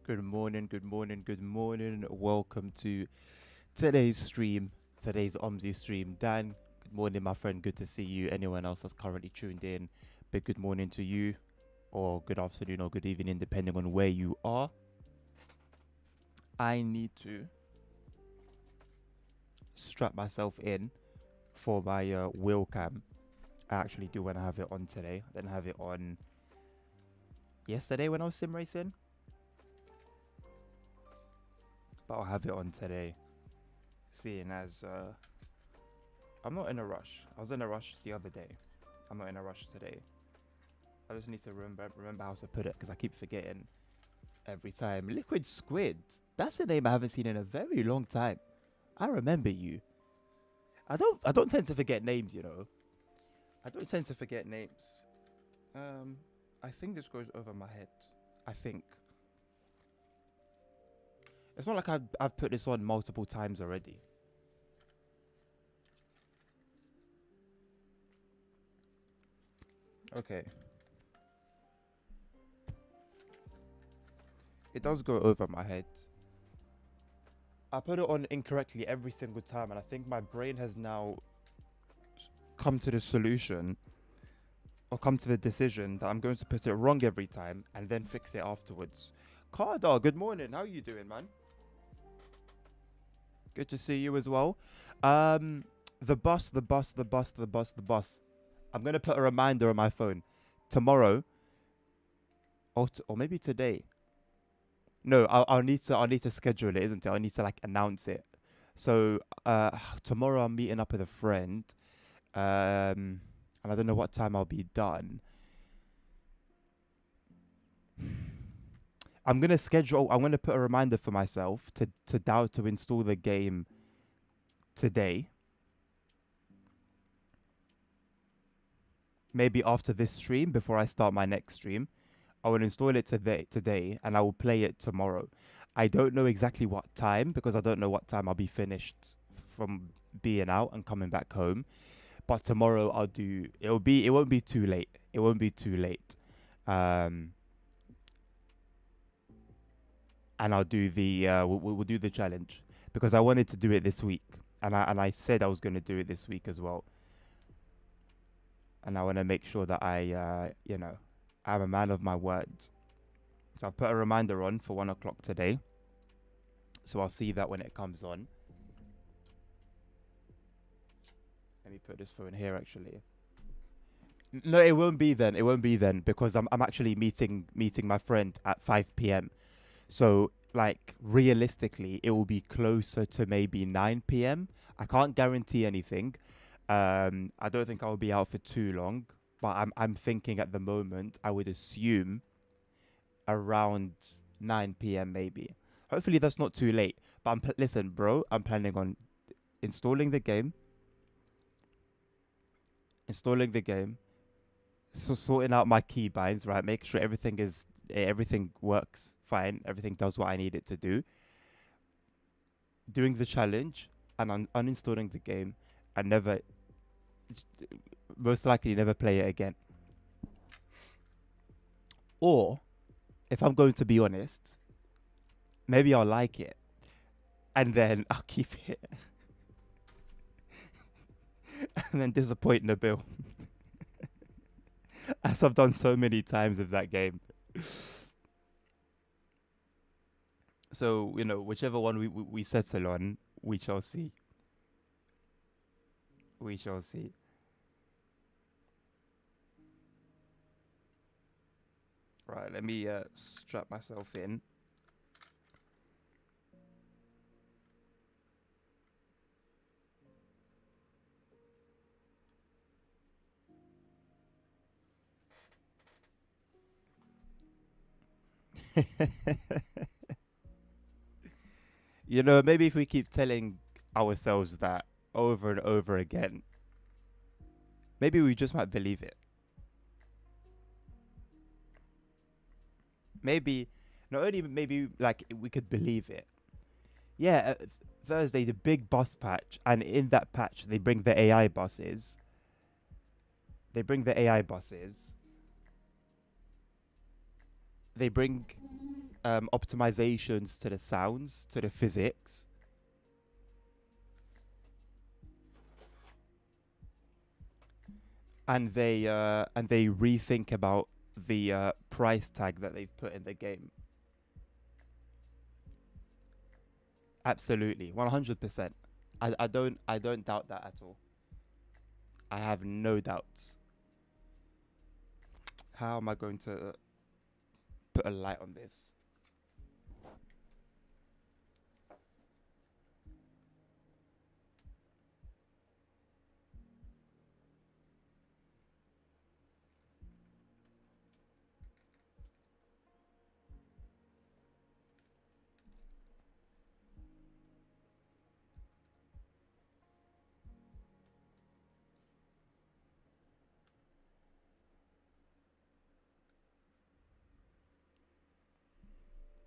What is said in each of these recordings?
Good morning, good morning, good morning. Welcome to today's stream, today's OMSI stream. Dan, good morning, my friend. Good to see you. Anyone else that's currently tuned in, big good morning to you, or good afternoon, or good evening, depending on where you are. I need to strap myself in for my wheel cam. I actually do want to have it on today. I didn't have it on yesterday when I was sim racing, but I'll have it on today. Seeing as I'm not in a rush. I was in a rush the other day. I'm not in a rush today. I just need to remember how to put it because I keep forgetting every time. Liquid Squid. That's a name I haven't seen in a very long time. I remember you. I don't tend to forget names, you know. I don't tend to forget names. I think this goes over my head. I think. It's not like I've put this on multiple times already. Okay. It does go over my head. I put it on incorrectly every single time, and I think my brain has now come to the solution or come to the decision that I'm going to put it wrong every time and then fix it afterwards. Carda, good morning. How are you doing, man? Good to see you as well. The bus. I'm gonna put a reminder on my phone tomorrow, or maybe today. No, I'll need to schedule it, isn't it? I need to like announce it. So tomorrow I'm meeting up with a friend, and I don't know what time I'll be done. I'm gonna put a reminder for myself to install the game today. Maybe after this stream, before I start my next stream, I will install it today, and I will play it tomorrow. I don't know exactly what time because I don't know what time I'll be finished from being out and coming back home. But tomorrow I'll do. It won't be too late. It won't be too late. Um, and I'll do the we'll do the challenge because I wanted to do it this week, and I said I was going to do it this week as well. And I want to make sure that I'm a man of my words. So I've put a reminder on for 1 o'clock today. So I'll see that when it comes on. Let me put this phone here actually. No, it won't be then. It won't be then because I'm actually meeting my friend at 5 p.m. So like realistically, it will be closer to maybe 9 p.m. I can't guarantee anything. I don't think I'll be out for too long, but I'm thinking at the moment I would assume around 9 p.m. maybe. Hopefully that's not too late. But listen, bro, I'm planning on installing the game, so sorting out my keybinds, right? Make sure everything works fine, everything does what I need it to do. Doing the challenge and uninstalling the game, and most likely never play it again. Or if I'm going to be honest, maybe I'll like it and then I'll keep it and then disappoint Nabil as I've done so many times with that game. So, whichever one we settle on, we shall see. We shall see. Right, let me strap myself in. Maybe if we keep telling ourselves that over and over again, maybe we just might believe it. Maybe, not only maybe like we could believe it. Yeah, Thursday, the big bus patch, and in that patch, they bring the AI buses. They bring the AI buses. They bring optimizations to the sounds, to the physics, and they rethink about the price tag that they've put in the game. Absolutely, 100%. I don't doubt that at all. I have no doubts. How am I going to put a light on this?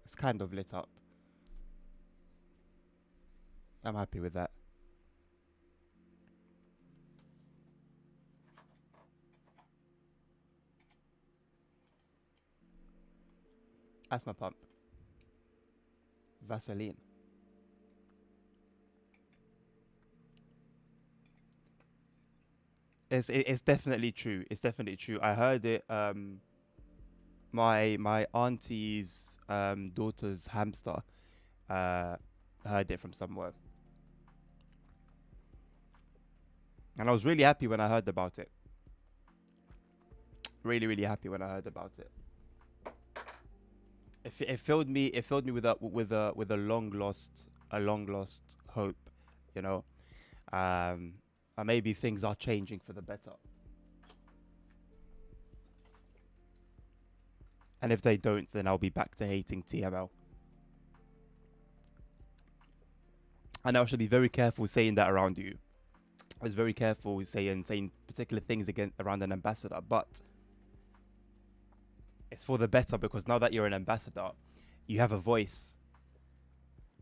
It's kind of lit up. I'm happy with that. Asthma pump, Vaseline. It's definitely true. It's definitely true. I heard it. My auntie's daughter's hamster uh heard it from somewhere, and I was really happy when I heard about it. Really happy when I heard about it. It filled me. It filled me with a long lost hope. You know, and maybe things are changing for the better. And if they don't, then I'll be back to hating TML. And I should be very careful saying that around you. I was very careful saying particular things against around an ambassador, but it's for the better because now that you're an ambassador, you have a voice.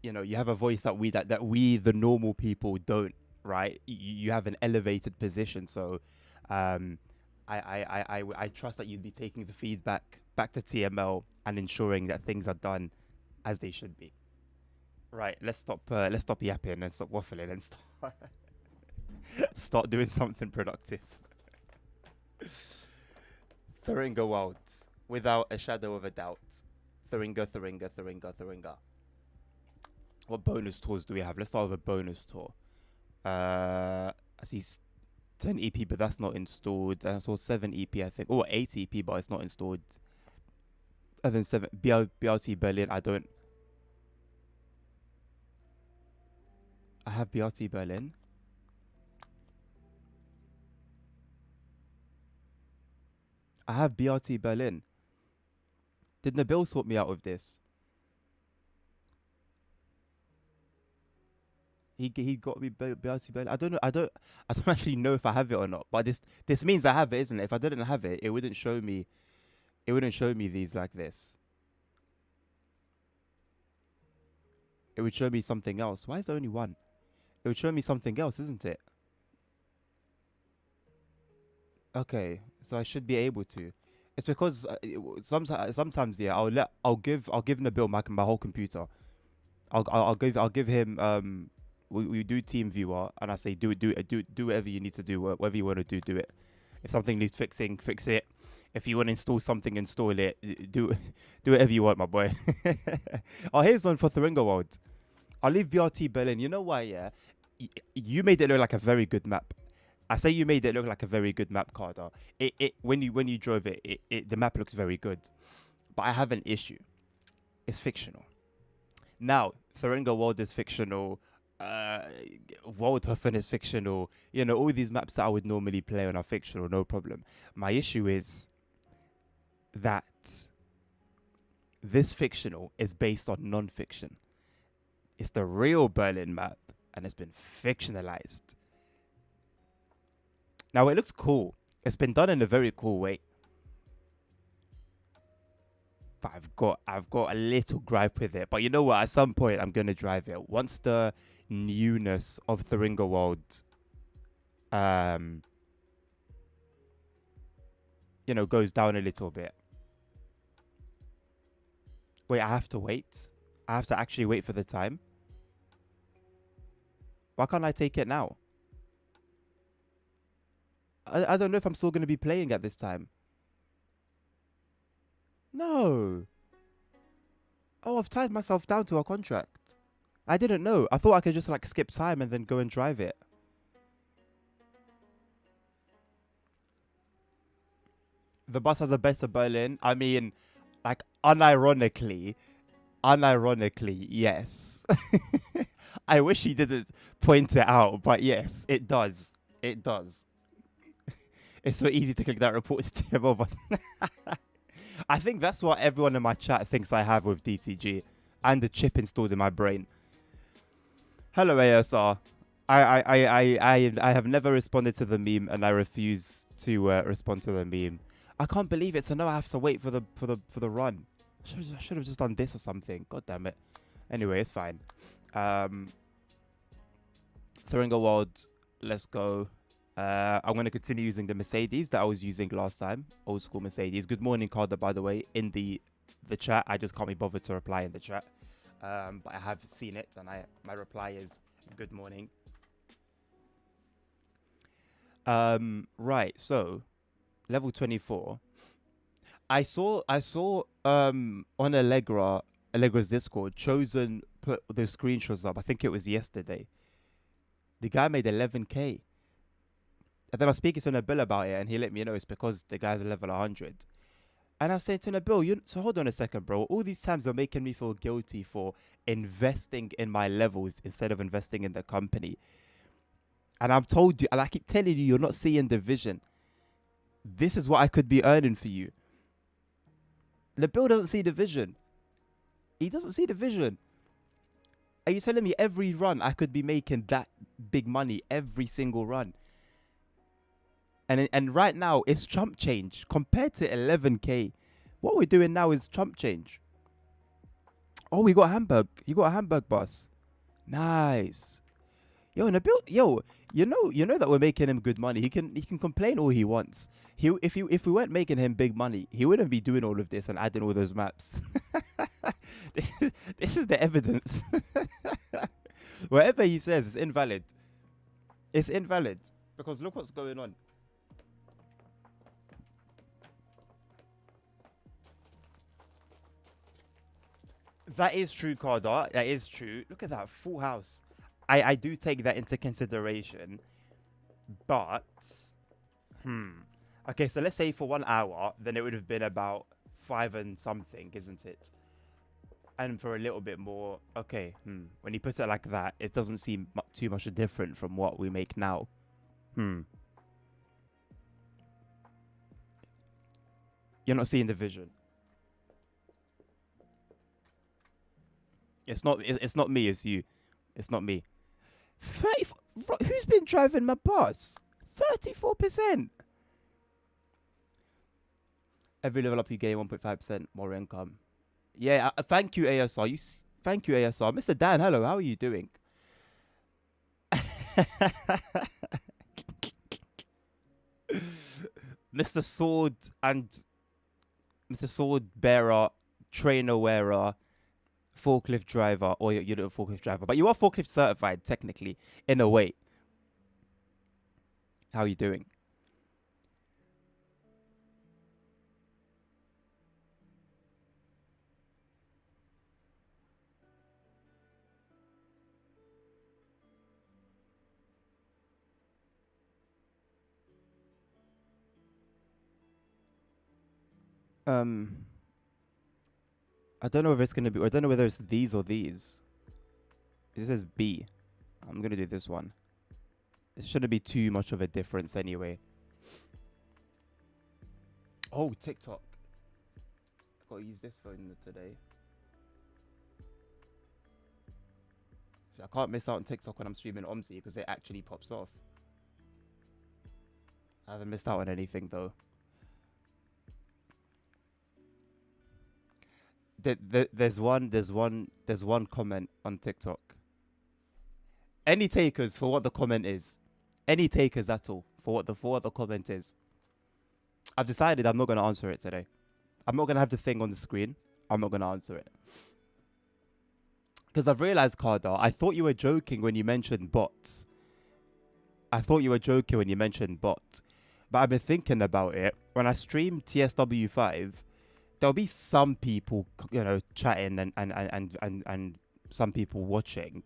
You know, you have a voice that we the normal people don't. Right? You have an elevated position, so um, I trust that you'd be taking the feedback back to TML and ensuring that things are done as they should be. Right? Let's stop yapping and stop waffling and start doing something productive. Thuringa Wild, without a shadow of a doubt. Thuringa. What bonus tours do we have? Let's start with a bonus tour. I see 10 EP, but that's not installed. I saw 7 EP, I think. Or 8 EP, but it's not installed. And then 7 BRT Berlin. I have BRT Berlin. I have BRT Berlin. Did Nabil sort me out with this? He got me BRT Berlin. I don't actually know if I have it or not. But this means I have it, isn't it? If I didn't have it, it wouldn't show me. It wouldn't show me these like this. It would show me something else. Why is there only one? It would show me something else, isn't it? Okay, so I should be able to. It's because sometimes yeah, I'll give Nabil my whole computer. I'll give him we do team viewer and I say do whatever you need to do, whatever you want to do it. If something needs fixing, fix it. If you want to install something, install it. Do whatever you want, my boy. Oh, here's one for Thuringo World. I'll leave BRT Berlin. You know why? Yeah, you made it look like a very good map. I say you made it look like a very good map, Carter. It when you drove it the map looks very good, but I have an issue. It's fictional. Now, Thuringo World is fictional. Uh, Waldhofen is fictional. You know, all these maps that I would normally play on are fictional, no problem. My issue is that this fictional is based on non-fiction. It's the real Berlin map, and it's been fictionalized. Now it looks cool. It's been done in a very cool way. But I've got a little gripe with it. But you know what? At some point I'm gonna drive it. Once the newness of Thuringo World um goes down a little bit. Wait, I have to wait. I have to actually wait for the time. Why can't I take it now? I don't know if I'm still going to be playing at this time. No. Oh, I've tied myself down to a contract. I didn't know. I thought I could just like skip time and then go and drive it. The bus has a better Berlin. I mean, like unironically, yes. I wish he didn't point it out, but yes, it does. It does. It's so easy to click that report to TMO button. I think that's what everyone in my chat thinks I have with DTG and the chip installed in my brain. Hello, ASR. I have never responded to the meme, and I refuse to respond to the meme. I can't believe it. So now I have to wait for the run. I should have just done this or something. God damn it. Anyway, it's fine. Throwing a world. Let's go. I'm going to continue using the Mercedes that I was using last time. Old school Mercedes. Good morning, Carter, by the way, in the chat. I just can't be bothered to reply in the chat. But I have seen it, and my reply is good morning. Right, so level 24. I saw on Allegra's Discord, Chosen put the screenshots up. I think it was yesterday. The guy made 11k. And then I was speaking to Nabil about it, and he let me know it's because the guy's level 100. And I was saying to Nabil, so hold on a second, bro. All these times are making me feel guilty for investing in my levels instead of investing in the company. And I've told you, and I keep telling you, you're not seeing the vision. This is what I could be earning for you. Nabil doesn't see the vision. He doesn't see the vision. Are you telling me every run I could be making that big money every single run? And right now, it's chump change. Compared to 11k, what we're doing now is chump change. Oh, we got Hamburg. You got a Hamburg bus. Nice. Yo, Nabil, you know that we're making him good money. He can complain all he wants. If we weren't making him big money, he wouldn't be doing all of this and adding all those maps. This is the evidence. Whatever he says is invalid. It's invalid because look what's going on. That is true, Carda. That is true. Look at that full house. I do take that into consideration, but okay, so let's say for 1 hour, then it would have been about 5 and something, isn't it? And for a little bit more, okay, when you put it like that, it doesn't seem too much different from what we make now. You're not seeing the vision. It's not me, it's you. It's not me. 34, who's been driving my bus? 34%. Every level up you gain 1.5% more income. Yeah, thank you, ASR. Thank you, ASR. Mr. Dan, hello. How are you doing? Mr. Sword and Mr. Sword Bearer, Trainer Wearer, Forklift Driver, or you're not a forklift driver, but you are forklift certified, technically, in a way. How are you doing? I don't know if it's gonna be. I don't know whether it's these or these. This is B. I'm gonna do this one. It shouldn't be too much of a difference anyway. Oh, TikTok. I gotta use this phone today. See, I can't miss out on TikTok when I'm streaming OMSI because it actually pops off. I haven't missed out on anything though. There's one comment on TikTok. Any takers for what the comment is? Any takers at all for what the comment is? I've decided I'm not gonna answer it today. I'm not gonna have the thing on the screen. I'm not gonna answer it because I've realized, Carter. I thought you were joking when you mentioned bots. I thought you were joking when you mentioned bots, but I've been thinking about it. When I stream TSW5, there'll be some people, chatting and some people watching.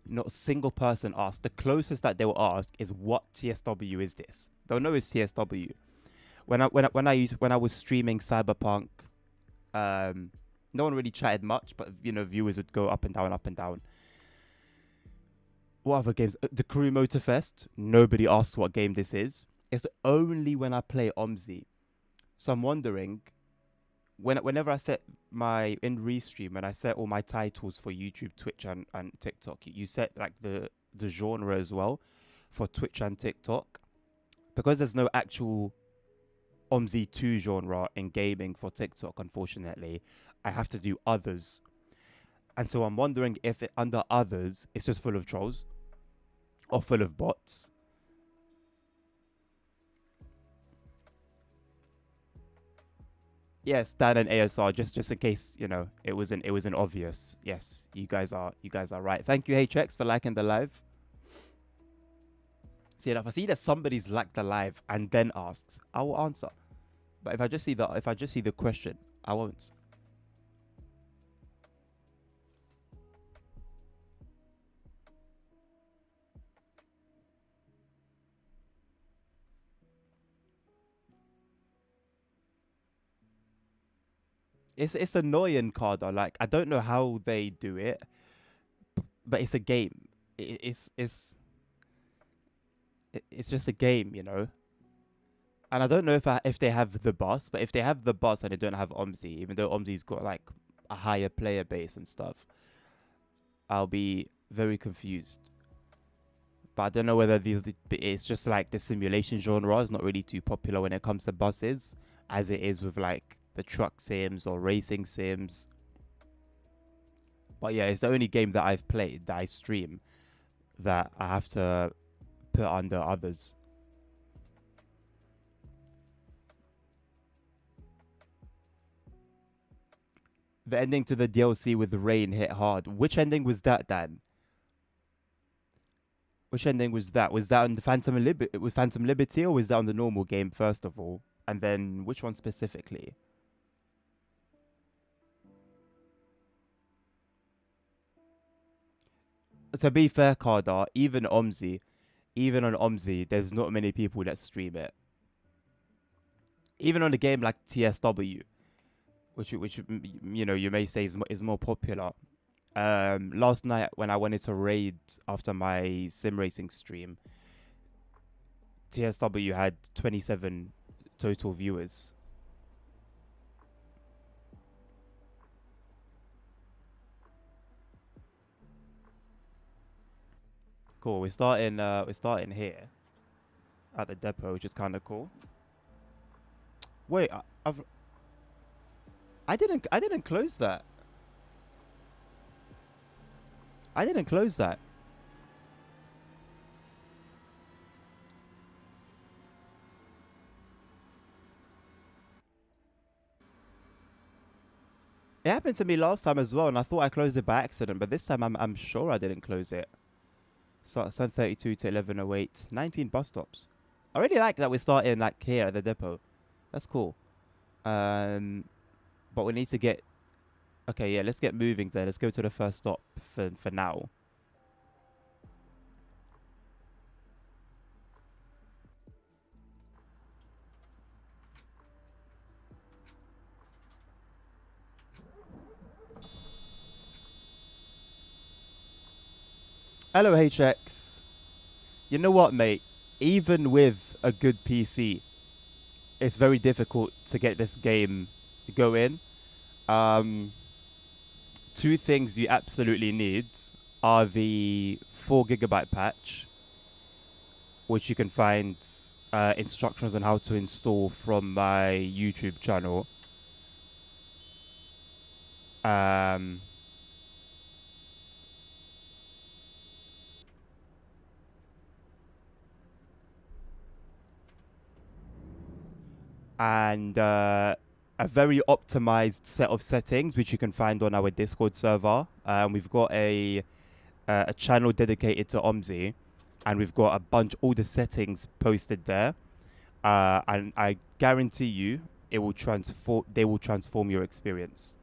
Not a single person asked. The closest that they will ask is, "What TSW is this?" They'll know it's TSW. When I was streaming Cyberpunk, um, no one really chatted much, but viewers would go up and down, up and down. What other games? The Crew Motorfest. Nobody asked what game this is. It's only when I play OMSI. So I'm wondering, whenever I set my in restream, when I set all my titles for YouTube, Twitch, and TikTok, you set like the genre as well for Twitch and TikTok, because there's no actual OMSI 2 genre in gaming for TikTok. Unfortunately, I have to do others, and so I'm wondering if under others it's just full of trolls or full of bots. Yes, Dan and ASR, just in case it wasn't obvious. Yes, you guys are right. Thank you, HX, for liking the live. See, if I see that somebody's liked the live and then asks, I will answer. But if I just see the question, I won't. It's annoying, Carter. Like, I don't know how they do it, but it's a game. It's just a game. And I don't know if they have the bus, but if they have the bus and they don't have OMSI, even though OMSI's got like a higher player base and stuff, I'll be very confused. But I don't know whether it's just like the simulation genre is not really too popular when it comes to buses, as it is with like the truck sims or racing sims. But yeah, it's the only game that I've played that I stream that I have to put under others. The ending to the DLC with the rain hit hard. Which ending was that, Dan? Which ending was that? Was that on the Phantom Liberty, or was that on the normal game first of all? And then which one specifically? To be fair, Cardar, even on OMSI, there's not many people that stream it. Even on a game like TSW, which you may say is more popular. Last night when I wanted to raid after my sim racing stream, TSW had 27 total viewers. Cool. We're starting here at the depot, which is kind of cool. Wait, I didn't close that. I didn't close that. It happened to me last time as well, and I thought I closed it by accident, but this time I'm sure I didn't close it. So 7:32 to 11:08, 19 bus stops. I really like that we're starting like here at the depot. That's cool. Um, but we need to get. Okay, yeah, let's get moving then. Let's go to the first stop for now. Hello, HX. You know what, mate? Even with a good PC, it's very difficult to get this game going. Um, Two things you absolutely need are the 4 GB patch, which you can find instructions on how to install from my YouTube channel. Um, and a very optimized set of settings which you can find on our Discord server. We've got a channel dedicated to OMSI, and we've got all the settings posted there. And I guarantee you, they will transform your experience.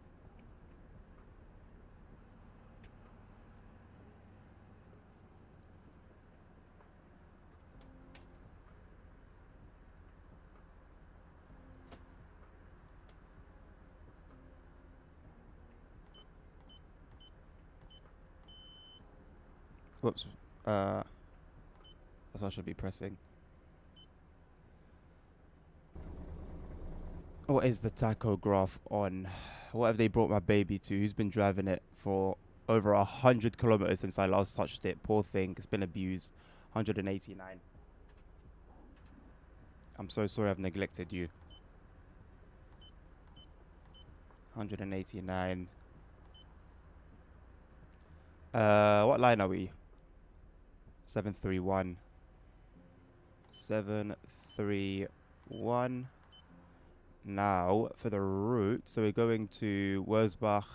Whoops. That's what I should be pressing. What is the tachograph on? What have they brought my baby to? Who's been driving it for over 100 kilometers since I last touched it? Poor thing. It's been abused. 189. I'm so sorry I've neglected you. 189. What line are we? 731. 731. Now for the route, so we're going to Wurzbach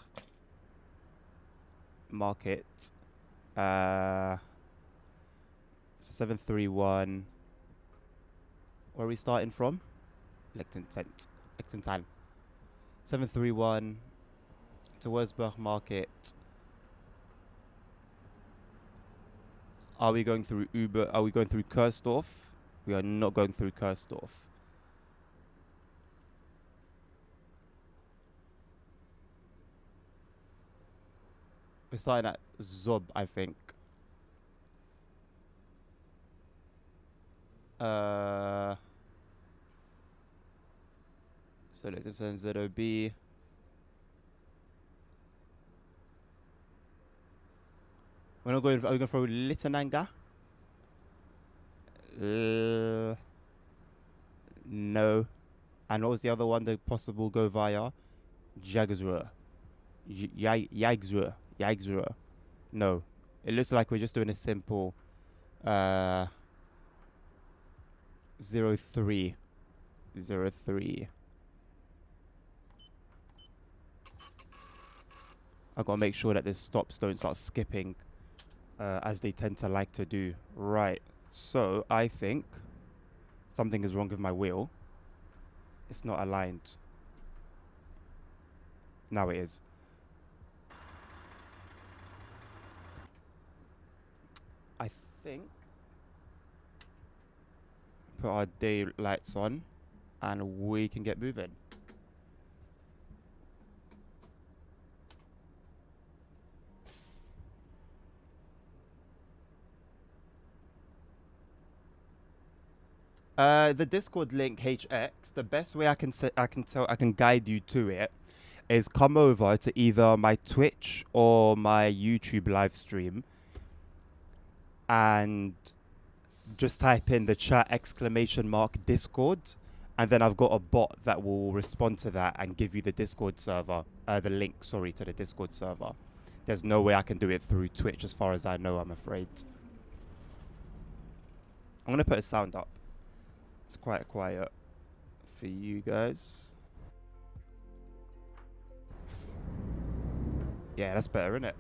Market. So 731. Where are we starting from? Liechtenstein. 731 to Wurzbach Market. Are we going through Uber? Are we going through Kursdorf? We are not going through Kursdorf. We're starting at Zob, I think. So Liechtenstein ZOB. We're not going. Are we going for Littenanga? No. And what was the other one? The possible go via Jagsruhe. Jagsruhe. No. It looks like we're just doing a simple 03. I've got to make sure that the stops don't start skipping as they tend to like to do. Right. So I think something is wrong with my wheel. It's not aligned. Now it is. I think put our day lights on and we can get moving. The Discord link HX, the best way I can guide you to it is come over to either my Twitch or my YouTube live stream and just type in the chat ! Discord, and then I've got a bot that will respond to that and give you the Discord server, the link, sorry, to the Discord server. There's no way I can do it through Twitch as far as I know, I'm afraid. I'm going to put a sound up. It's quite quiet for you guys. Yeah, that's better, isn't it?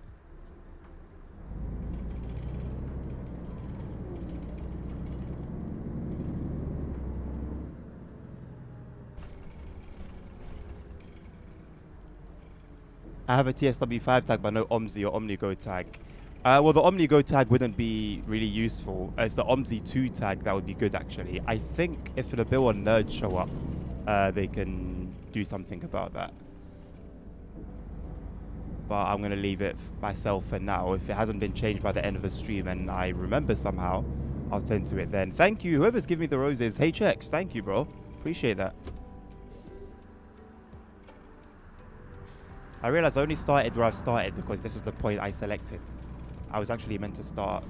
I have a TSW5 tag, but no OMSI or OmniGo tag. Well, the OmniGo tag wouldn't be really useful. It's the OMSI 2 tag that would be good, actually. I think if the Bill or Nerds show up, they can do something about that. But I'm going to leave it myself for now. If it hasn't been changed by the end of the stream and I remember somehow, I'll tend to it then. Thank you. Whoever's giving me the roses. HX, thank you, bro. Appreciate that. I realized I only started where I've started because this was the point I selected. I was actually meant to start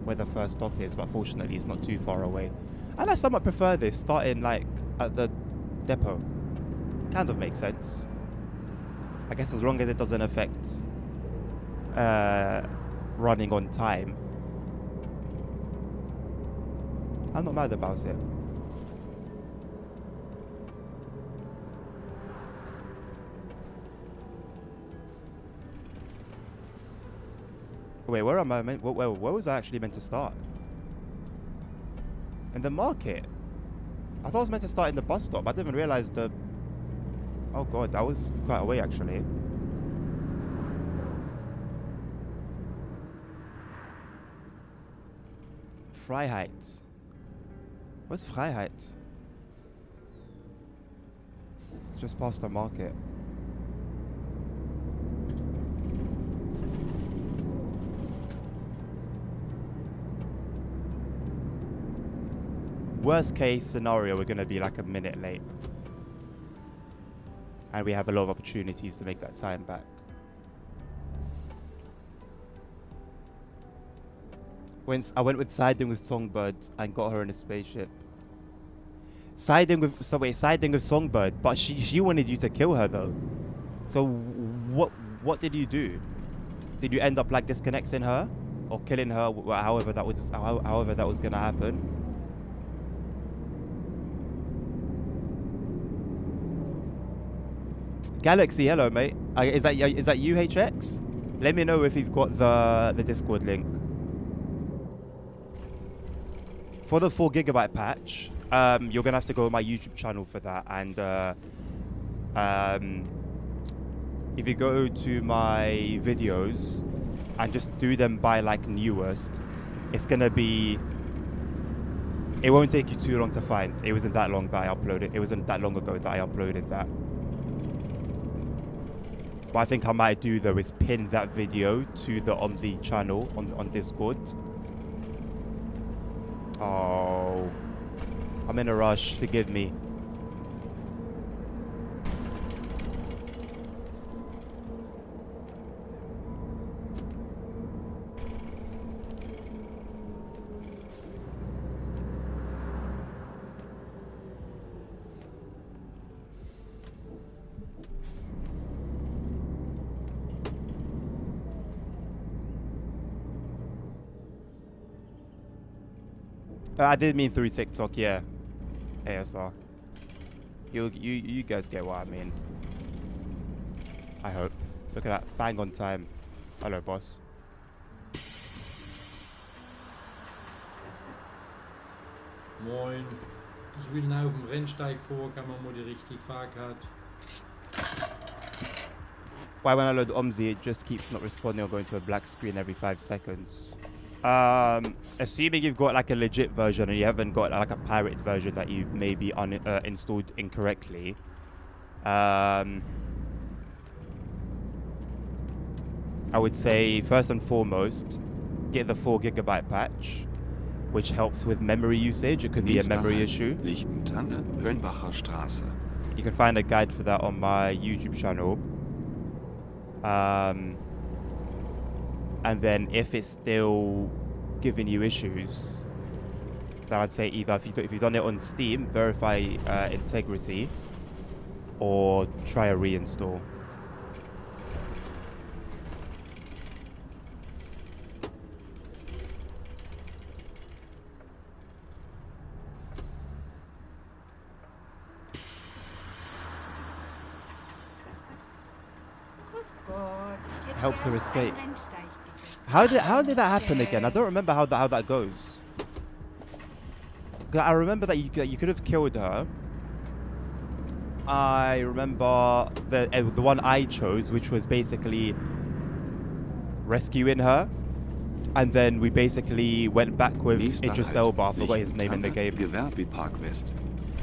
where the first stop is, but fortunately it's not too far away. And I somewhat prefer this, starting like at the depot. Kind of makes sense. I guess as long as it doesn't affect running on time. I'm not mad about it. Wait, where am I meant? Where was I actually meant to start? In the market. I thought I was meant to start in the bus stop. I didn't even realize the. Oh god, that was quite a way actually. Freiheit. Where's Freiheit? It's just past the market. Worst case scenario, we're gonna be like a minute late. And we have a lot of opportunities to make that time back. I went with siding with Songbird and got her in a spaceship. Siding with Songbird, but she wanted you to kill her though. So what did you do? Did you end up like disconnecting her or killing her? However that was gonna happen. Galaxy, hello mate. Is that you, HX? Let me know if you've got the Discord link. For the 4 GB patch, you're gonna have to go on my YouTube channel for that, and if you go to my videos and just do them by like newest, it's gonna be. It won't take you too long to find. It wasn't that long that I uploaded. It wasn't that long ago that I uploaded that. What I think I might do though is pin that video to the OMSI channel on Discord. Oh, I'm in a rush, forgive me. I did mean through TikTok, yeah. ASR. You guys get what I mean. I hope. Look at that, bang on time. Hello, boss. Moin. Ich will nach auf dem Rennsteig vor, kann man mal die richtige Fahrkarte. Why when I load OMSI, it just keeps not responding or going to a black screen every 5 seconds? Assuming you've got like a legit version and you haven't got like a pirate version that you've maybe installed incorrectly, I would say first and foremost, get the 4 GB patch, which helps with memory usage. It could be a memory issue. Lichtentanne, Höllenbacher Straße. You can find a guide for that on my YouTube channel. And then if it's still giving you issues, then I'd say either if you've done it on Steam, verify integrity, or try a reinstall. Helps her escape. How did that happen again? I don't remember how that goes. I remember that you could have killed her. I remember the one I chose, which was basically rescuing her, and then we basically went back with Idris Elba. I forgot his name in the game.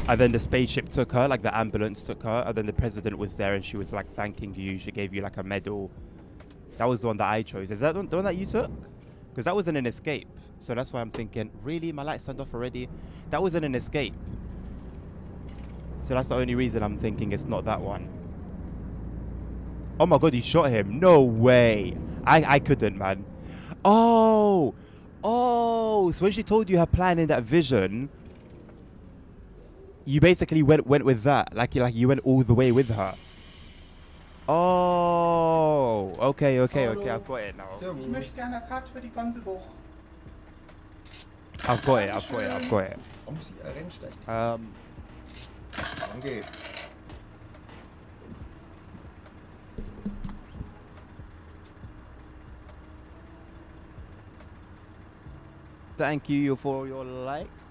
And then the spaceship took her, like the ambulance took her, and then the president was there, and she was like thanking you. She gave you like a medal. That was the one that I chose. Is that the one that you took? Because that wasn't an escape. So that's why I'm thinking, really? My lights turned off already? That wasn't an escape. So that's the only reason I'm thinking it's not that one. Oh my god, he shot him. No way. I couldn't, man. Oh, so when she told you her plan in that vision, you basically went with that. Like you went all the way with her. Oh, okay, I've got it now. Ich möchte gerne eine Karte für die ganze Woche. I've got it. OMSI Rennsteig. Danke. Thank you for your likes.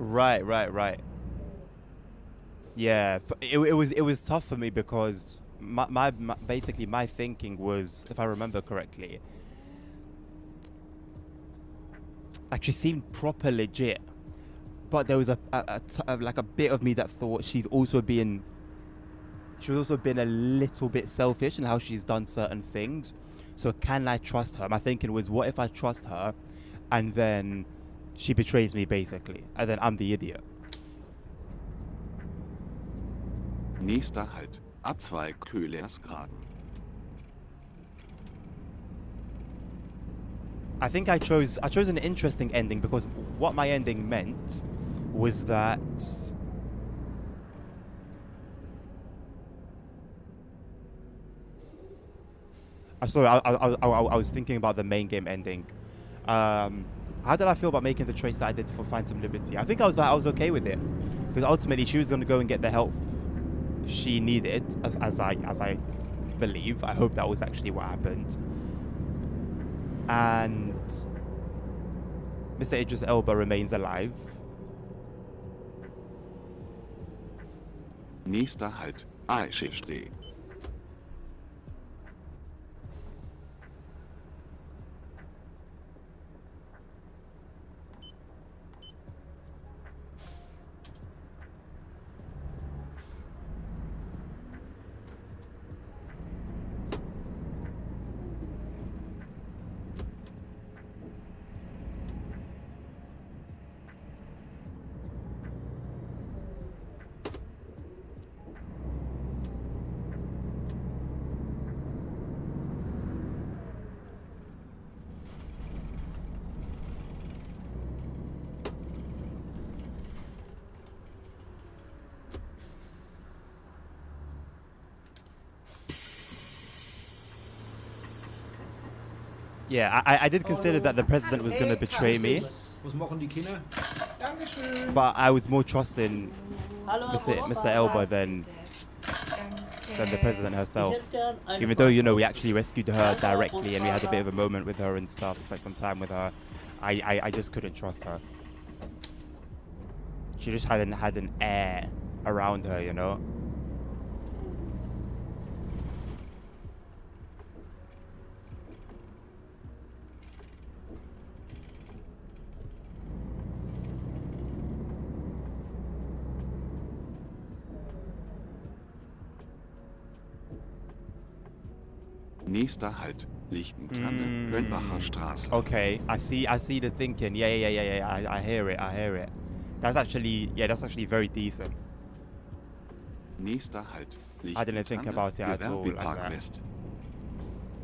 Right. Yeah, it was tough for me because my basically my thinking was, if I remember correctly, actually seemed proper legit, but there was like a bit of me that thought she was also being a little bit selfish in how she's done certain things. So can I trust her? My thinking was, what if I trust her, and then she betrays me basically, and then I'm the idiot. Nächster Halt. Abzweig Köhlersgraben. I think I chose an interesting ending because what my ending meant was that I was thinking about the main game ending. How did I feel about making the choice that I did for Phantom Liberty? I think I was okay with it because ultimately she was going to go and get the help she needed, as I believe. I hope that was actually what happened. And Mr. Idris Elba remains alive. Nächster Halt. Eichelsee. Yeah, I did consider that the president was going to betray me, Was machen die Kinder? Dankeschön. but I was more trusting Mr. Elba than the president herself. Even though, we actually rescued her directly and we had a bit of a moment with her and stuff, spent some time with her, I just couldn't trust her. She just had an air around her, Nächster Halt. Lichtentanne, Rönbacher Straße. Okay, I see the thinking. Yeah. I hear it. That's actually very decent. Nächster Halt. I didn't think about it at all like Gewerbepark that. West.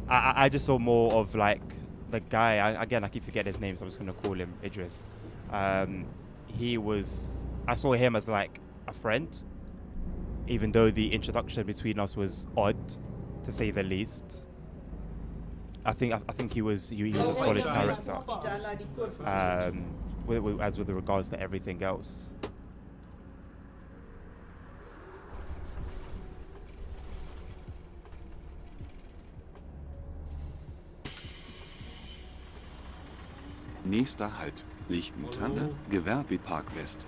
I just saw more of like the guy. I keep forgetting his name, so I'm just gonna call him Idris. I saw him as like a friend, even though the introduction between us was odd, to say the least. I think he was a solid character. With regards to everything else. Nächster Halt. Lichtentanne, Gewerbepark West.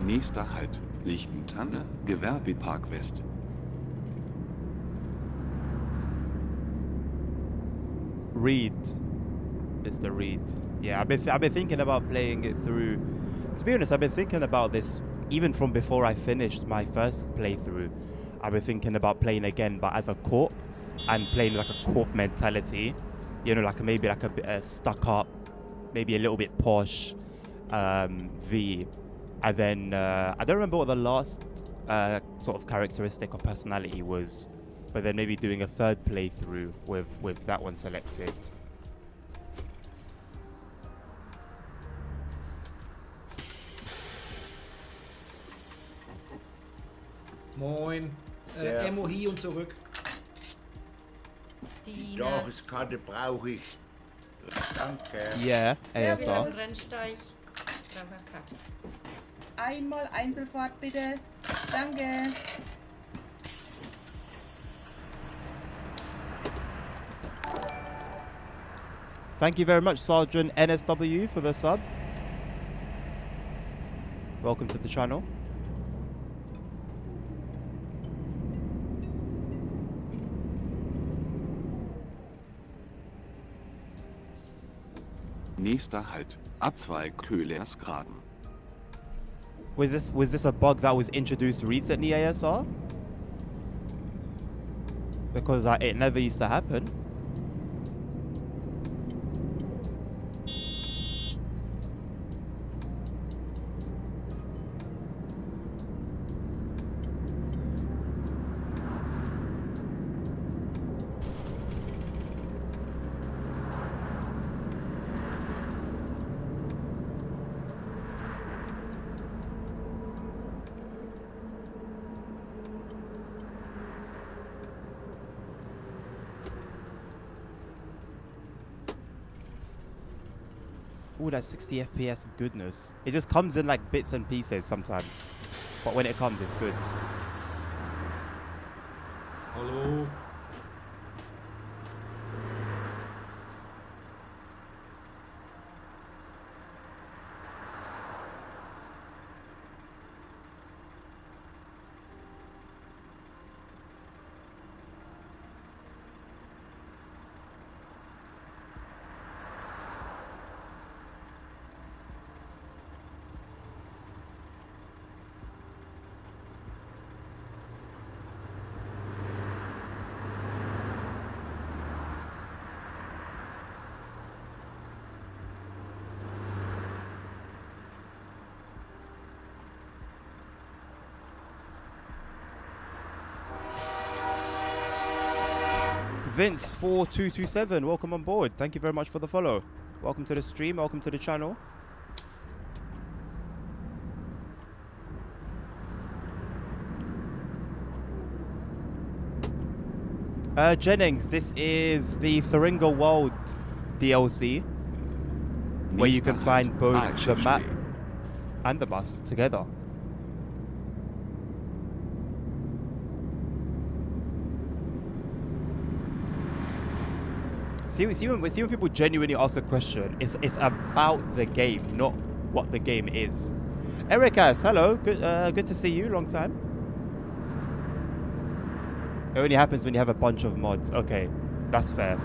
Nächster Halt. Lichtentanne, Gewerbepark West. Reed. Mr. Reed. Yeah, I've been thinking about playing it through. To be honest, I've been thinking about this even from before I finished my first playthrough. I've been thinking about playing again, but as a corp, and playing like a corp mentality. Like maybe like a bit stuck up, maybe a little bit posh, V, and then I don't remember what the last sort of characteristic or personality was, but then maybe doing a third playthrough with that one selected. Moin. Servus. Ammo hier und zurück. Die Jahreskarte brauche ich. Danke. Yeah, ASR. Servus. Rennsteig. Brauche eine Karte. Einmal Einzelfahrt bitte. Danke. Thank you very much, Sergeant NSW, for the sub. Welcome to the channel. Nächster Halt. Abzweig Köhlersgraden. Was this a bug that was introduced recently, ASR? Because it never used to happen. Ooh, that 60 FPS goodness. It just comes in like bits and pieces sometimes. But when it comes, it's good. Hallo. Vince4227, welcome on board. Thank you very much for the follow. Welcome to the stream, welcome to the channel. Jennings, this is the Thuringo World DLC, where you can Nächster find Halt. both the map Eichstätt. and the bus together. See when people genuinely ask a question, it's about the game, not what the game is. Ericas, hello, good to see you, long time. It only happens when you have a bunch of mods. Okay, that's fair.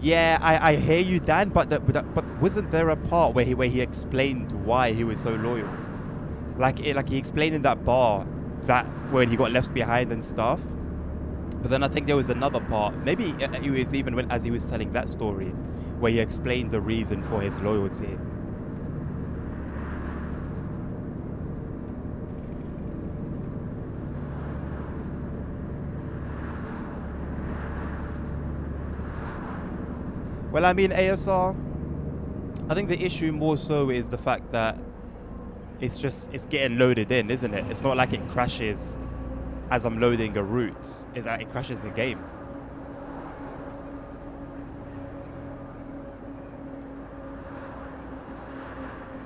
Yeah, I hear you, Dan. But wasn't there a part where he explained why he was so loyal? Like he explained in that bar that when he got left behind and stuff. But then I think there was another part. Maybe it was even as he was telling that story, where he explained the reason for his loyalty. Well, I mean, ASR, I think the issue more so is the fact that it's getting loaded in, isn't it? It's not like it crashes as I'm loading a route. It's that it crashes the game.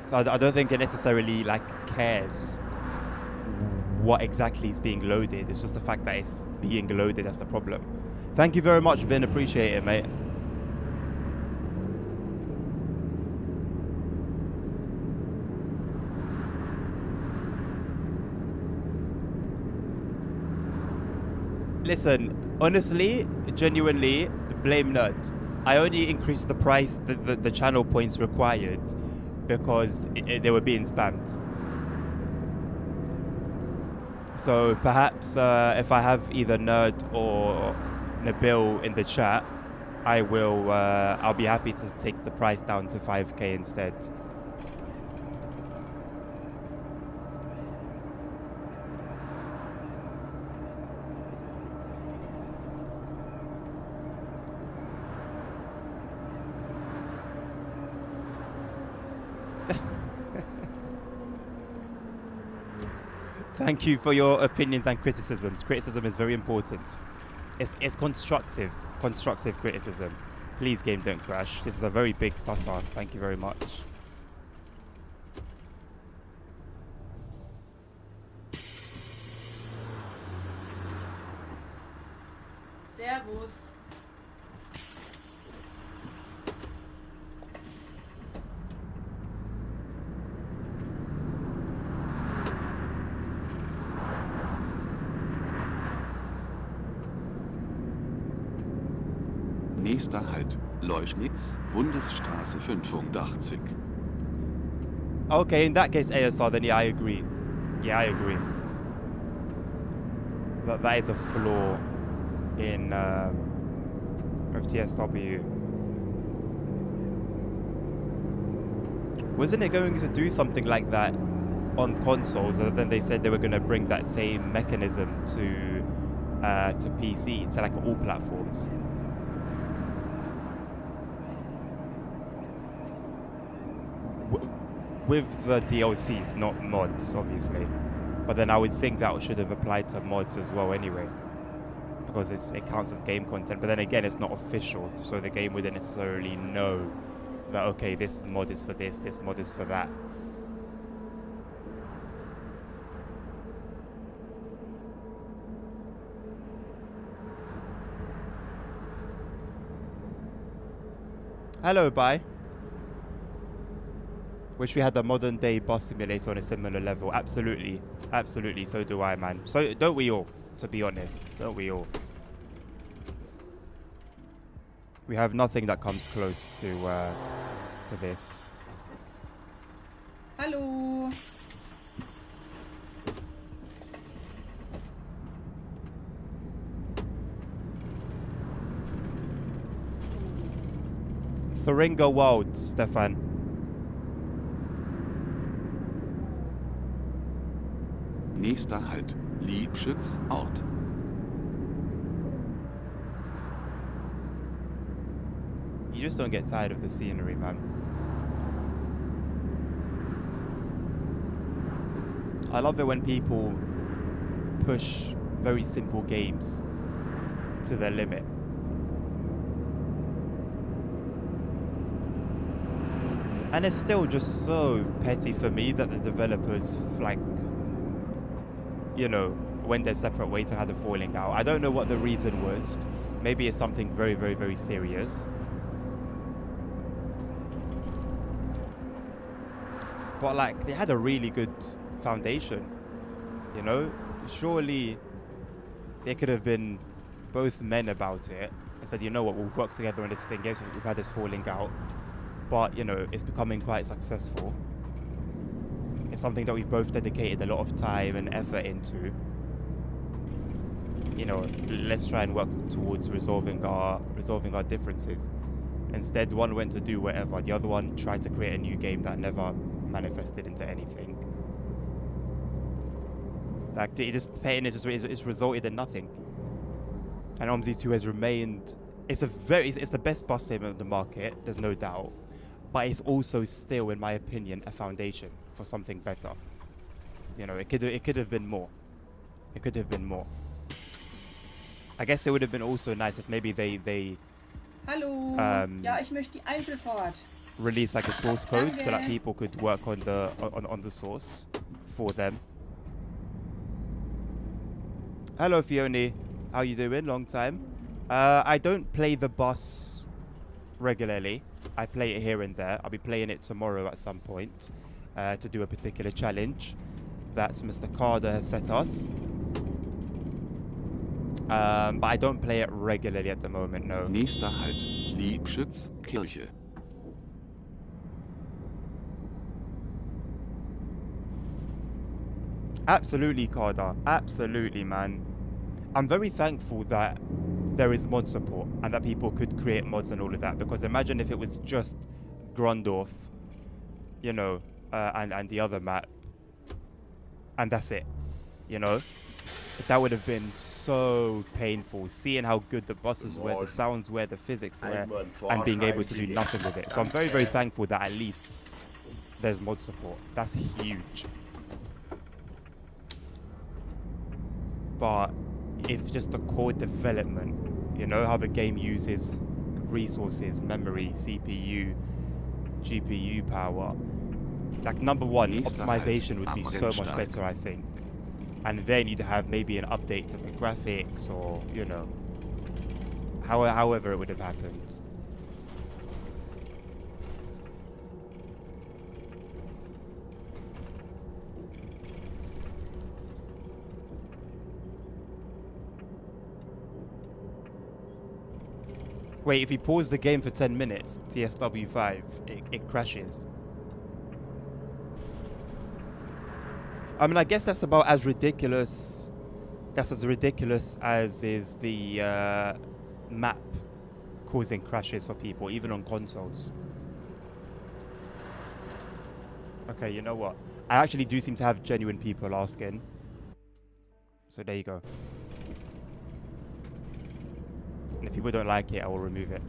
So I don't think it necessarily like cares what exactly is being loaded. It's just the fact that it's being loaded that's the problem. Thank you very much, Vin. Appreciate it, mate. Listen, honestly, genuinely, blame Nut. I only increased the price, the channel points required, because they were being spammed. So perhaps if I have either Nerd or Nabil in the chat, I'll be happy to take the price down to 5k instead. Thank you for your opinions and criticisms. Criticism is very important. It's constructive criticism. Please, game don't crash. This is a very big stutter. Thank you very much. Servus. Nächster Halt, Leuschnitz, Bundesstraße 85. Okay, in that case, ASR, then yeah, I agree. Yeah, I agree. That is a flaw in FTSW. Wasn't it going to do something like that on consoles, and then they said they were going to bring that same mechanism to PC, to like all platforms? With the DLCs, not mods, obviously. But then I would think that should have applied to mods as well anyway, because it counts as game content. But then again, it's not official, so the game wouldn't necessarily know that, okay, this mod is for this mod is for that. Hello, bye. Wish we had a modern day bus simulator on a similar level. Absolutely. Absolutely. So do I, man. So don't we all, to be honest. Don't we all? We have nothing that comes close to this. Hallo. Thuringia World, Stefan. Nächster Halt, Liebschütz, Ort. You just don't get tired of the scenery, man. I love it when people push very simple games to their limit. And it's still just so petty for me that the developers, like, you know, went their separate ways and had a falling out. I don't know what the reason was. Maybe it's something very, very, very serious. But like, they had a really good foundation, you know? Surely they could have been both men about it and said, you know what, we'll work together on this thing. Yes, we've had this falling out, but you know, it's becoming quite successful. It's something that we've both dedicated a lot of time and effort into. You know, let's try and work towards resolving our differences. Instead, one went to do whatever. The other one tried to create a new game that never manifested into anything. Like, it just it's resulted in nothing. And OMSI 2 has remained. It's the best bus sim on the market. There's no doubt. But it's also still, in my opinion, a foundation for something better. You know, it could have been more. It could have been more. I guess it would have been also nice if maybe they Hallo. Ja, ich möchte die Einzelfahrt. release like a source code so that people could work on the source for them. Hello, Fiona. How you doing? Long time. I don't play the bus regularly. I play it here and there. I'll be playing it tomorrow at some point to do a particular challenge that Mr. Carter has set us. But I don't play it regularly at the moment, no. Nächster Halt, Liebschütz, Kirche. Absolutely, Carter. Absolutely, man. I'm very thankful that there is mod support and that people could create mods and all of that, because imagine if it was just Grundorf, you know, and the other map, and that's it, you know. That would have been so painful, seeing how good the buses were, the sounds were, the physics were, and being able to do nothing with it. So I'm very, very thankful that at least there's mod support. That's huge. But if just the core development, you know, how the game uses resources, memory, CPU, GPU power, like number one, optimization would be so much better, I think. And then you'd have maybe an update to the graphics, or, you know, however it would have happened. Wait, if you pause the game for 10 minutes, TSW5, it crashes. I mean, I guess that's about as ridiculous. That's as ridiculous as is the map causing crashes for people, even on consoles. Okay, you know what? I actually do seem to have genuine people asking. So there you go. And if people don't like it, I will remove it.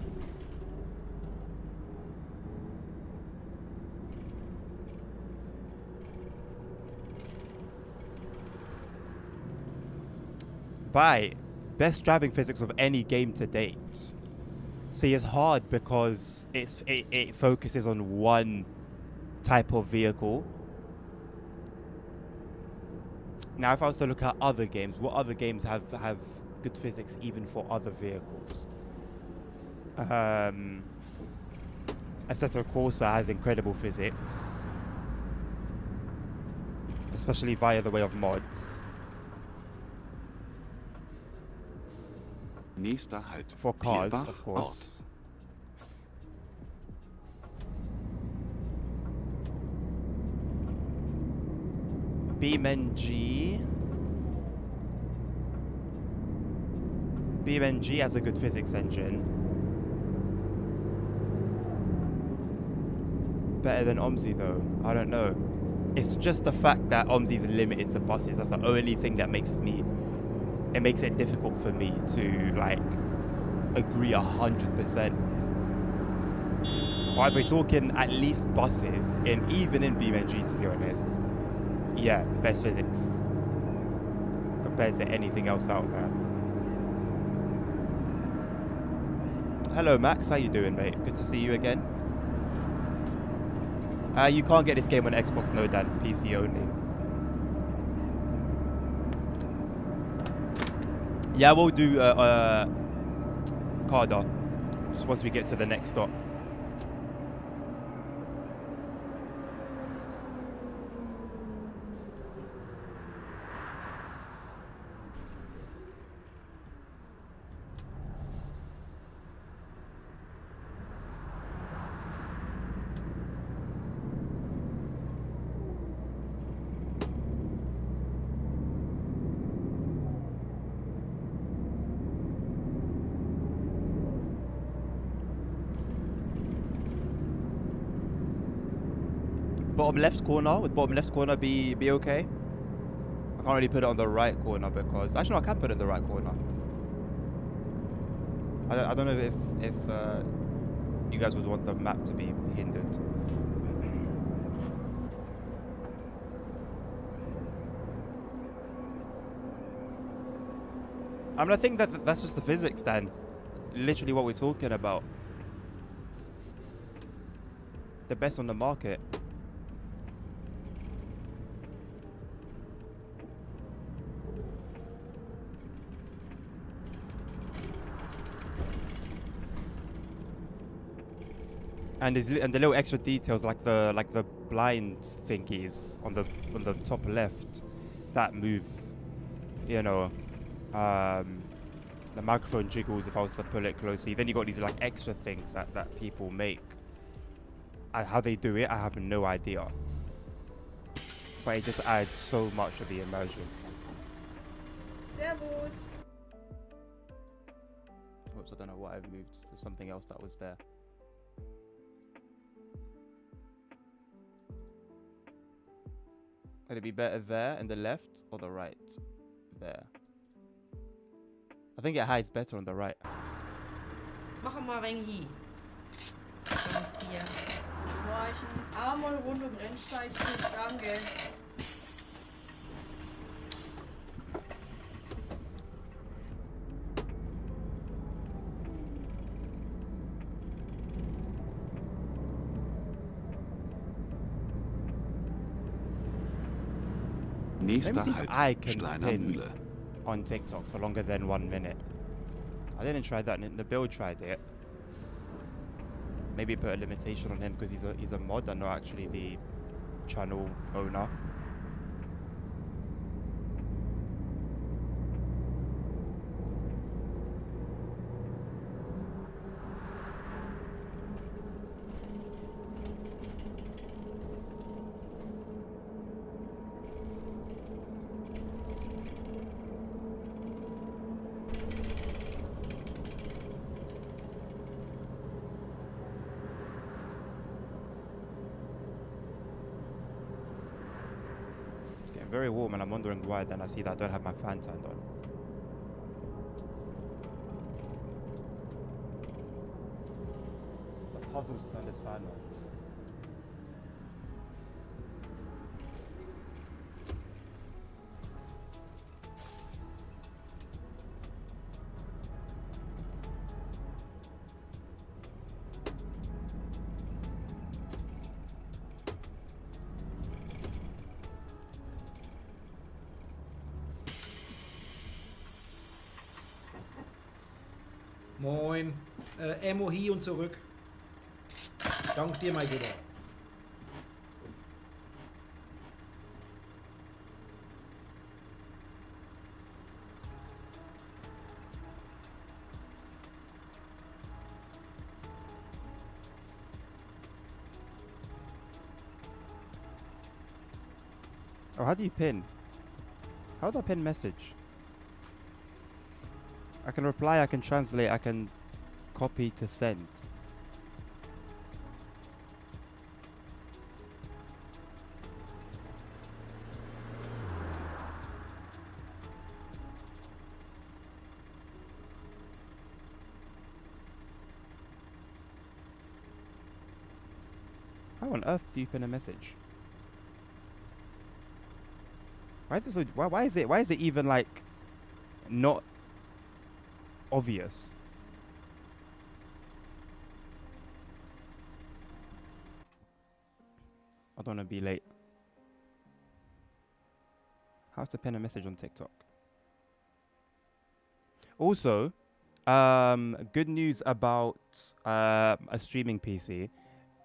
By best driving physics of any game to date. See, it's hard because it focuses on one type of vehicle. Now, if I was to look at other games, what other games have good physics even for other vehicles? Assetto Corsa has incredible physics, especially via the way of mods. Nächster Halt. For cars, Vierbach of course. BeamNG. BeamNG has a good physics engine. Better than OMSI though. I don't know. It's just the fact that OMSI is limited to buses. That's the only thing that makes it difficult for me to like agree 100%. But if we're talking at least buses, and even in BeamNG, to be honest, yeah, best physics compared to anything else out there. Hello Max, how you doing, mate? Good to see you again. You can't get this game on Xbox, no Dan, PC only. Yeah, we'll do Carda just once we get to the next stop. Bottom left corner, would bottom left corner be okay? I can't really put it on the right corner because actually no, I can put it in the right corner. I don't know if you guys would want the map to be hindered. I mean, I think that's just the physics, Dan. Literally what we're talking about. The best on the market. And the little extra details like the blind thingies on the top left that move, you know, the microphone jiggles if I was to pull it closely. Then you got these like extra things that people make. And how they do it, I have no idea. but it just adds so much to the immersion. Servus. Oops, I don't know what I've moved. There's something else that was there. Would it be better there in the left or the right? There. I think it hides better on the right. Mach mal ein wenig hier. Dank dir. Boah, ich einmal rund um Rennsteig. Danke. Let me Nächster see if Halt, I can Schleiner pin Mühle. on TikTok for longer than 1 minute. I didn't try that. Nabil tried it. Maybe put a limitation on him because he's a mod and not actually the channel owner. It's getting very warm and I'm wondering why. Then I see that I don't have my fan turned on. It's a puzzle to turn this fan on. Moin. Ammo hier und zurück. Dank dir, mein Lieber. Oh, how do you pin? How do I pin message? I can reply, I can translate, I can copy to send. How on earth do you pin a message? Why is it so? Why is it even like not obvious? I don't want to be late. How to pin a message on TikTok? Also, good news about a streaming PC.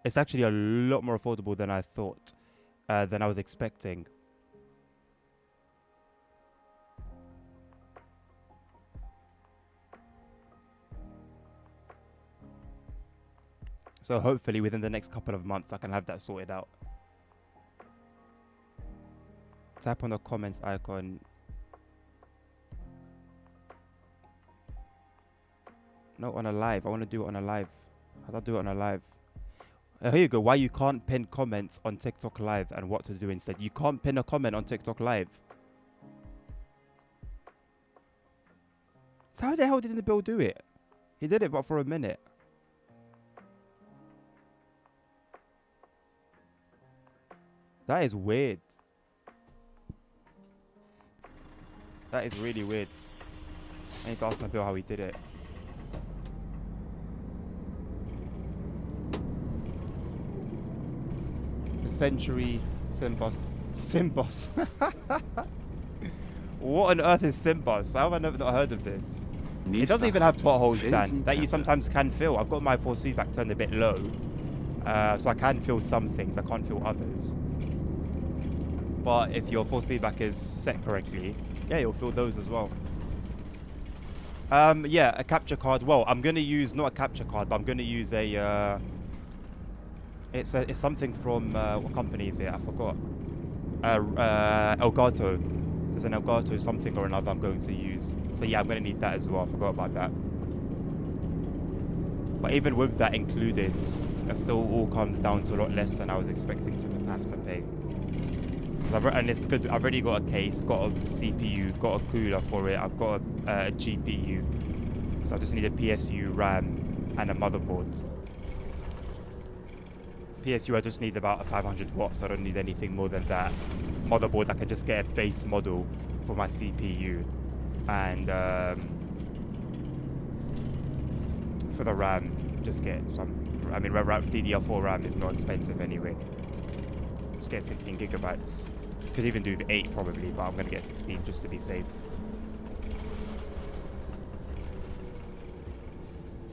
It's actually a lot more affordable than I thought, than I was expecting. So hopefully within the next couple of months I can have that sorted out. Tap on the comments icon. No, on a live. I want to do it on a live. How do I do it on a live? Here you go. Why you can't pin comments on TikTok live and what to do instead. You can't pin a comment on TikTok live. So how the hell did the Bill do it? He did it but for a minute. That is weird. That is really weird. I need to ask Nabil how he did it. The Century Simbos. Simbos. What on earth is Simbos? How have I never not heard of this? It doesn't even have potholes, Dan, that you sometimes can feel. I've got my force feedback turned a bit low. So I can feel some things, I can't feel others. But if your force feedback is set correctly, yeah, you'll feel those as well. Yeah, a capture card. Well, I'm gonna use not a capture card, but I'm gonna use a. It's something from what company is it? I forgot. Elgato. There's an Elgato something or another I'm going to use. So yeah, I'm going to need that as well. I forgot about that. But even with that included, it still all comes down to a lot less than I was expecting to have to pay. And it's good. I've already got a case, got a CPU, got a cooler for it. I've got a GPU. So I just need a PSU, RAM, and a motherboard. PSU, I just need about 500 watts. I don't need anything more than that. Motherboard, I can just get a base model for my CPU. And for the RAM, just get some. I mean, DDR4 RAM is not expensive anyway. Just get 16 gigabytes. Could even do 8 probably, but I'm going to get 16 just to be safe.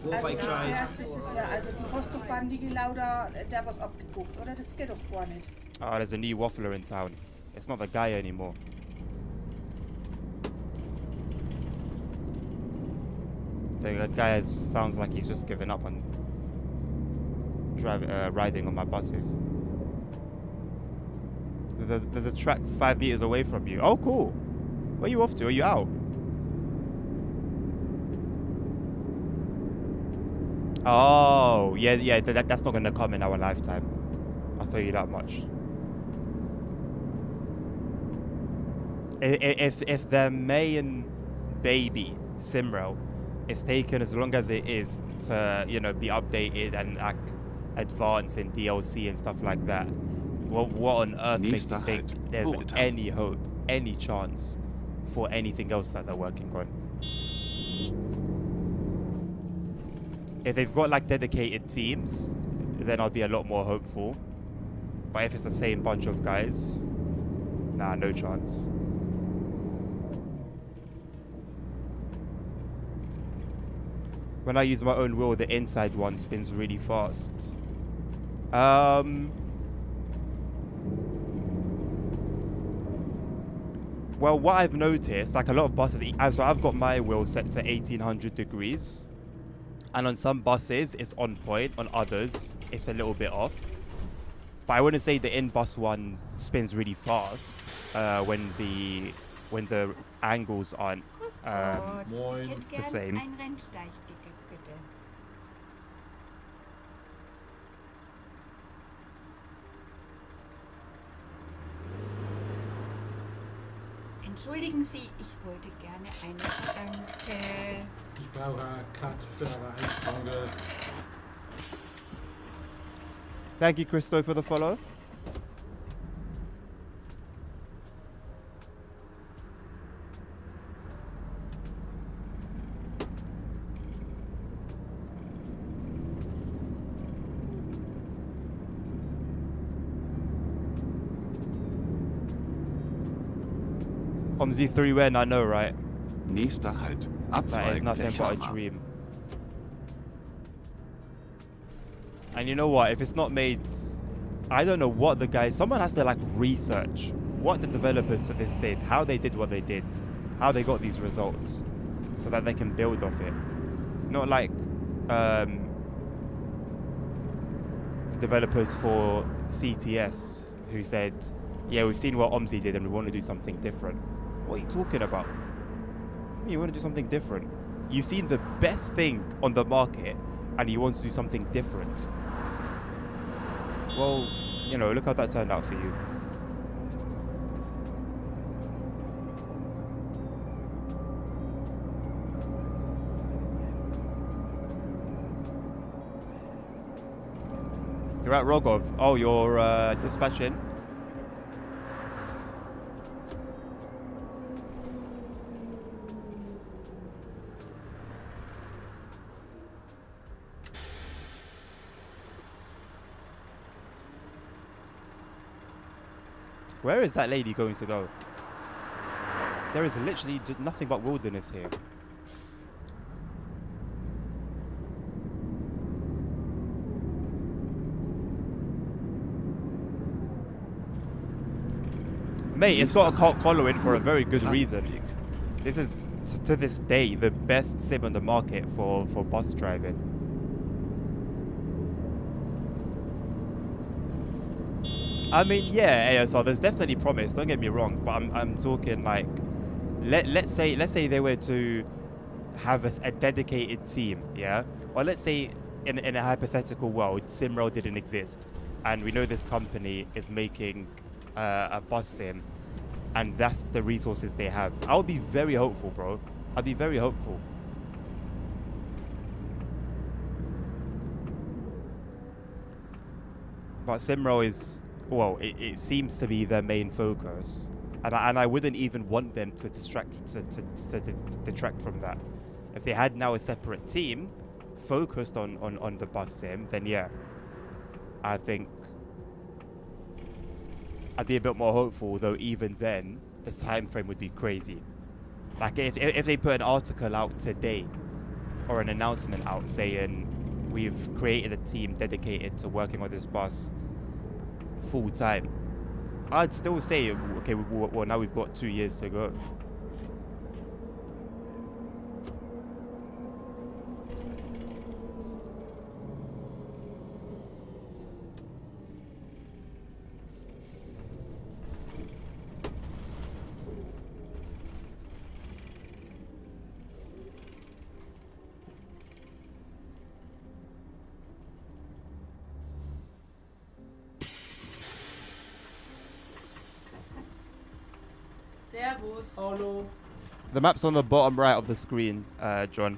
Also du fährst dieses Jahr, also du hast doch beim Digilauder da was abgeguckt, oder? Das geht doch gar nicht. Oh, there's a new waffler in town. It's not the guy anymore. The guy sounds like he's just given up on riding on my buses. The track's 5 meters away from you. Oh, cool. Where are you off to? Are you out? Oh, yeah. That's not gonna come in our lifetime. I'll tell you that much. If the main baby Simrel is taken as long as it is to, you know, be updated and advance in DLC and stuff like that, well, what on earth makes you think there's any hope, any chance for anything else that they're working on? If they've got like dedicated teams, then I'll be a lot more hopeful. But if it's the same bunch of guys, nah, no chance. When I use my own wheel, the inside one spins really fast. Well, what I've noticed, like a lot of buses, so I've got my wheel set to 1800 degrees. And on some buses, it's on point. On others, it's a little bit off. But I wouldn't say the in-bus one spins really fast when the angles aren't the same. Ein Rennsteigticket, bitte. Entschuldigen Sie, ich wollte gerne eine Danke. Ich brauche eine Karte für eine Eisstange. Thank you, Christo, for the follow. OMSI 3 when, I know, right? Nächster Halt. That is Abzweig nothing but a Lechammer. dream. And you know what? If it's not made, I don't know what the guys. Someone has to like research what the developers for this did, how they did what they did, how they got these results, so that they can build off it. Not like the developers for CTS who said, "Yeah, we've seen what OMSI did, and we want to do something different." What are you talking about? You want to do something different? You've seen the best thing on the market, and you want to do something different. Well, you know, look how that turned out for you. You're at Rogov. Oh, you're dispatching. Where is that lady going to go? There is literally nothing but wilderness here. Mate, it's got a cult following for a very good reason. This is, to this day, the best sim on the market for bus driving. I mean, yeah, ASL. There's definitely promise. Don't get me wrong, but I'm talking like, let's say they were to have a dedicated team, yeah, or let's say in a hypothetical world, Simrail didn't exist, and we know this company is making a bus sim, and that's the resources they have. I'll be very hopeful, bro. I'll be very hopeful. But Simrail is, well, it seems to be their main focus, and I wouldn't even want them to detract from that. If they had now a separate team focused on the bus sim, then yeah, I think I'd be a bit more hopeful. Though even then, the time frame would be crazy. Like if they put an article out today or an announcement out saying we've created a team dedicated to working on this bus full time, I'd still say, okay, well now we've got 2 years to go. Servus. Hallo. The map's on the bottom right of the screen, John.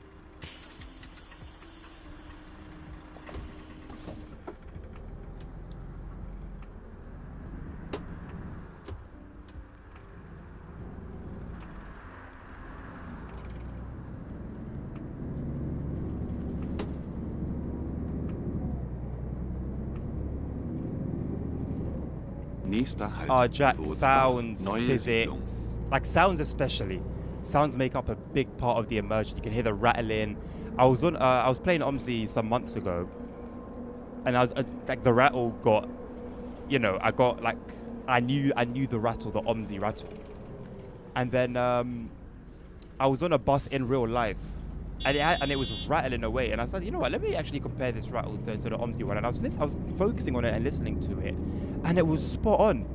Nächster Halt. Jack, Bootsbach. sounds, Neue Siedlung. physics, like sounds especially. Sounds make up a big part of the immersion. You can hear the rattling. I was playing OMSI some months ago, and I was like the rattle got, you know, I knew the rattle, the OMSI rattle, and then I was on a bus in real life, and it was rattling away, and I said, you know what, let me actually compare this rattle to the OMSI one, and I was focusing on it and listening to it, and it was spot on.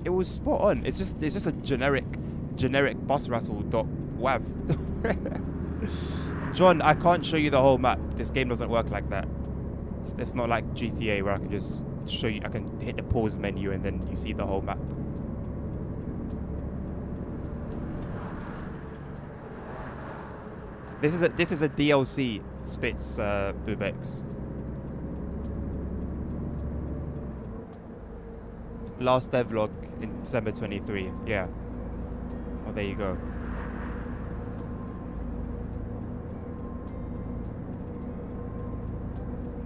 It was spot on. It's just a generic bus rattle dot wav. John, I can't show you the whole map. This game doesn't work like that. It's not like GTA where I can just show you. I can hit the pause menu and then you see the whole map. This is a DLC, Spitz Bubex. Last devlog in December 23. Yeah. Oh, there you go.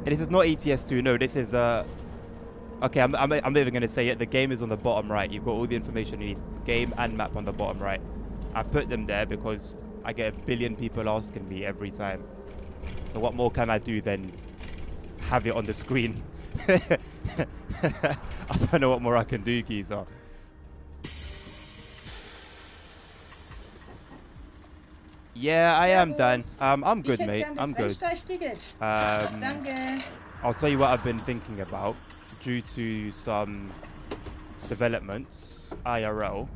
And this is not ETS2. No, this is okay, I'm not even gonna say it. The game is on the bottom right. You've got all the information you need. Game and map on the bottom right. I put them there because I get a billion people asking me every time. So what more can I do than have it on the screen? I don't know what more I can do, Keezer. Yeah, I am, Dan. I'm good, mate. I'm good. Danke. I'll tell you what I've been thinking about due to some developments, IRL,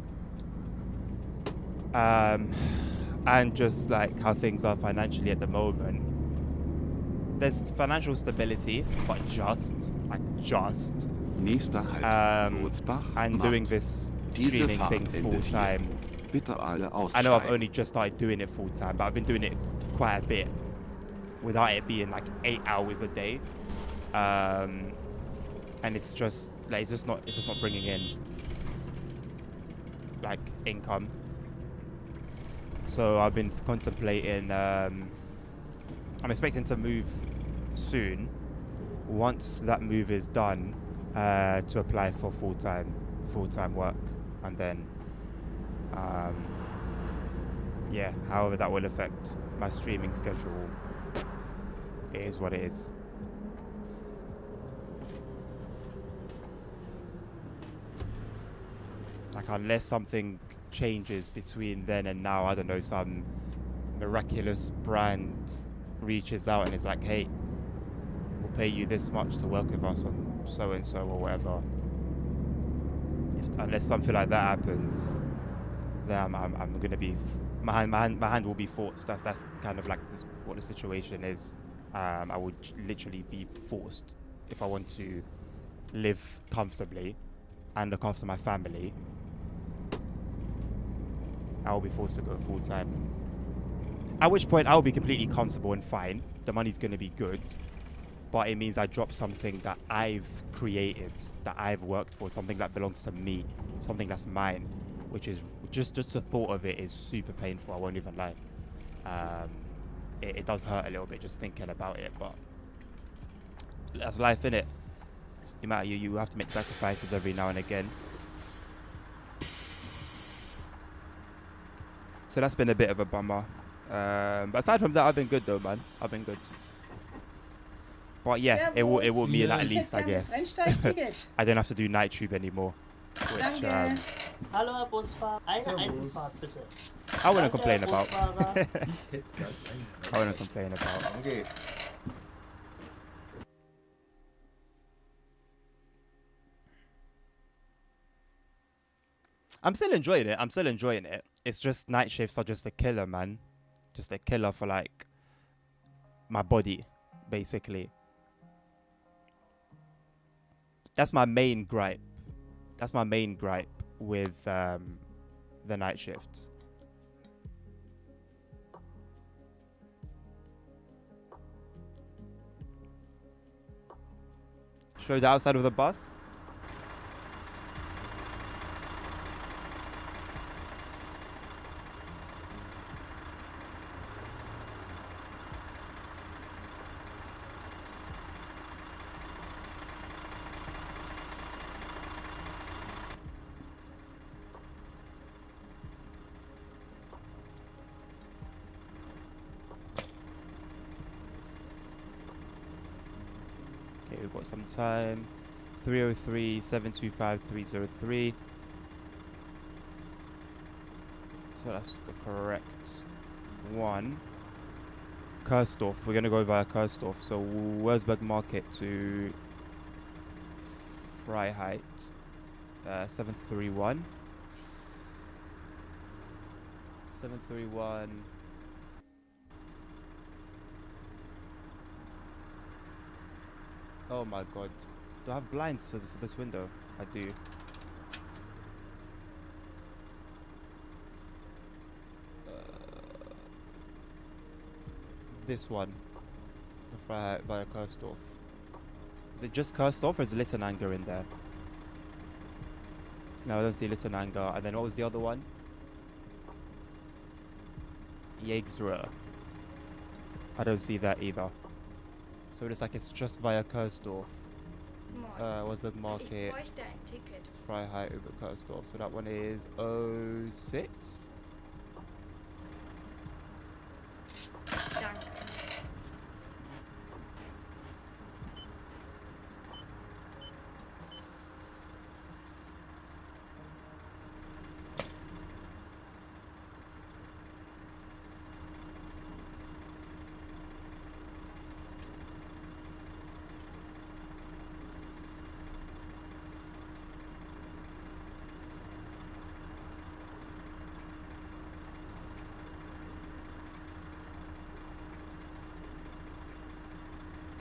and just like how things are financially at the moment. There's financial stability, but just. Nächster Halt. Bootsbach. And doing this Diese streaming Fahrt thing endet full hier. time. Bitte alle I know I've aussteigen. only just started doing it full time, but I've been doing it quite a bit without it being like 8 hours a day. And it's just like it's just not bringing in like income. So I've been contemplating. I'm expecting to move soon. Once that move is done, to apply for full time work, and then yeah, however that will affect my streaming schedule, it is what it is. Like unless something changes between then and now, I don't know, some miraculous brand reaches out and is like, hey, we'll pay you this much to work with us on so and so or whatever, shift. Unless something like that happens, then I'm gonna be my hand will be forced. That's kind of like what the situation is. I would literally be forced if I want to live comfortably and look after my family. I will be forced to go full time. At which point I will be completely comfortable and fine. The money's gonna be good, but it means I drop something that I've created, that I've worked for, something that belongs to me, something that's mine, which is just the thought of it is super painful. I won't even lie. It does hurt a little bit just thinking about it, but that's life, innit? You have to make sacrifices every now and again. So that's been a bit of a bummer. But aside from that, I've been good though, man. I've been good. But yeah, it will mean at least, I guess, I don't have to do night tube anymore. Which Hallo Herr Busfahrer, eine Einzelfahrt bitte. I wouldn't complain Herr about. Busfahrer. I wouldn't complain about. Danke. I'm still enjoying it. I'm still enjoying it. It's just night shifts are just a killer, man. Just a killer for like my body, basically. That's my main gripe. That's my main gripe with the night shifts. Show the outside of the bus. Okay, we've got some time. 303-725-303. So that's the correct one. Kursdorf. We're gonna go via Kursdorf. So Wurzburg Market to Freiheit. 731. 731. Oh my god. Do I have blinds for this window? I do. This one. The Freiheit via Kursdorf. Is it just Kursdorf or is Littenanger in there? No, I don't see Littenanger. And then what was the other one? Jägsruhe. I don't see that either. So it looks like it's just via Kursdorf. Wurzburg Market. bräuchte ein Ticket. It's Freiheit over Kursdorf. So that one is 06. Danke.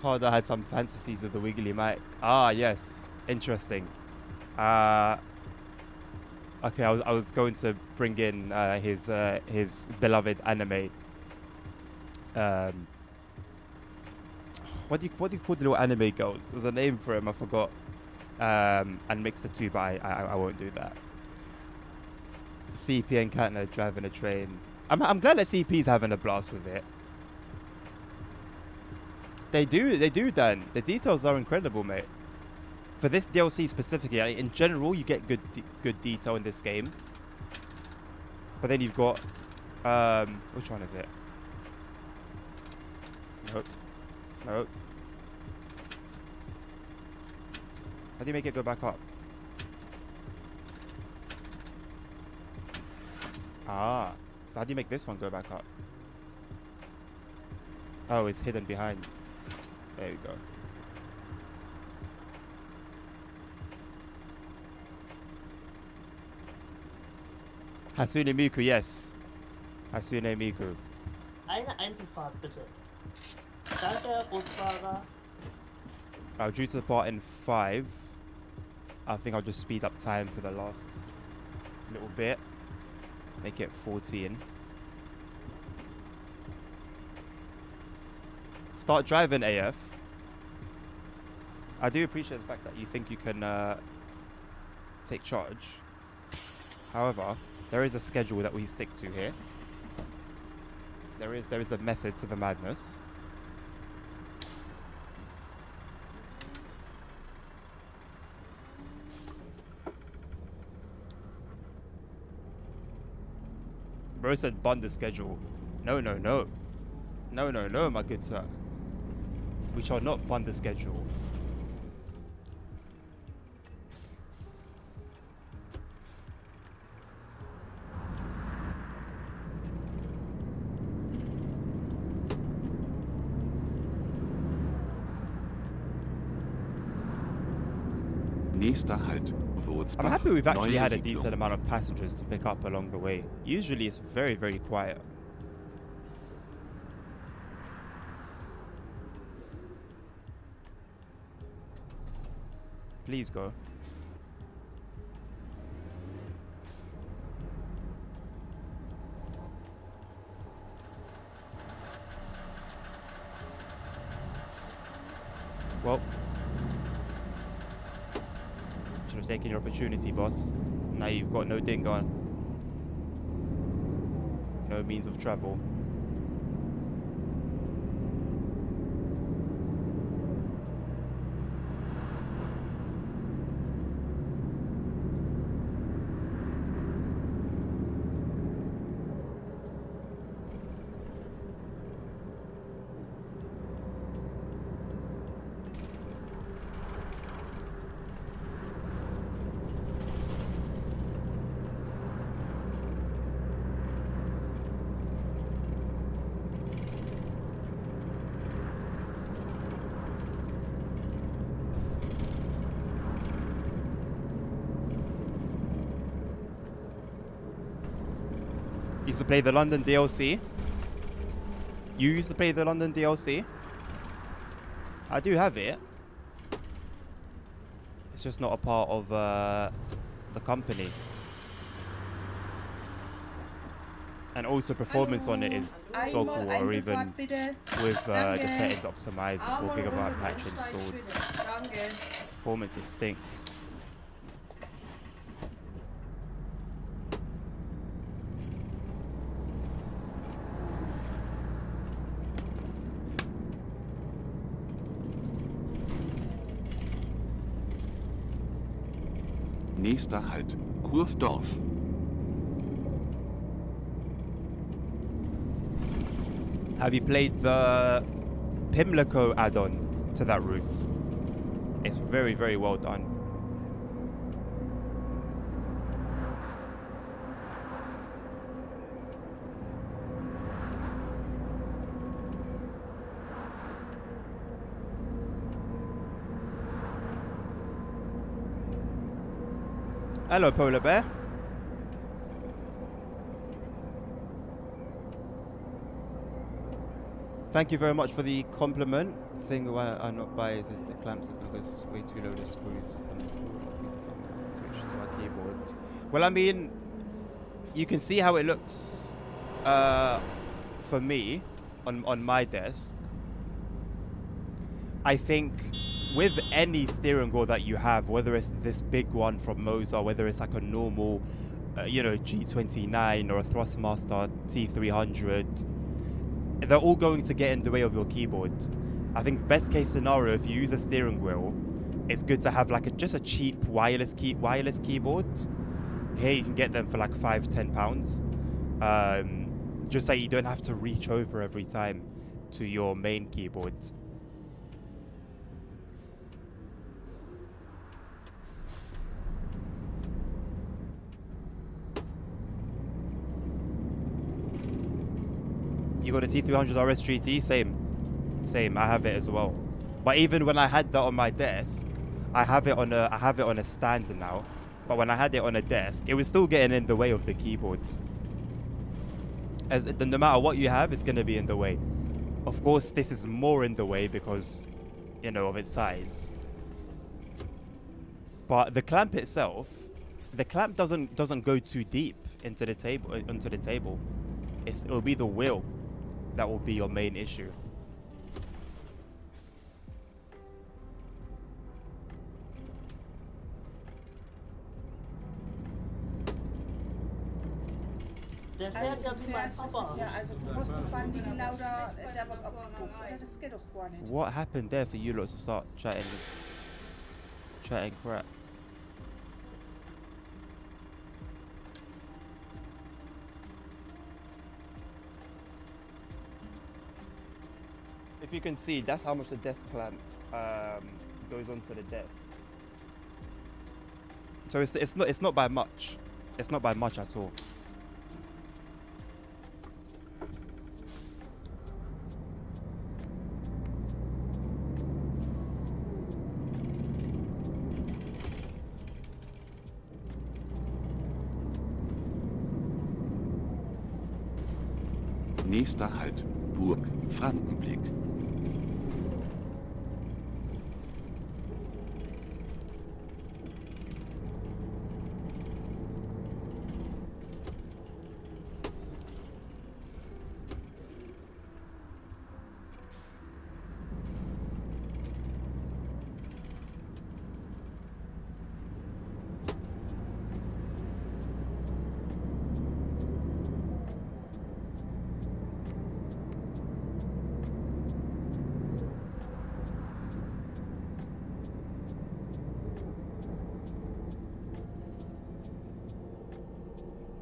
Carter had some fantasies of the Wiggly mic. Ah, yes. Interesting. Okay, I was going to bring in his beloved anime. What do you call the little anime girls? There's a name for him, I forgot. And mix the two, but I won't do that. CP and Katna driving a train. I'm glad that CP's having a blast with it. They do, Dan. The details are incredible, mate. For this DLC specifically, in general, you get good detail in this game. But then you've got, which one is it? Nope. Nope. How do you make it go back up? Ah. So how do you make this one go back up? Oh, it's hidden behind. There you go. Hasune Miku, yes. Hasune Miku. Eine Einzelfahrt, bitte. Danke, Herr Busfahrer. Due to the part in 5, I think I'll just speed up time for the last little bit. Make it 14. Start driving, AF. I do appreciate the fact that you think you can take charge. However, there is a schedule that we stick to here. There is a method to the madness. Bro said bond the schedule. No, no, no. No, no, no, my good sir. We shall not bond the schedule. Nächster Halt, Wurzbach. I'm happy we've actually Neue had a Siedlung. decent amount of passengers to pick up along the way. Usually it's very, very quiet. Please go. Well, should have taken your opportunity, boss. Now you've got no ding on. No means of travel. Used to play the London DLC. You used to play the London DLC. I do have it. It's just not a part of the company. And also performance on it is dog Einmal or even Einzelfahrt, bitte. with the Danke. settings optimized, the 4 GB patch installed. Danke. Performance just stinks. Nächster Halt, Kursdorf. Have you played the Pimlico add-on to that route? It's very, very well done. Hello, Polar Bear. Thank you very much for the compliment. The thing why I'm not biased is the clamp system goes way too low to screws and the screw pieces on the switch to our keyboard. Well, I mean, you can see how it looks for me on my desk. I think with any steering wheel that you have, whether it's this big one from Moza, whether it's like a normal, G29 or a Thrustmaster T300, they're all going to get in the way of your keyboard. I think best case scenario, if you use a steering wheel, it's good to have like just a cheap wireless keyboard. Here you can get them for like £5-10. Just so you don't have to reach over every time to your main keyboard. You got a T300 RS GT? Same. I have it as well. But even when I had that on my desk, I have it on a stand now. But when I had it on a desk, it was still getting in the way of the keyboard. No matter what you have, it's going to be in the way. Of course, this is more in the way because, you know, of its size. But the clamp itself, the clamp doesn't go too deep into the table. It'll be the wheel that will be your main issue. Der Also fährt ja du wie mein fährst, das Papa. ist ja, also du hast doch bandige Lauda, der was abgeguckt, oder? Das geht doch gar nicht. What happened there for you lot to start chatting crap? If you can see, that's how much the desk clamp goes onto the desk. So it's not by much. It's not by much at all. Nächster Halt, Burg Frankenblick.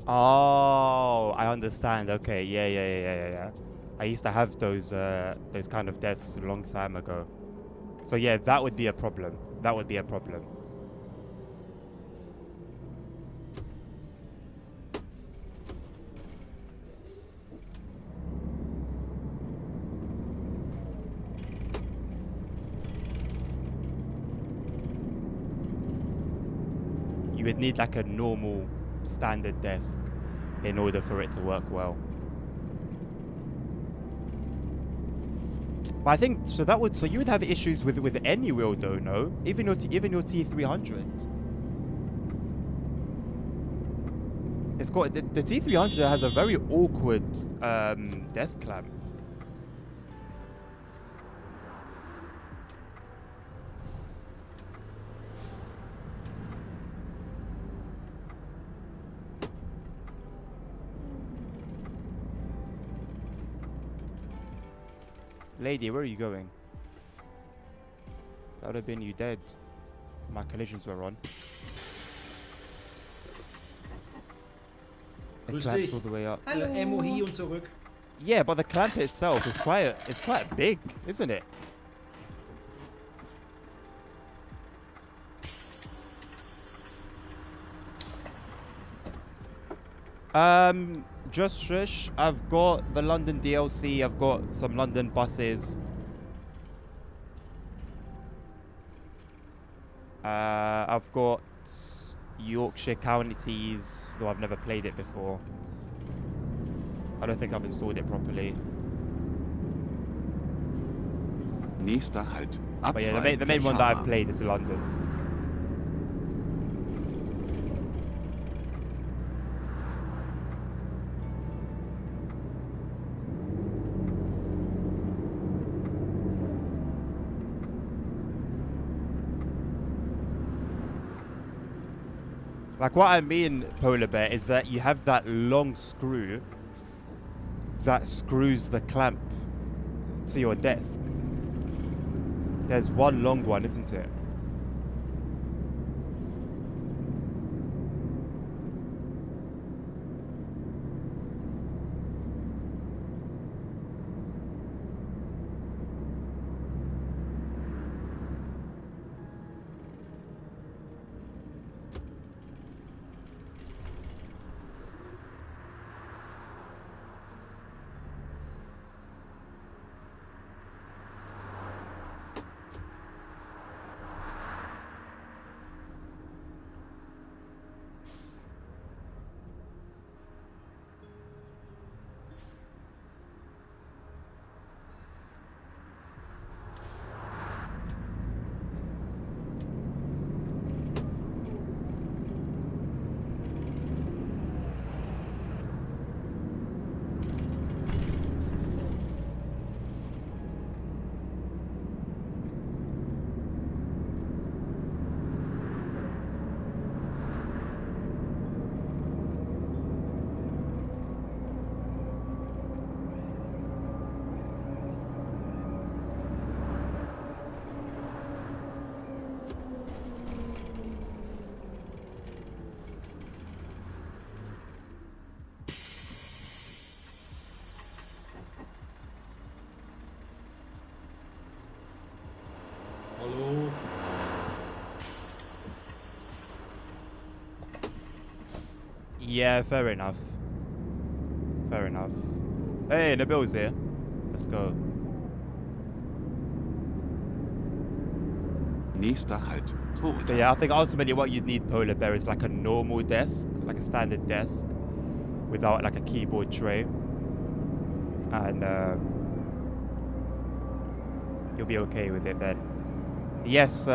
Oh, I understand. Okay, yeah. I used to have those kind of desks a long time ago. So yeah, that would be a problem. That would be a problem. You would need like a normal standard desk in order for it to work well. But I think so you would have issues with any wheel though, no? Even your T300. It's got the T300 has a very awkward desk clamp. Lady, where are you going? That would have been you dead. My collisions were on. The Grüß clamp's dich. all the way up. Hallo. Ammo hier und zurück. Yeah, but the clamp itself is quite big, isn't it? Just shush. I've got the London DLC. I've got some London buses. I've got Yorkshire counties, though I've never played it before. I don't think I've installed it properly. Nächster Halt, But yeah, Abzweig the main one that I've Pechhammer. played is London. Like what I mean, Polar Bear, is that you have that long screw that screws the clamp to your desk. There's one long one, isn't it? Yeah, fair enough. Fair enough. Hey, Nabil's here. Let's go. Nächster Halt, Boot. So yeah, I think ultimately what you'd need, Polar Bear, is like a normal desk, like a standard desk, without like a keyboard tray, and you'll be okay with it then. Yes,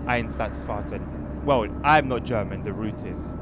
Einsatzfahrten. Well, I'm not German. The route is.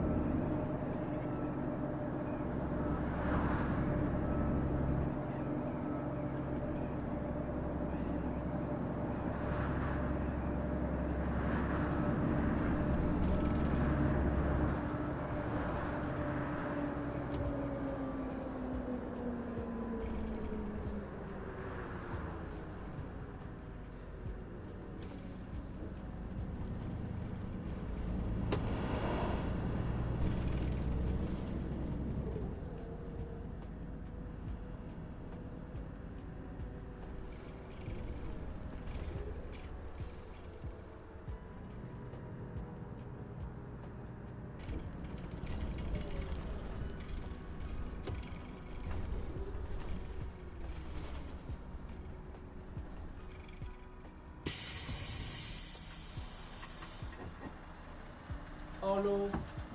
Hallo.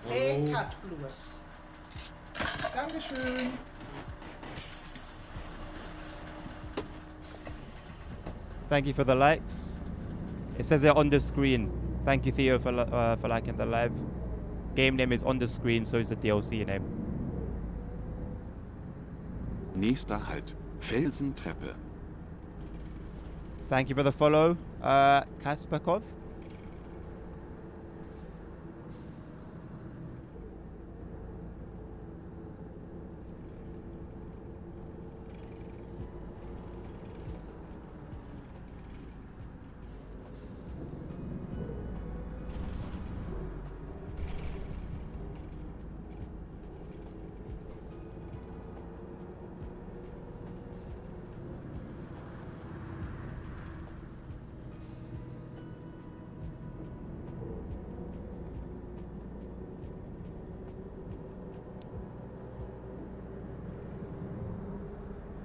Hallo. Cut bloß. Dankeschön. Thank you for the likes. It says it on the screen. Thank you, Theo, for liking the live. Game name is on the screen, so is the DLC name. Nächster Halt, Felsentreppe. Thank you for the follow, Kasperkov.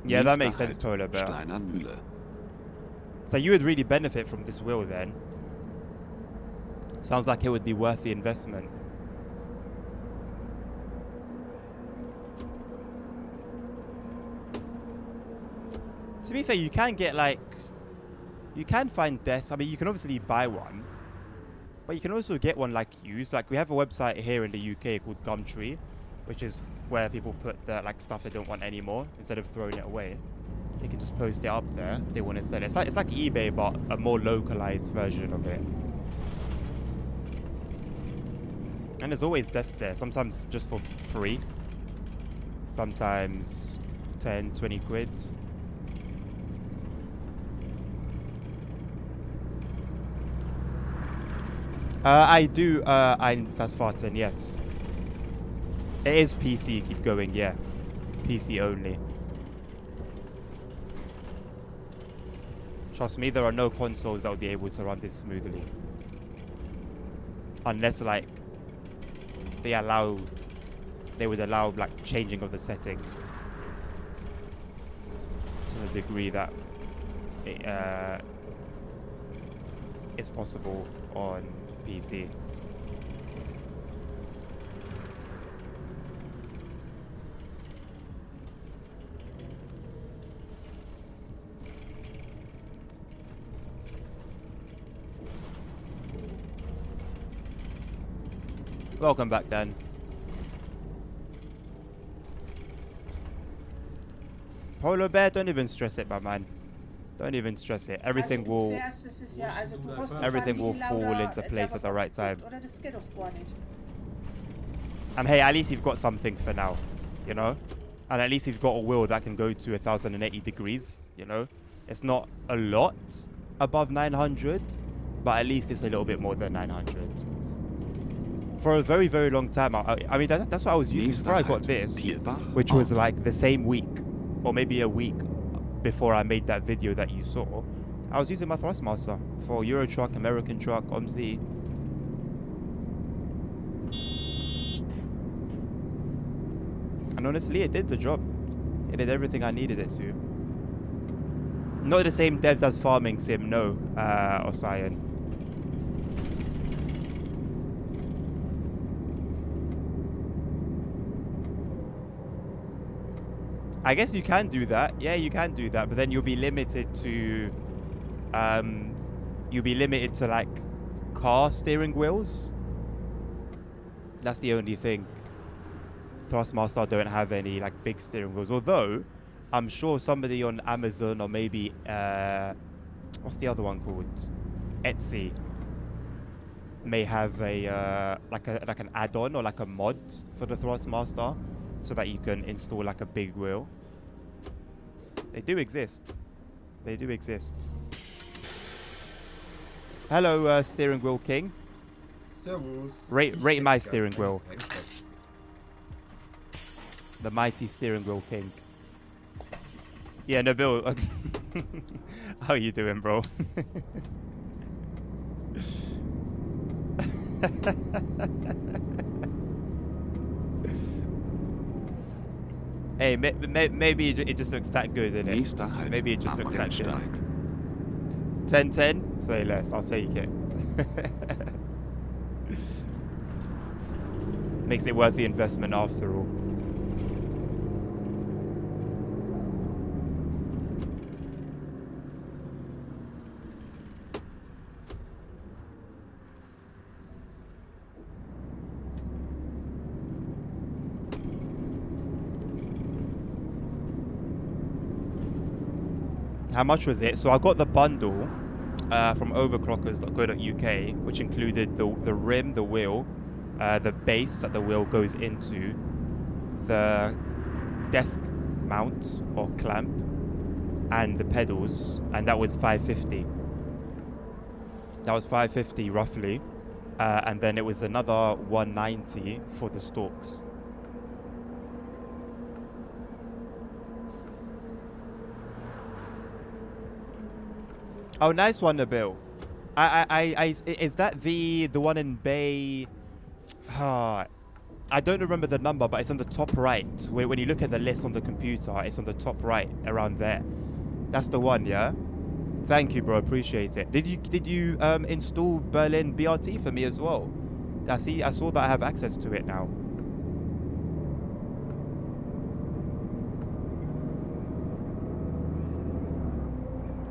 Yeah, that Nächster makes sense, Halt, Polar Bear. Steinernmühle. So you would really benefit from this wheel then. Sounds like it would be worth the investment. To be fair, you can get like, you can find desks. I mean, you can obviously buy one, but you can also get one like used. Like we have a website here in the UK called Gumtree, which is where people put the like stuff they don't want anymore instead of throwing it away. They can just post it up there if they want to sell it. It's like eBay, but a more localized version of it. And there's always desks there. Sometimes just for free. Sometimes 10, 20 quid. I do Einsatzfahrten, yes. It is PC, keep going, yeah. PC only. Trust me, there are no consoles that will be able to run this smoothly. Unless like they would allow like changing of the settings to the degree that it's possible on PC. Welcome back, Dan. Polar Bear, don't even stress it, my man. Don't even stress it. Everything will fall into place at the right time. And hey, at least you've got something for now, you know? And at least you've got a wheel that can go to 1080 degrees, you know? It's not a lot above 900, but at least it's a little bit more than 900. For a very, very long time, I mean, that's what I was using before I got this, which was like the same week, or maybe a week before I made that video that you saw. I was using my Thrustmaster for Euro Truck, American Truck, OMSI. And honestly, it did the job. It did everything I needed it to. Not the same devs as Farming Sim, no, Osayan. I guess you can do that. Yeah, you can do that, but then you'll be limited to, like car steering wheels. That's the only thing. Thrustmaster don't have any like big steering wheels, although I'm sure somebody on Amazon or maybe what's the other one called, Etsy, may have a like an add-on or like a mod for the Thrustmaster, so that you can install like a big wheel. They do exist. They do exist. Hello, Steering Wheel King. Servus. Rate my steering wheel. The mighty Steering Wheel King. Yeah, Nabil. How you doing, bro? Hey, maybe it just looks that good, innit? Nächster Halt Maybe it just am looks that good. Rennsteig. 10-10? Say less, I'll take it. Makes it worth the investment after all. How much was it? So I got the bundle from overclockers.co.uk, which included the rim, the wheel, the base that the wheel goes into, the desk mount or clamp, and the pedals, and that was $550. That was $550 roughly, and then it was another $190 for the stalks. Oh, nice one, Nabil. Is that the one in Bay? I don't remember the number, but it's on the top right. When you look at the list on the computer, it's on the top right, around there. That's the one, yeah. Thank you, bro. Appreciate it. Did you install Berlin BRT for me as well? I saw that I have access to it now.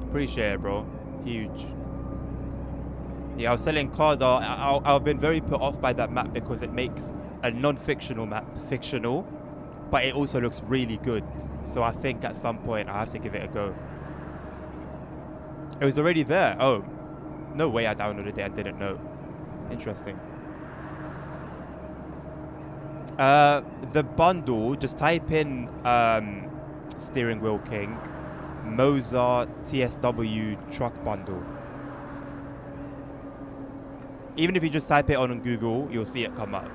Appreciate it, bro. Huge. Yeah, I was telling Carda, I've been very put off by that map because it makes a non-fictional map fictional, but it also looks really good. So I think at some point I have to give it a go. It was already there. Oh, no way I downloaded it and didn't know. Interesting. The bundle, just type in Steering Wheel King, Moza TSW truck bundle. Even if you just type it on Google, you'll see it come up.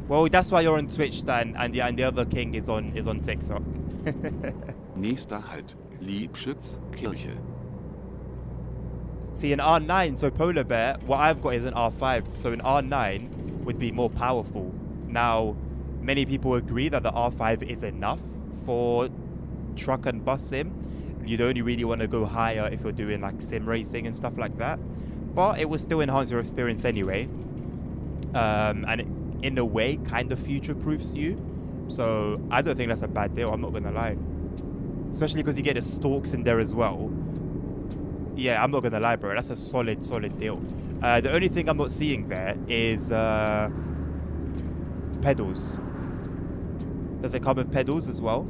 Well, that's why you're on Twitch, Dan, and the other king is on TikTok. Nächster Halt, Liebschützkirche. See, in R9, so Polar Bear, what I've got is an R5, so an R9 would be more powerful. Now, many people agree that the R5 is enough for truck and bus sim. You'd only really want to go higher if you're doing like sim racing and stuff like that. But it will still enhance your experience anyway. And it, in a way, kind of future-proofs you. So I don't think that's a bad deal, I'm not going to lie. Especially because you get the stalks in there as well. Yeah, I'm not going to lie, bro. That's a solid deal. The only thing I'm not seeing there is pedals. Does it come with pedals as well?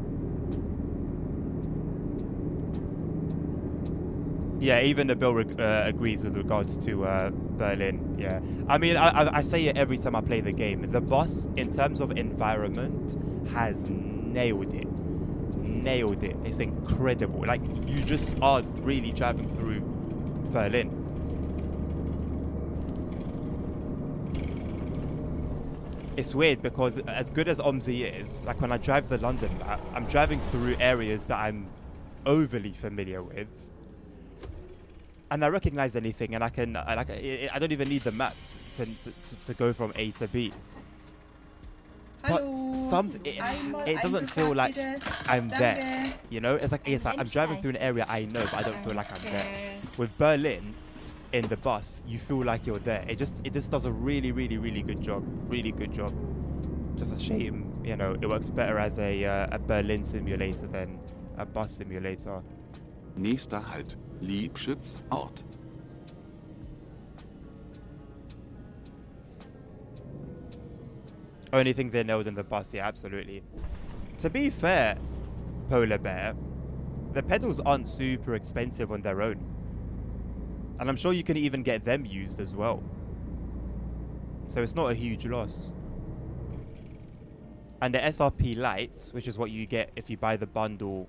Yeah, even the bill agrees with regards to Berlin. Yeah, I mean, I say it every time I play the game. The bus, in terms of environment, has nailed it. Nailed it. It's incredible. Like, you just are really driving through Berlin. it's weird because as good as OMSI is, like when I drive the London map, I'm driving through areas that I'm overly familiar with, and I recognize anything, and I don't even need the map to go from A to B. But Hallo. it doesn't feel like I'm there. You know, it's like I'm driving through an area I know, but I don't feel like I'm there. With Berlin, in the bus, you feel like you're there. It just does a really good job. Really good job. Just a shame, you know, it works better as a Berlin simulator than a bus simulator. Nächster Halt, Liebschütz, Ort. Only thing they nailed in the bus, yeah, absolutely. To be fair, Polar Bear, the pedals aren't super expensive on their own. And I'm sure you can even get them used as well. So it's not a huge loss. And the SRP Lite, which is what you get if you buy the bundle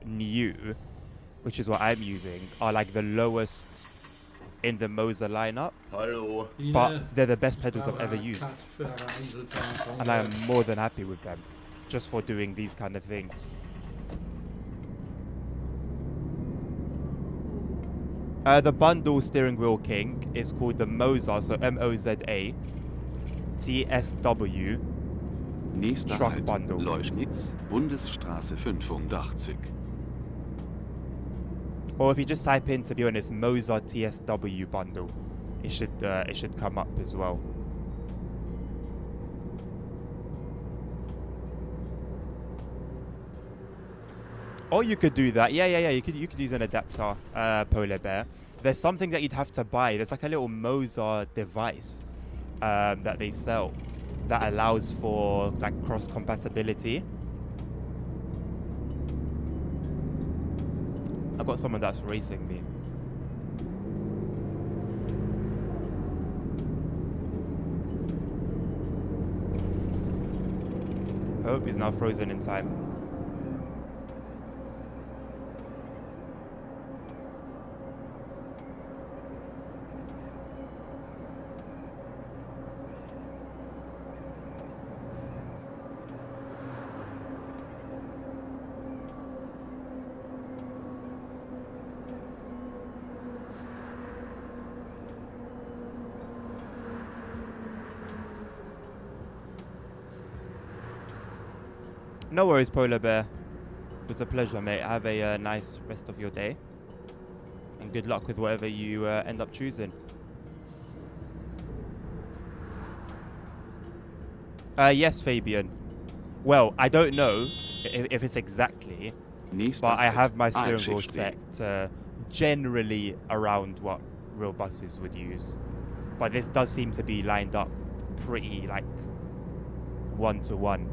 new, which is what I'm using, are like the lowest in the Moser lineup. Hallo. But they're the best pedals I've ever used. And I am more than happy with them, just for doing these kind of things. The bundle steering wheel king is called the Moser, so M-O-Z-A TSW Nächster Truck Halt, Bundle. Leuschnitz, Bundesstraße 85. Or if you just type in, to be honest, Moser TSW bundle, it should come up as well. Or you could do that. Yeah. You could use an adapter, Polar Bear. There's something that you'd have to buy. There's like a little Moser device that they sell that allows for like cross compatibility. I've got someone that's racing me. I hope he's now frozen in time. No worries, Polar Bear. It was a pleasure, mate. Have a nice rest of your day. And good luck with whatever you end up choosing. Yes, Fabian. Well, I don't know if it's exactly, Nächster but I Halt, have my steering wheel Eichstätt. set generally around what real buses would use. But this does seem to be lined up pretty, like, 1-to-1.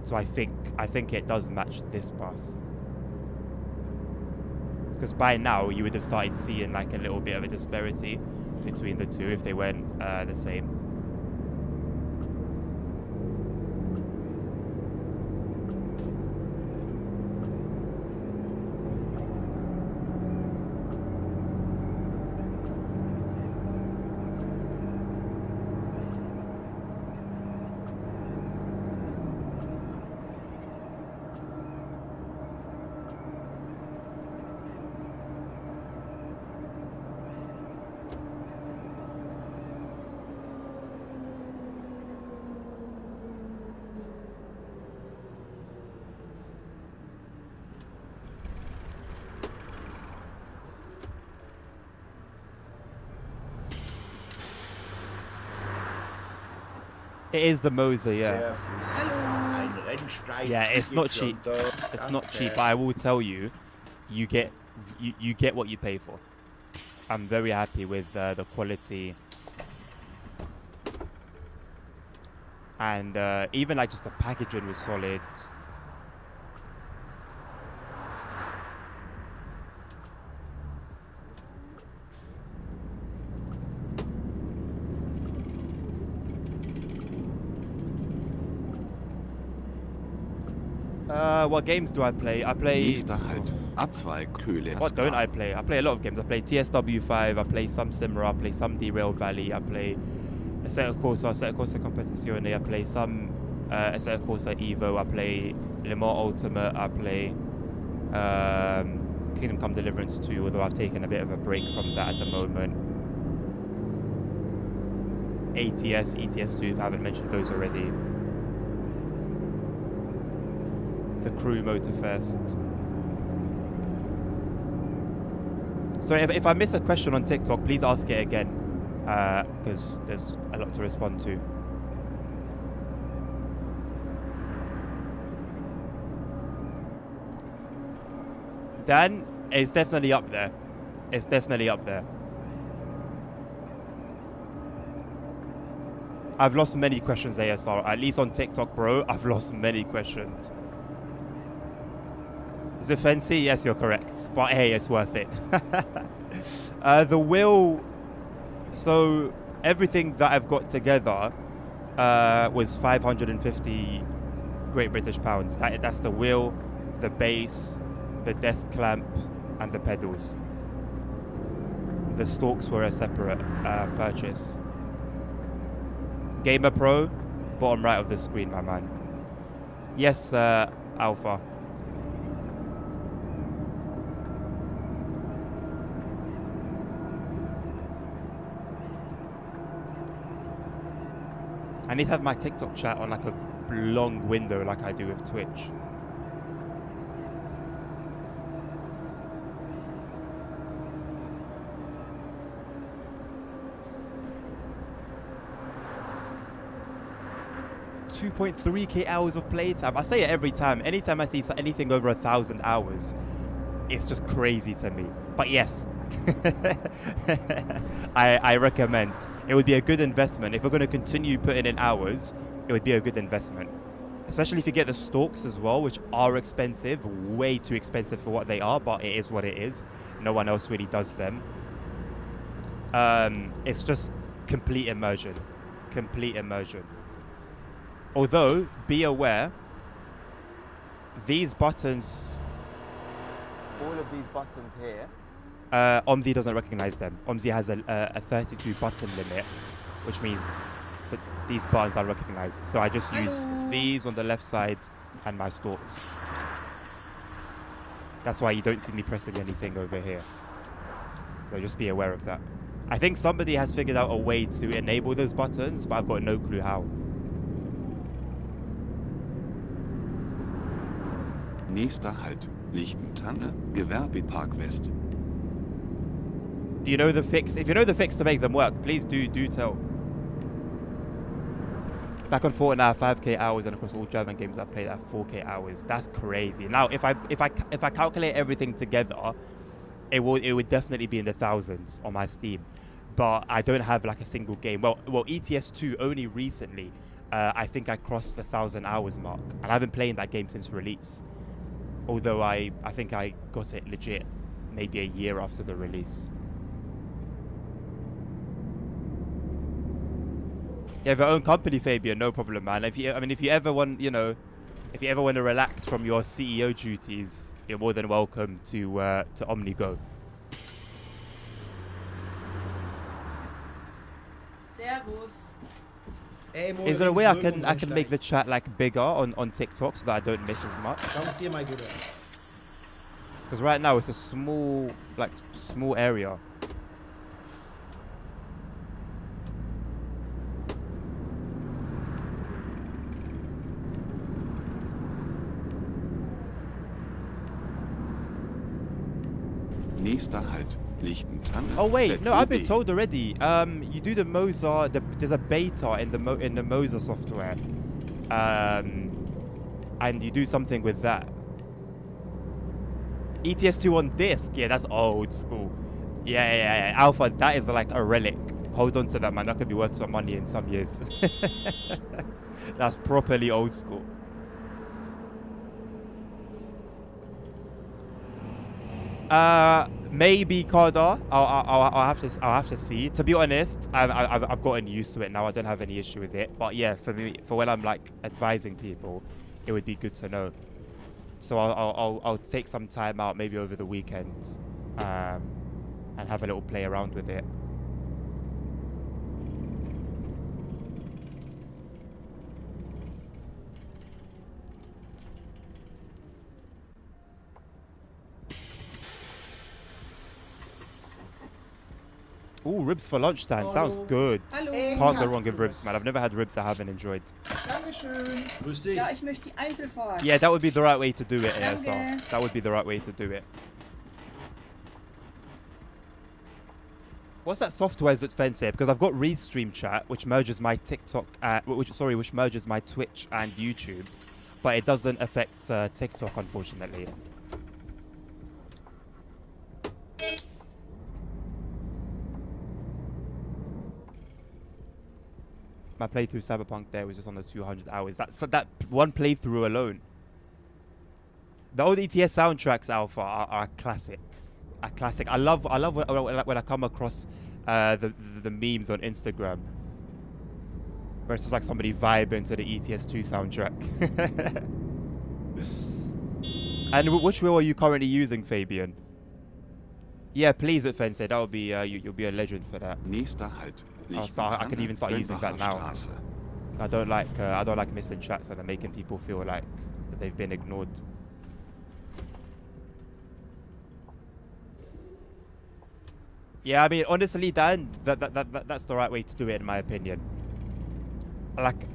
So I think it does match this bus. Because by now you would have started seeing like a little bit of a disparity between the two if they weren't the same. It is the Moser, yeah. Sehr viel. Ein Rennsteig. Yeah, it's not gibt's schon cheap. da. It's not Danke. cheap, but I will tell you, you get what you pay for. I'm very happy with the quality, and even like just the packaging was solid. What games do I play? I play. Nächster Halt, Abzweig Köhler. What don't I play? I play a lot of games. I play TSW5, I play some Simra, I play some Derail Valley, I play Assetto Corsa Competizione, I play some Assetto Corsa Evo, I play Le Mans Ultimate, I play Kingdom Come Deliverance 2, although I've taken a bit of a break from that at the moment. ATS, ETS2, if I haven't mentioned those already. The Crew Motorfest. Sorry, if I miss a question on TikTok, please ask it again, because there's a lot to respond to. Dan, it's definitely up there. It's definitely up there. I've lost many questions, ASR. At least on TikTok, bro, I've lost many questions. Is it fancy? Yes, you're correct. But hey, it's worth it. The wheel... So, everything that I've got together was 550 Great British pounds. That's the wheel, the base, the desk clamp, and the pedals. The stalks were a separate purchase. Gamer Pro, bottom right of the screen, my man. Yes, Alpha. I need to have my TikTok chat on like a long window like I do with Twitch. $2.3k hours of playtime. I say it every time. Anytime I see anything over 1,000 hours, it's just crazy to me. But yes, I recommend. It would be a good investment. If we're going to continue putting in hours, it would be a good investment. Especially if you get the stalks as well, which are expensive, way too expensive for what they are, but it is what it is. No one else really does them. It's just complete immersion. Complete immersion. Although, be aware, these buttons, all of these buttons here, OMSI doesn't recognize them. OMSI has a 32 button limit, which means that these buttons are recognized. So I just use these on the left side and my stalks. That's why you don't see me pressing anything over here. So just be aware of that. I think somebody has figured out a way to enable those buttons, but I've got no clue how. Nächster Halt. Lichtentanne, Gewerbepark West. Do you know the fix? If you know the fix to make them work, please do tell. Back on Fortnite, 5k hours, and across all German games I've played at 4k hours. That's crazy. Now, if I calculate everything together, it would definitely be in the thousands on my Steam. But I don't have like a single game. Well, ETS2 only recently. I think I crossed the 1,000 hours mark, and I've been playing that game since release. Although I think I got it legit maybe a year after the release. You have your own company, Fabian, no problem, man. If you ever want, if you ever want to relax from your CEO duties, you're more than welcome to OmniGo. Servus. Is there a way I can make the chat like bigger on TikTok so that I don't miss as much? Because right now it's a small area. Nächster Halt. Lichtentanne. Oh wait, no, I've been ZEB. told already. You do the Moza. There's a beta in the Moza software, and you do something with that. ETS2 on disc. Yeah, that's old school. Yeah. Alpha, that is like a relic. Hold on to that, man. That could be worth some money in some years. That's properly old school. Maybe Carda. I'll have to see. To be honest, I've gotten used to it now. I don't have any issue with it. But yeah, for me, for when I'm like advising people, it would be good to know. So I'll take some time out, maybe over the weekends, and have a little play around with it. Ooh, ribs for lunchtime. Sounds Hallo. good. Hallo. Can't go wrong with ribs, man. I've never had ribs I haven't enjoyed. Dankeschön. Grüß dich. Ja, ich möchte die Einzelfahrt. Yeah, that would be the right way to do it, Danke. ASR. That would be the right way to do it. What's that software that's fancy? Because I've got Restream Chat, which merges my TikTok, which merges my Twitch and YouTube, but it doesn't affect TikTok, unfortunately. My playthrough Cyberpunk there was just under 200 hours. That's that one playthrough alone. The old ETS soundtracks alpha are a classic. A classic. I love when I come across the memes on Instagram where it's just like somebody vibing to the ETS2 soundtrack. And which wheel are you currently using, Fabian? Yeah, please, Fencer. That would be you'll be a legend for that. Nächster Halt. Oh, so I can even start using that now. Straße. I don't like missing chats and making people feel like that they've been ignored. Yeah, I mean, honestly, Dan, that's the right way to do it, in my opinion. Like,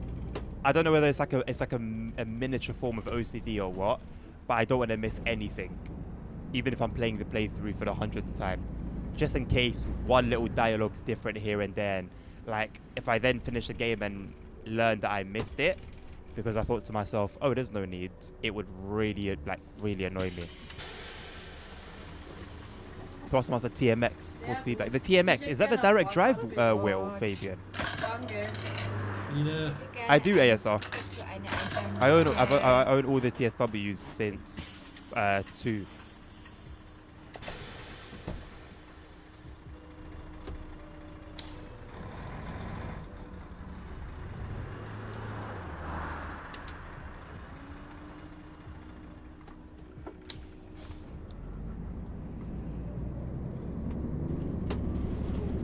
I don't know whether it's like a miniature form of OCD or what, but I don't want to miss anything, even if I'm playing the playthrough for the 100th time, just in case one little dialogue's different here and there. And, like, if I then finish the game and learn that I missed it because I thought to myself, oh, there's no need, it would really annoy me. Thrustmaster TMX. What's feedback? The TMX, is that the direct drive wheel, Fabian? Danke. Ine, I do ASR. Willst du eine Einladung I own stellen? I own all the TSWs since 2.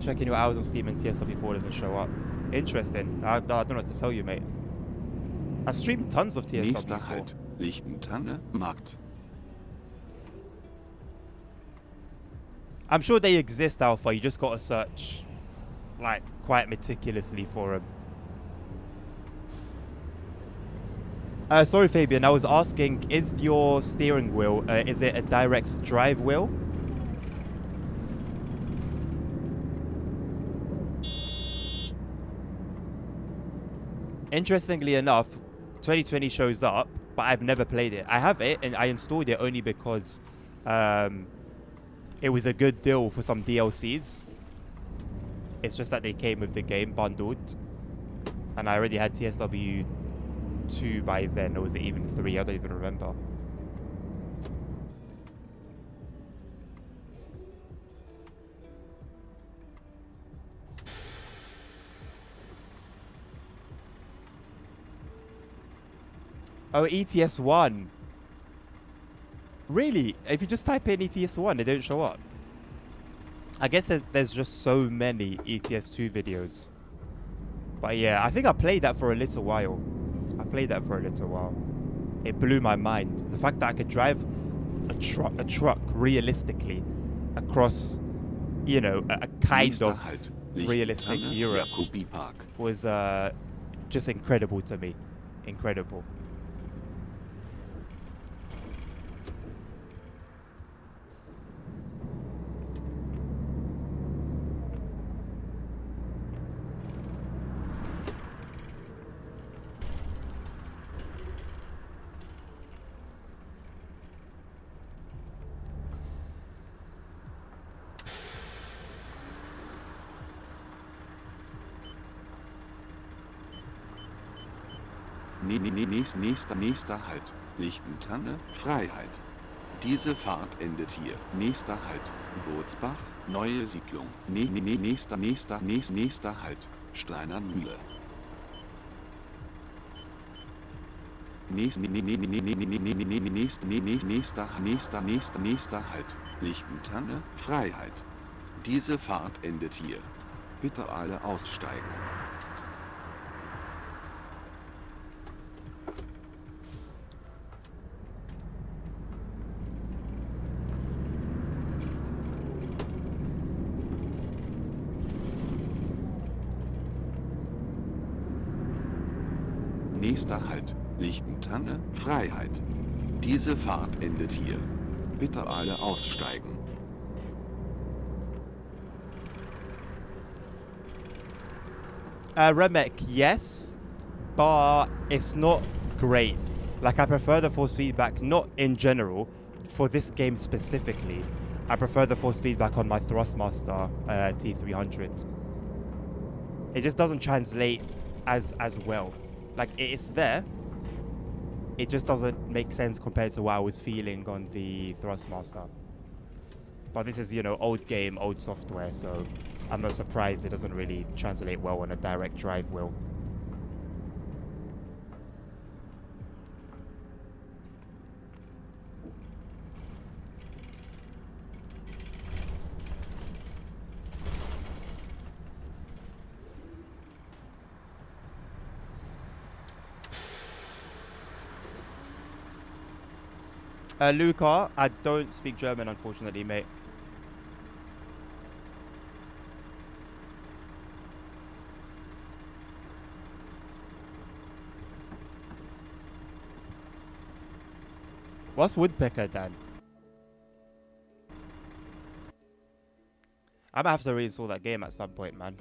Checking your hours on Steam and TSW4 doesn't show up. Interesting. I don't know what to tell you, mate. I streamed tons of Nächster TSW4. Halt. Lichtentanne, Markt. I'm sure they exist, Alpha. You just gotta search, like, quite meticulously for them. Sorry, Fabian. I was asking, is your steering wheel, is it a direct drive wheel? Interestingly enough, 2020 shows up, but I've never played it. I have it, and I installed it only because it was a good deal for some DLCs. It's just that they came with the game bundled, and I already had TSW 2 by then, or was it even 3? I don't even remember. Oh, ETS 1. Really? If you just type in ETS 1, they don't show up. I guess there's just so many ETS 2 videos. But yeah, I think I played that for a little while. It blew my mind. The fact that I could drive a truck realistically across, you know, a kind Nächster of Halt. realistic Lichtentanne, Europe Jakobi-Park. was just incredible to me. Incredible. Nächster Halt. Lichtentanne, Freiheit. Diese Fahrt endet hier. Nächster Halt. Bootsbach, neue Siedlung. Nächster Halt. Steiner Mühle. Nächster Halt. Lichtentanne, Freiheit. Diese Fahrt endet hier. Bitte alle aussteigen. Nächster Halt. Lichtentanne, Freiheit. Diese Fahrt endet hier. Bitte alle aussteigen. Remek, yes, but it's not great. Like, I prefer the force feedback, not in general, for this game specifically. I prefer the force feedback on my Thrustmaster T300. It just doesn't translate as well. Like, it's there. It just doesn't make sense compared to what I was feeling on the Thrustmaster. But this is, you know, old game, old software, so I'm not surprised it doesn't really translate well on a direct drive wheel. Luca, I don't speak German, unfortunately, mate. What's Woodpecker, Dan? I might have to reinstall that game at some point, man.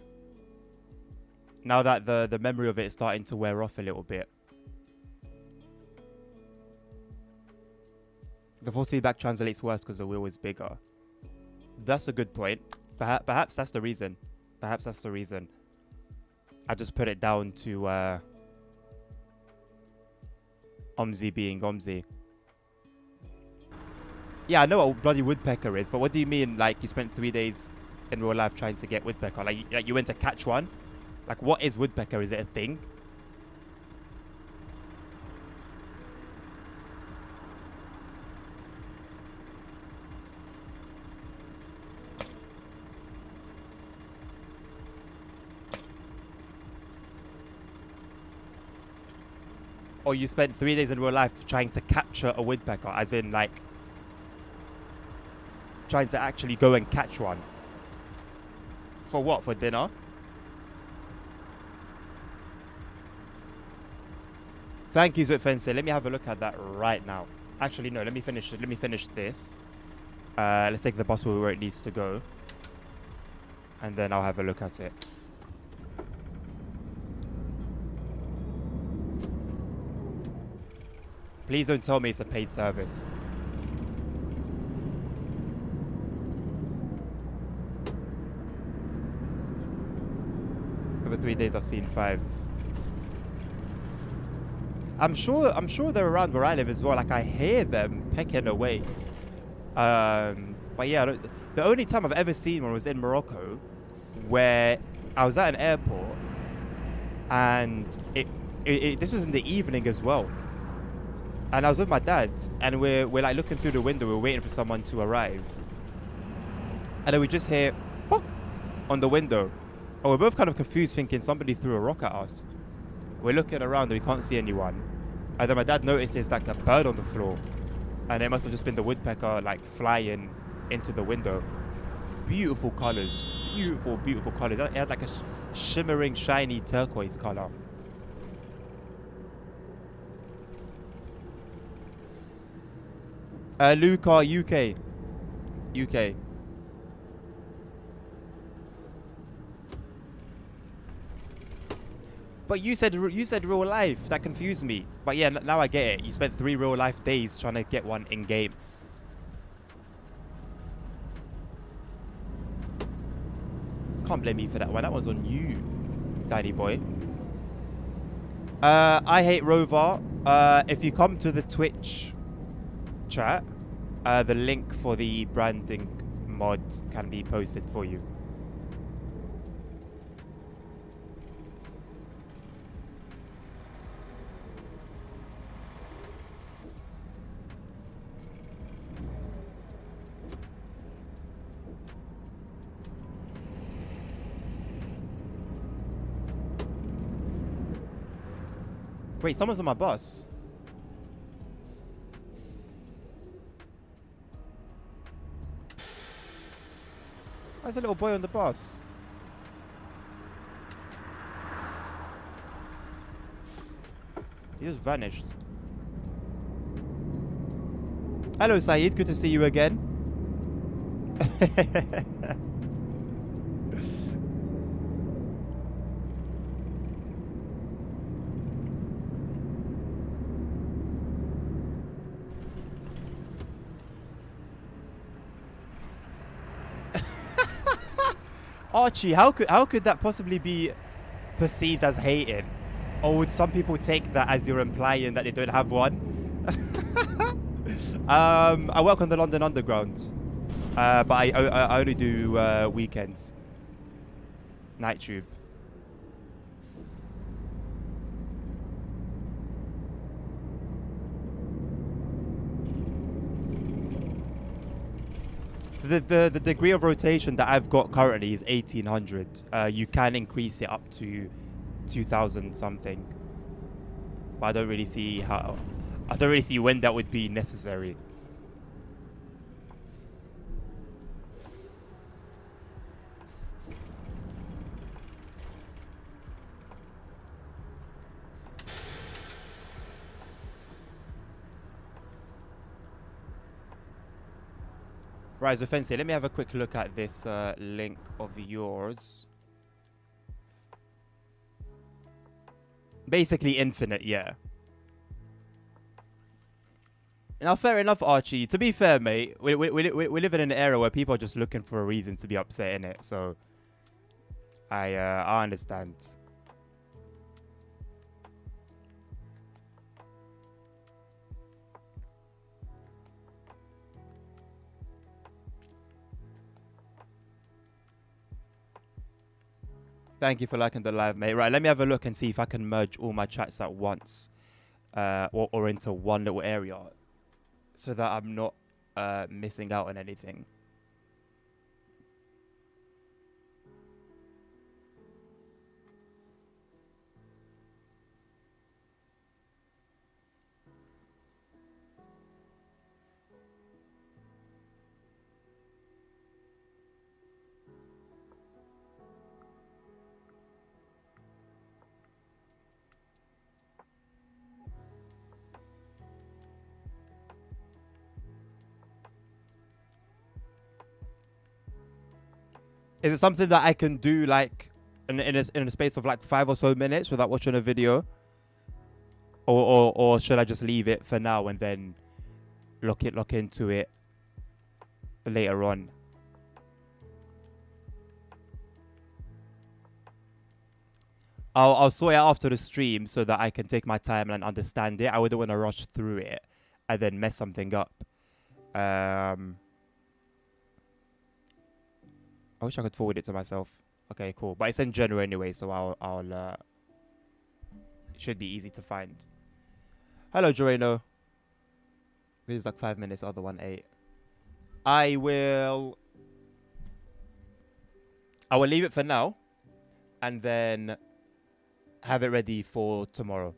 Now that the memory of it is starting to wear off a little bit. The force feedback translates worse because the wheel is bigger. That's a good point. Perhaps that's the reason. Perhaps that's the reason. I just put it down to OMSI being OMSI. Yeah, I know what bloody woodpecker is, but what do you mean, like, you spent 3 days in real life trying to get woodpecker? Like you went to catch one? Like, what is woodpecker? Is it a thing? Or you spent 3 days in real life trying to capture a woodpecker, as in, like, trying to actually go and catch one. For what? For dinner? Thank you, Zutfense. Let me have a look at that right now. Actually, no. Let me finish this. Let's take the bus where it needs to go, and then I'll have a look at it. Please don't tell me it's a paid service. Over 3 days I've seen 5. I'm sure they're around where I live as well. Like, I hear them pecking away. But yeah, the only time I've ever seen one was in Morocco, where I was at an airport, and this was in the evening as well. And I was with my dad, and we're like looking through the window, we're waiting for someone to arrive. And then we just hear pop on the window. And we're both kind of confused, thinking somebody threw a rock at us. We're looking around and we can't see anyone. And then my dad notices like a bird on the floor. And it must have just been the woodpecker like flying into the window. Beautiful colors. Beautiful, beautiful colors. It had like a shimmering, shiny turquoise color. Luca, UK. UK. But you said real life. That confused me. But yeah, now I get it. You spent 3 real life days trying to get one in game. Can't blame me for that one. That was on you, Danny boy. I hate Rover. If you come to the Twitch chat, the link for the branding mod can be posted for you. Wait, someone's on my bus. Why's a little boy on the bus? He just vanished. Hello, Saeed. Good to see you again. Archie, how could that possibly be perceived as hating? Or would some people take that as you're implying that they don't have one? I work on the London Underground, but I only do weekends. Night tube. The degree of rotation that I've got currently is 1800. You can increase it up to 2000 something, but I don't really see when that would be necessary. Right, so Fancy, let me have a quick look at this link of yours. Basically infinite, yeah. Now, fair enough, Archie. To be fair, mate, we live in an era where people are just looking for a reason to be upset in it. So, I understand. Thank you for liking the live, mate. Right, let me have a look and see if I can merge all my chats at once, or into one little area, so that I'm not missing out on anything. Is it something that I can do like in a space of like 5 or so minutes without watching a video? Or should I just leave it for now and then look into it later on? I'll sort it out after the stream so that I can take my time and understand it. I wouldn't want to rush through it and then mess something up. I wish I could forward it to myself. Okay, cool. But it's in general anyway, so I'll it should be easy to find. Hello, Joreno. It's like 5 minutes, other one 8. I will leave it for now and then have it ready for tomorrow.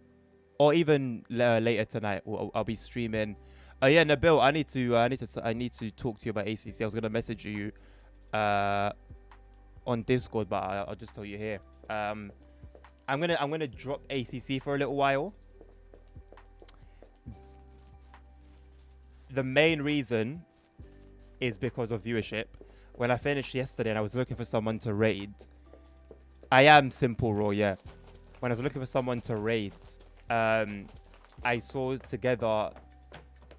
Or even later tonight. I'll be streaming. Yeah, Nabil, I need to talk to you about ACC. I was gonna message you on Discord, but I'll just tell you here. I'm gonna drop ACC for a little while. The main reason is because of viewership. When I finished yesterday and I was looking for someone to raid, I am Simple Raw, yeah. When I was looking for someone to raid, I saw together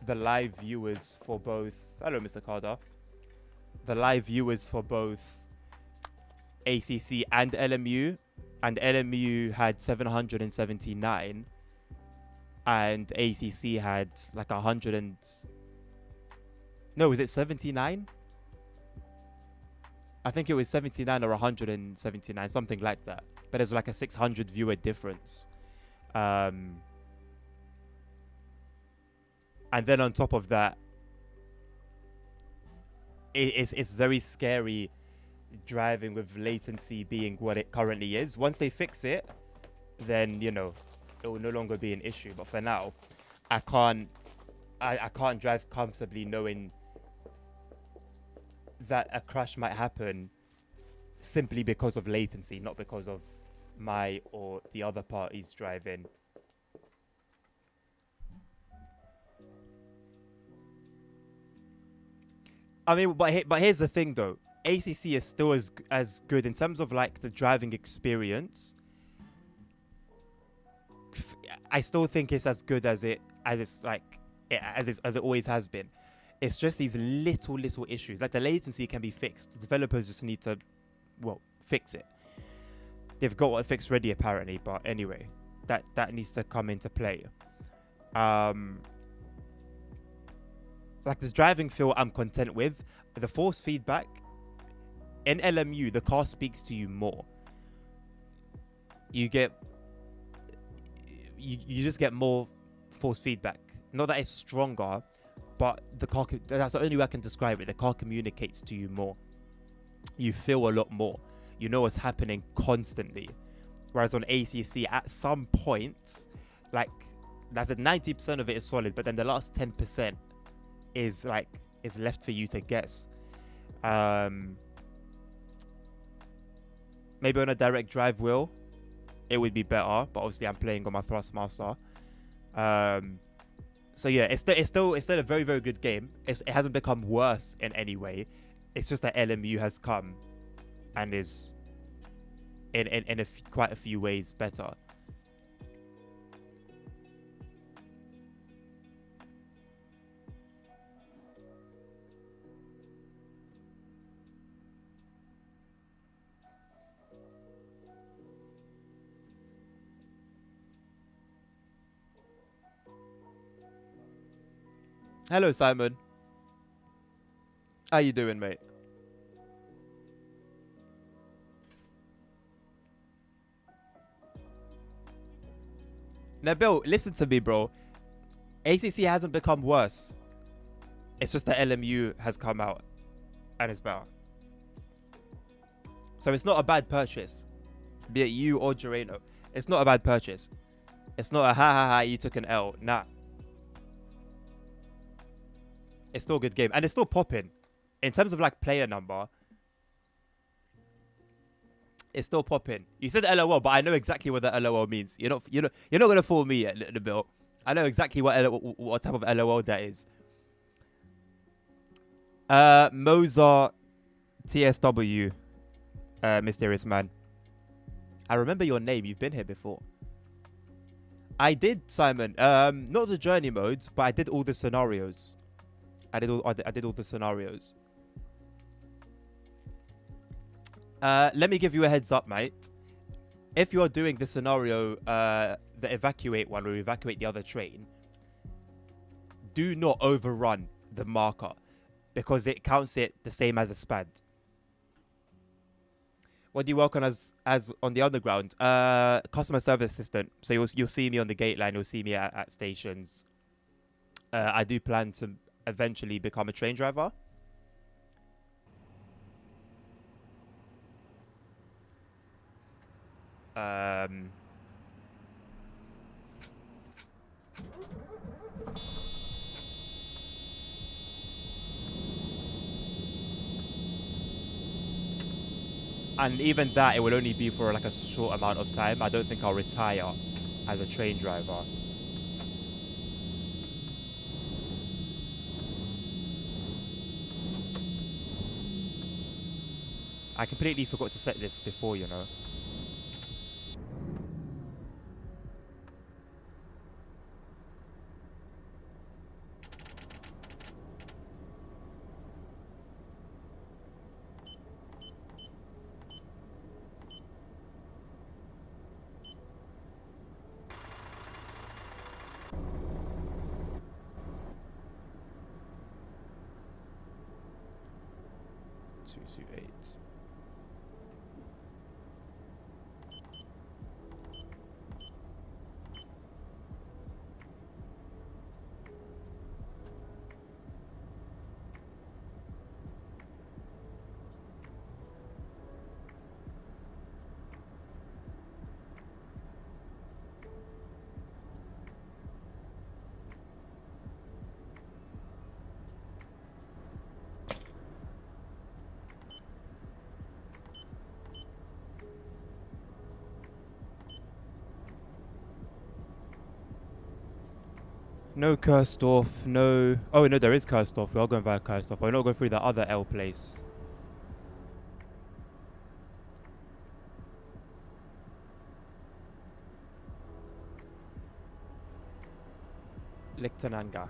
the live viewers for both. Hello, Mr. Carter. The live viewers for both ACC and LMU, and LMU had 779 and ACC had like 100 and no, is it 79? I think it was 79 or 179, something like that. But there's like a 600 viewer difference. And then on top of that, it's very scary driving with latency being what it currently is. Once they fix it, then, you know, it will no longer be an issue. But for now, I can't drive comfortably knowing that a crash might happen simply because of latency, not because of my or the other party's driving. I mean, but here's the thing though. ACC is still as good in terms of like the driving experience. I still think it's as good as it's like as it always has been. It's just these little issues. Like the latency can be fixed. The developers just need to, well, fix it. They've got a fix ready apparently, but anyway, that needs to come into play. Like this driving feel I'm content with. The force feedback in LMU, the car speaks to you more. You just get more force feedback. Not that it's stronger, but the car, that's the only way I can describe it. The car communicates to you more. You feel a lot more. You know what's happening constantly. Whereas on ACC, at some points, like, that's 90% of it is solid, but then the last 10% is left for you to guess. Maybe on a direct drive wheel, it would be better, but obviously I'm playing on my Thrustmaster. So yeah, it's still a very, very good game. It hasn't become worse in any way. It's just that LMU has come and is in quite a few ways better. Hello, Simon. How you doing, mate? Now, Bill, listen to me, bro. ACC hasn't become worse. It's just that LMU has come out and it's better. So it's not a bad purchase. Be it you or Gerano. It's not a bad purchase. It's not a ha, you took an L. Nah. It's still a good game. And it's still popping. In terms of like player number, it's still popping. You said LOL, but I know exactly what that LOL means. You're not gonna fool me at the Bill. I know exactly what type of LOL that is. Mozart TSW, mysterious man. I remember your name. You've been here before. I did, Simon. Not the journey modes, but I did all the scenarios. I did all the scenarios. Let me give you a heads up, mate. If you're doing the scenario, the evacuate one, or evacuate the other train, do not overrun the marker, because it counts it the same as a SPAD. What do you work on as on the underground? Customer service assistant. So you'll see me on the gate line. You'll see me at stations. I do plan to eventually become a train driver. And even that, it will only be for like a short amount of time. I don't think I'll retire as a train driver. I completely forgot to set this before, you know. Two, 8. No Kursdorf, no... Oh, no, there is Kursdorf. We are going via Kursdorf, but we're not going through the other L place. Lichtenanga.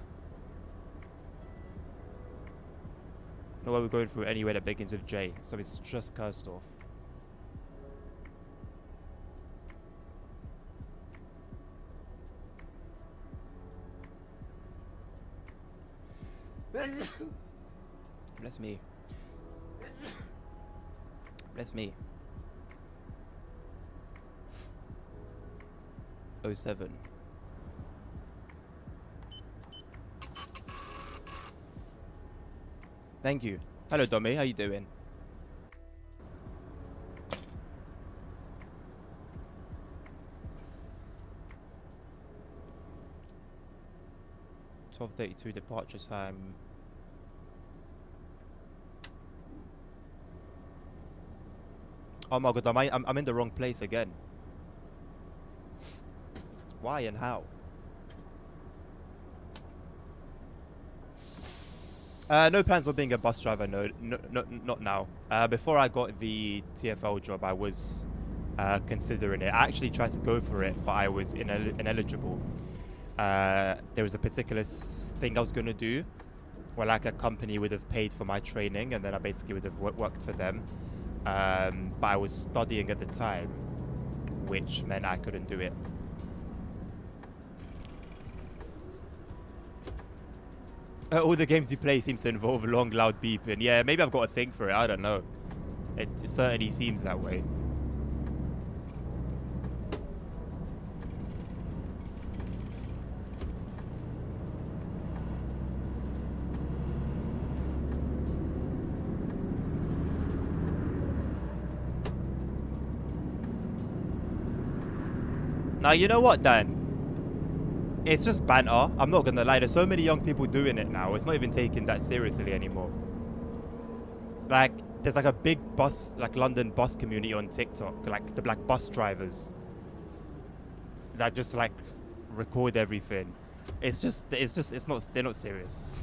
No way we're going through anywhere that begins with J, so it's just Kursdorf. Bless me. Bless me. 07. Thank you. Hello, Domi. How you doing? .32 departure time. Oh my god, I'm in the wrong place again. Why and how? No plans on being a bus driver, no, not now. Before I got the TFL job, I was considering it. I actually tried to go for it, but I was ineligible. There was a particular thing I was going to do, where like a company would have paid for my training, and then I basically would have worked for them. But I was studying at the time, which meant I couldn't do it. All the games you play seem to involve long, loud beeping. Yeah, maybe I've got a thing for it. I don't know. It certainly seems that way. Now, you know what, Dan? It's just banter. I'm not gonna lie. There's so many young people doing it now. It's not even taken that seriously anymore. Like, there's like a big bus, like London bus community on TikTok. Like the black bus drivers that just like record everything. It's not. They're not serious.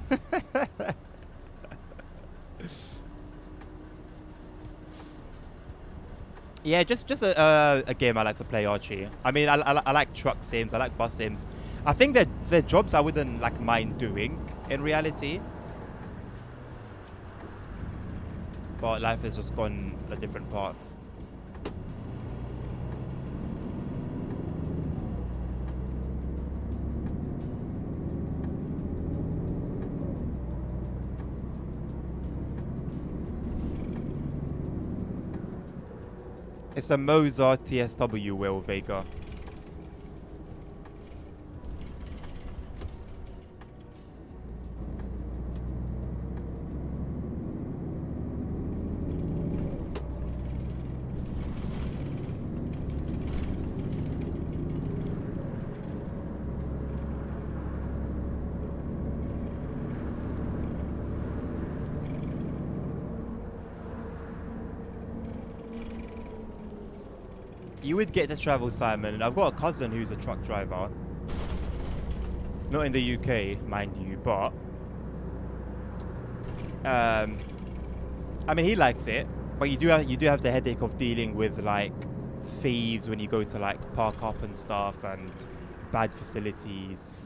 Yeah, just a game I like to play, Archie. I mean, I like truck sims. I like bus sims. I think they're jobs I wouldn't like mind doing in reality. But life has just gone a different path. It's a Mozart TSW wheel, Vega. You would get to travel, Simon. I've got a cousin who's a truck driver. Not in the UK, mind you, but I mean, he likes it, but you do have the headache of dealing with like thieves when you go to like park up and stuff, and bad facilities.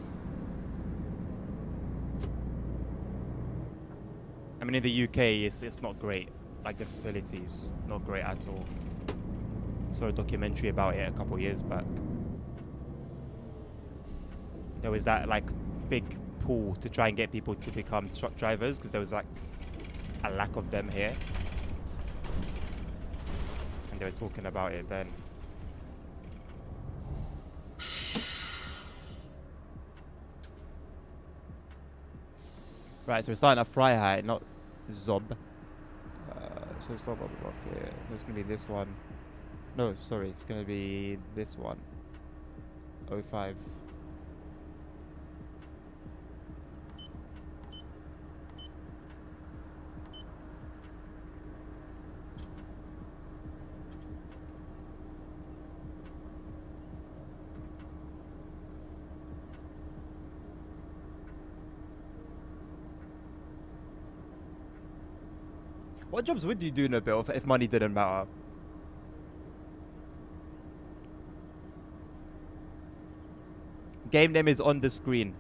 I mean, in the UK, it's not great. Like the facilities, not great at all. Saw a documentary about it a couple of years back. There was that like big pull to try and get people to become truck drivers because there was like a lack of them here, and they were talking about it then. Right, so we're starting at Freiheit, not Zob. So Zob on the rock here. There's gonna be this one. No, sorry, it's gonna be this one. 05. What jobs would you do in a bill if money didn't matter? Game name is on the screen.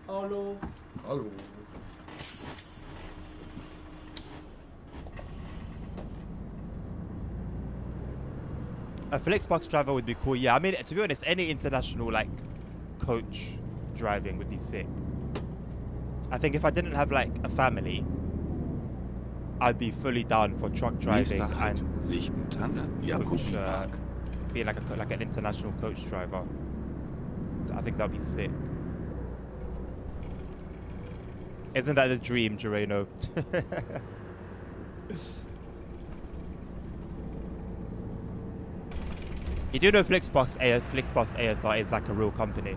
Hallo. Hallo. A Flixbox driver would be cool. Yeah, I mean, to be honest, any international like coach driving would be sick. I think if I didn't have like a family, I'd be fully down for truck driving Nächster Halt. and Lichtentanne, coach, Jakobi-Park. being like an international coach driver. I think that'd be sick. Isn't that the dream, Gereno? You do know Flixbox ASR is like a real company.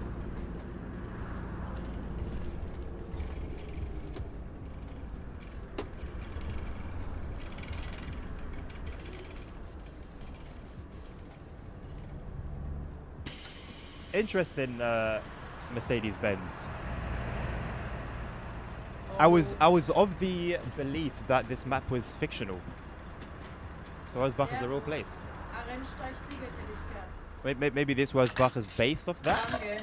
Interesting, Mercedes-Benz. I was of the belief that this map was fictional. So Rosbach is a real place. Ein Rennsteig Biegel hätte ich gern. Maybe this Rosbach is based off that. Danke.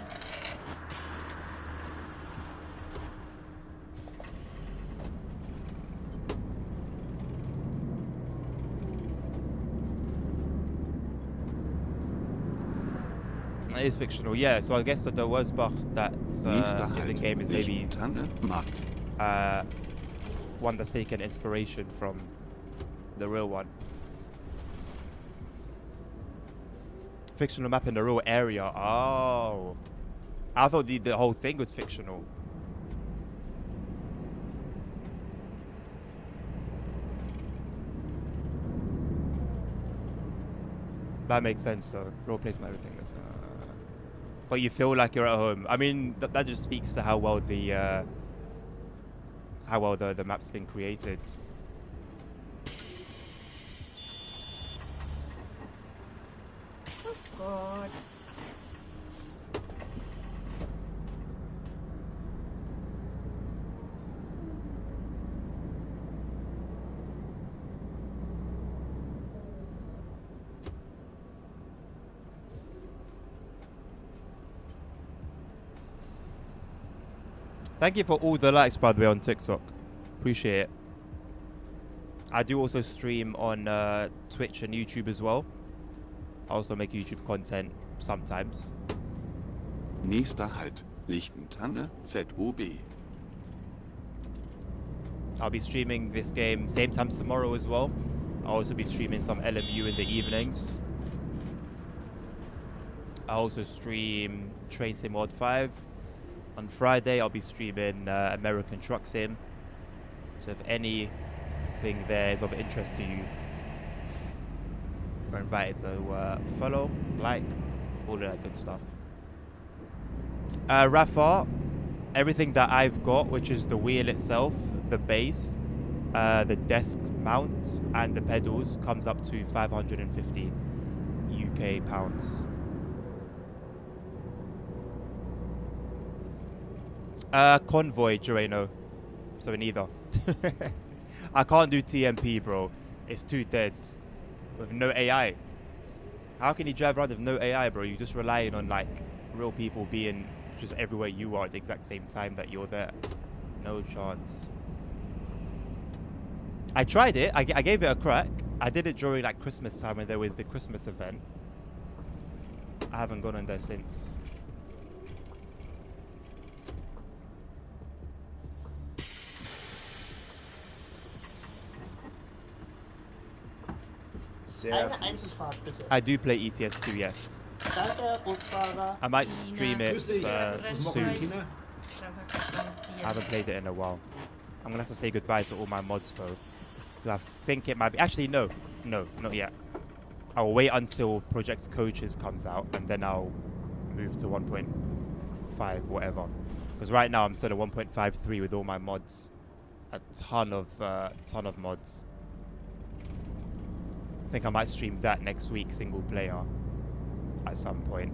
It is fictional, yeah. So I guess that the Rosbach that Nächster is in Halt. game is maybe Lichtentanne, Markt. one that's taken inspiration from the real one. Fictional map in the real area. Oh, I thought the whole thing was fictional. That makes sense though. Role plays and everything is. But you feel like you're at home. I mean, that just speaks to how well the map's been created. Oh Gott. Thank you for all the likes, by the way, on TikTok. Appreciate it. I do also stream on Twitch and YouTube as well. I also make YouTube content sometimes. Nächster Halt. Lichtentanne, ZOB. I'll be streaming this game same time tomorrow as well. I'll also be streaming some LMU in the evenings. I'll also stream Train Sim Mod 5. On Friday, I'll be streaming American Truck Sim. So if anything there is of interest to you, you're invited to follow, like, all of that good stuff. Rafa, everything that I've got, which is the wheel itself, the base, the desk mount, and the pedals, comes up to 550 UK pounds. Convoy, Gereno. So neither. I can't do TMP, bro. It's too dead. With no AI. How can you drive around with no AI, bro? You're just relying on, like, real people being just everywhere you are at the exact same time that you're there. No chance. I tried it. I gave it a crack. I did it during, like, Christmas time when there was the Christmas event. I haven't gone on there since. Sehr Eine süß. Einzelfahrt bitte. I do play ETS2, yes. Danke, Herr Busfahrer. I might stream it Grüß dich. Was machen soon. die Kinder? I haven't played it in a while. I'm gonna have to say goodbye to all my mods though. 'Cause I think it might be. Actually, no, not yet. I'll wait until Project Coaches comes out and then I'll move to 1.5, whatever. Because right now I'm still at 1.53 with all my mods. A ton of mods. I think I might stream that next week, single player, at some point.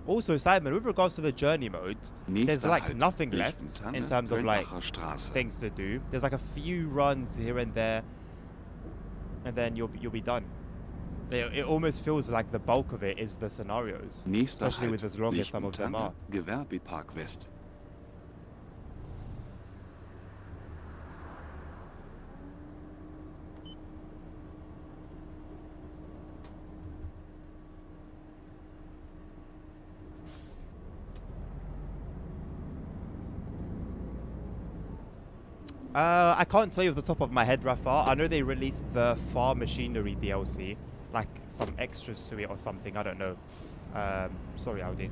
Also, Simon, with regards to the journey modes, there's Nächster like Halt, nothing left Lichtentanne, in terms of like Kölnacher Straße. things to do. There's like a few runs here and there, and then you'll be done. It almost feels like the bulk of it is the scenarios, Nächster especially Halt, with as long as some of them are. Lichtentanne, Gewerbepark West. I can't tell you off the top of my head, Rafa. I know they released the Farm Machinery DLC, like some extras to it or something. I don't know. Sorry, Audi.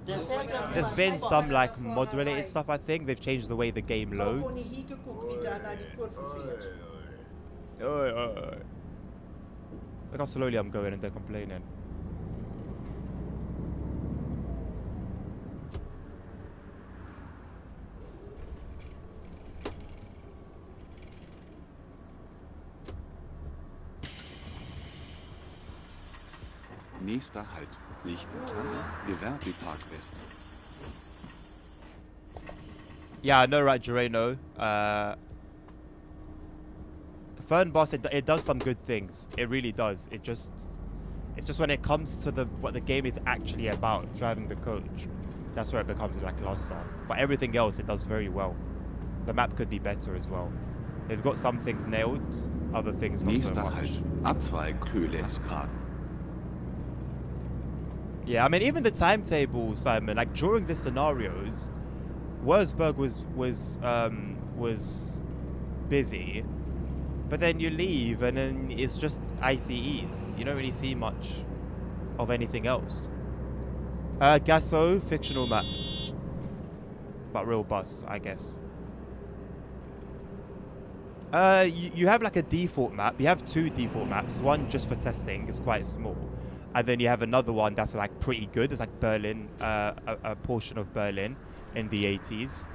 There's been some like mod-related stuff. I think they've changed the way the game Frau Conny loads. hier geguckt, wie da die Kurve fährt. Oi, oi. Look how slowly I'm going and they're complaining. Nächster Halt, Lichtentanne, Gewerbepark West. Yeah, I know, right, Gereno. Fernbus, it does some good things. It really does. It's just when it comes to what the game is actually about, driving the coach, that's where it becomes lackluster. But everything else, it does very well. The map could be better as well. They've got some things nailed, other things not so Nächster much. Halt, Abzweig Köhlersgraben. Yeah, I mean, even the timetable, Simon, like during the scenarios, Wurzburg was busy, but then you leave and then it's just ICEs. You don't really see much of anything else. Gasso, fictional map, but real bus, I guess. You have like a default map. You have two default maps. One just for testing, is quite small. And then you have another one that's like pretty good. It's like Berlin, a portion of Berlin in the 80s.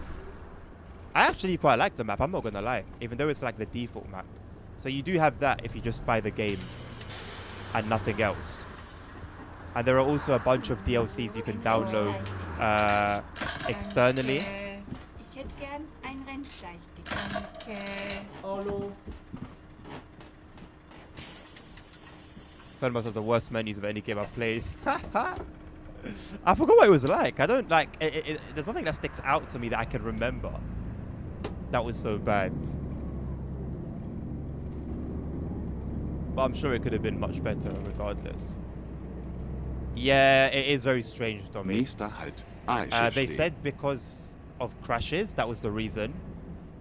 I actually quite like the map, I'm not gonna lie, even though it's like the default map. So you do have that if you just buy the game and nothing else. And there are also a bunch of DLCs you can download externally. Ich hätte gern ein Rennsteig-Ticket. Danke. Hallo. Fernbus has the worst menus of any game I've played. I forgot what it was like. I don't like it. There's nothing that sticks out to me that I can remember. That was so bad. But I'm sure it could have been much better regardless. Yeah, it is very strange, Tommy. Nächster Halt, They Eichstätt. said because of crashes, that was the reason.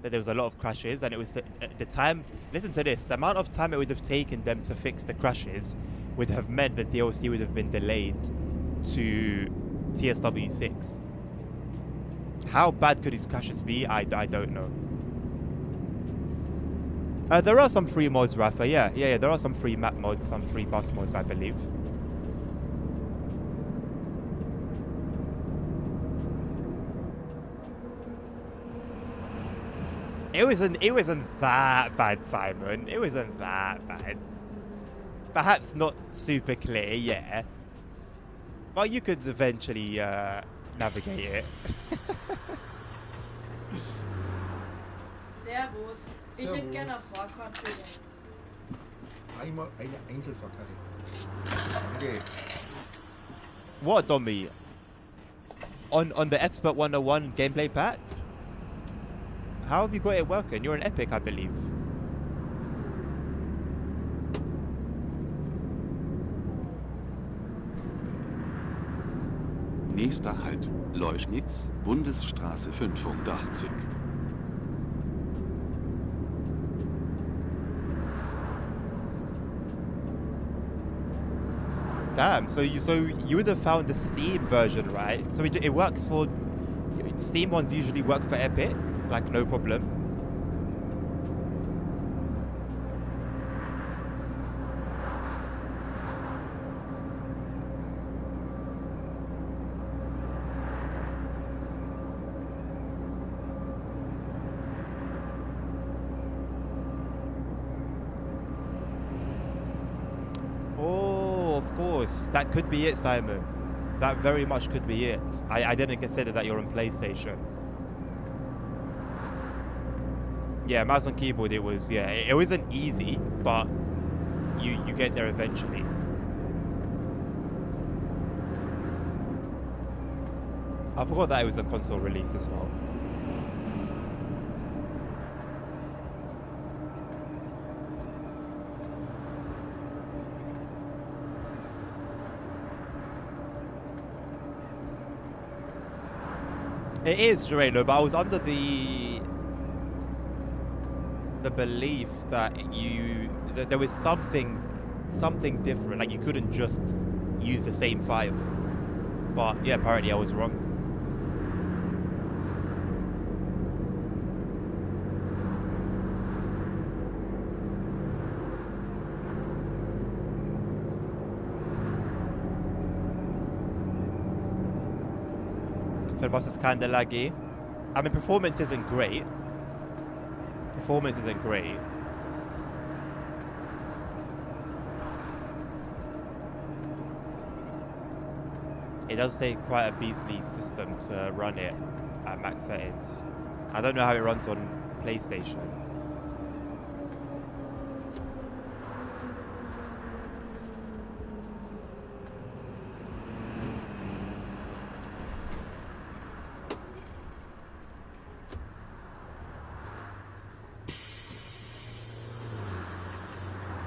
That there was a lot of crashes, and it was the time. Listen to this: the amount of time it would have taken them to fix the crashes would have meant that DLC would have been delayed to TSW 6. How bad could these crashes be? I don't know. There are some free mods, Rafa. Yeah. There are some free map mods, some free bus mods, I believe. It wasn't that bad, Simon. It wasn't that bad. Perhaps not super clear, yeah. But you could eventually navigate it. Servus. Ich hätte gerne eine Fahrkarte. Einmal eine Einzelfahrkarte. Okay. What, Domi? On the Expert 101 gameplay pack? How have you got it working? You're an epic, I believe. Nächster Halt, Leuschnitz, Bundesstraße 85. Damn. So you would have found the Steam version, right? So it works for Steam ones. Usually work for Epic, like no problem. course. That could be it, Simon. That very much could be it. I didn't consider that you're on PlayStation. Yeah, mouse and keyboard, it was, yeah, it wasn't easy, but you get there eventually. I forgot that it was a console release as well. It is Gereno, but I was under the belief that that there was something different, like you couldn't just use the same file. But yeah, apparently I was wrong. The bus is kinda laggy. I mean, performance isn't great. It does take quite a beastly system to run it at max settings. I don't know how it runs on PlayStation.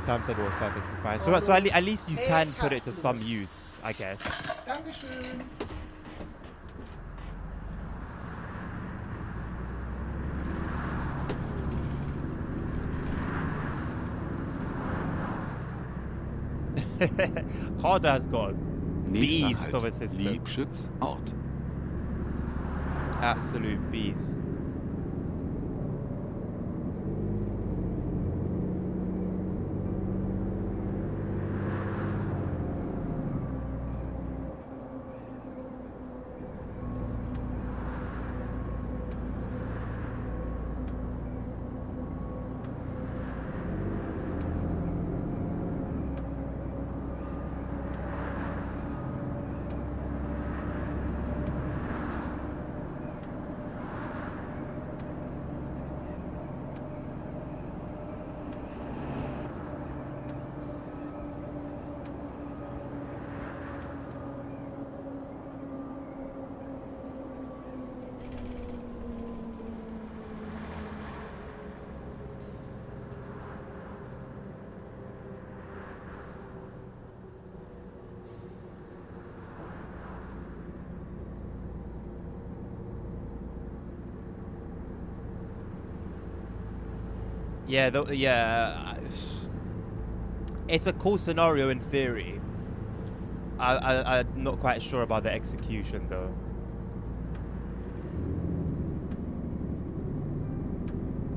Timetable was perfectly fine. So at least you can put it to some use, I guess. Dankeschön. Carter has got a Nächster beast of a Halt, system. Liebschütz, Ort. Absolute beast. Yeah, it's a cool scenario in theory. I'm not quite sure about the execution though.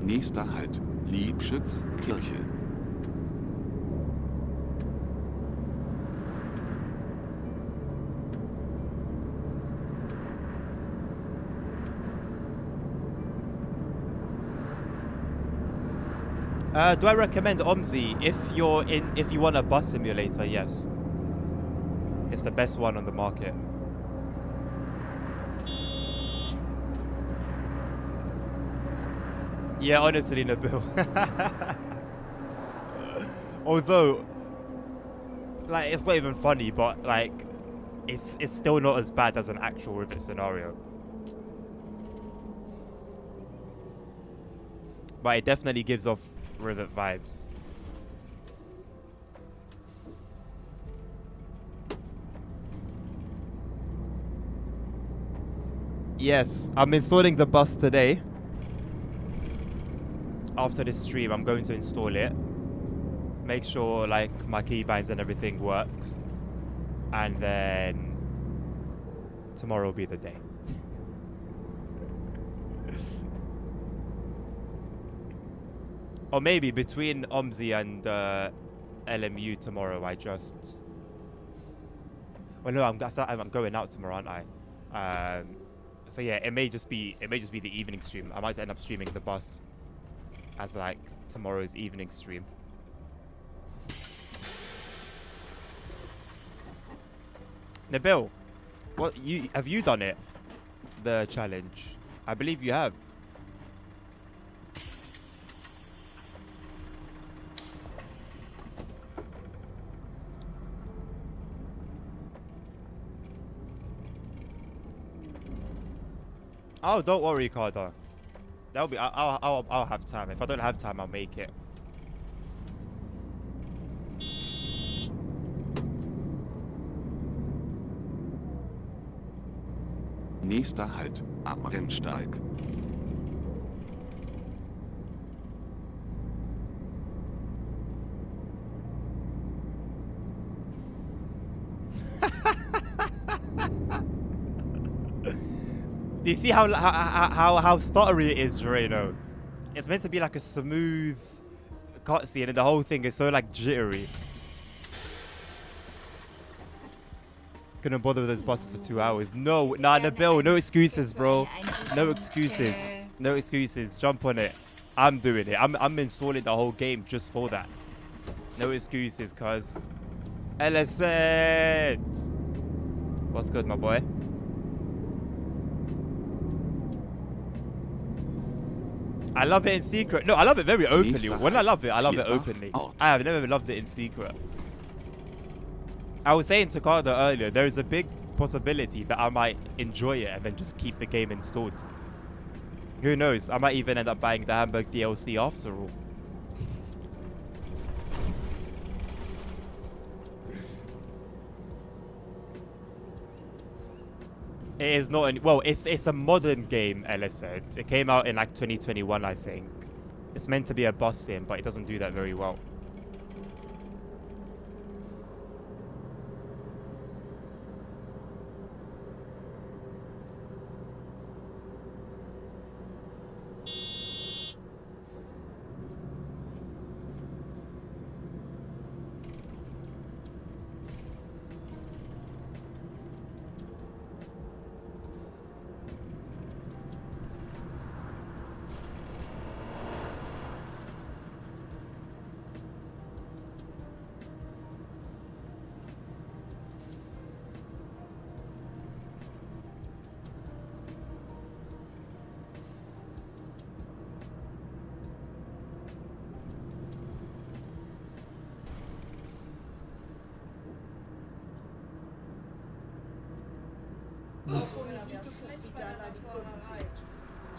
Nächster Halt, Liebschütz, Kirche. Do I recommend OMSI if you want a bus simulator? Yes, it's the best one on the market. Yeah, honestly, Nabil. Although, like, it's not even funny, but like, it's still not as bad as an actual rivet scenario. But it definitely gives off rivet vibes. Yes, I'm installing the bus today. After this stream, I'm going to install it. Make sure like my keybinds and everything works. And then tomorrow will be the day. Or maybe between OMSI and LMU tomorrow, I just... Well, no, I'm going out tomorrow, aren't I? So yeah, it may just be the evening stream. I might end up streaming the bus as like tomorrow's evening stream. Nabil, have you done it? The challenge. I believe you have. Oh, don't worry, Carter. That'll be. I'll have time. If I don't have time, I'll make it. Nächster Halt am Rennsteig. Do you see how stuttery it is, Reno? It's meant to be like a smooth cutscene, and the whole thing is so like jittery. Couldn't bother with those buses for 2 hours. No, nah, Nabil, no excuses, bro. No excuses. No excuses. Jump on it. I'm doing it. I'm installing the whole game just for that. No excuses, cuz. LSN. What's good, my boy? I love it in secret. No, I love it very openly. When I love it openly. I have never loved it in secret. I was saying to Carter earlier, there is a big possibility that I might enjoy it and then just keep the game installed. Who knows? I might even end up buying the Hamburg DLC after all. It is not any, well, it's a modern game, Ella said. It came out in like 2021, I think. It's meant to be a bus sim, but it doesn't do that very well.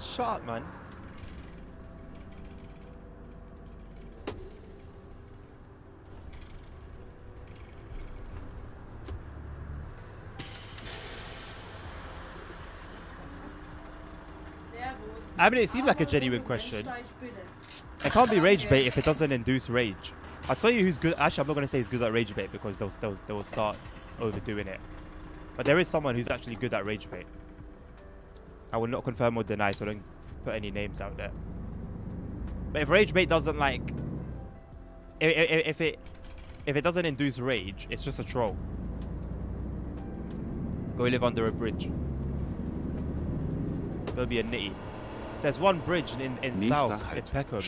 Shut up, man. I mean, it seemed like a genuine question. It can't be rage bait if it doesn't induce rage. I'll tell you who's good. Actually, I'm not going to say he's good at rage bait because they'll start overdoing it. But there is someone who's actually good at rage bait. I will not confirm or deny, so don't put any names out there. But if rage bait doesn't like, if it doesn't induce rage, it's just a troll. Go live under a bridge. Go be a nitty. There's one bridge in South, in Peckham,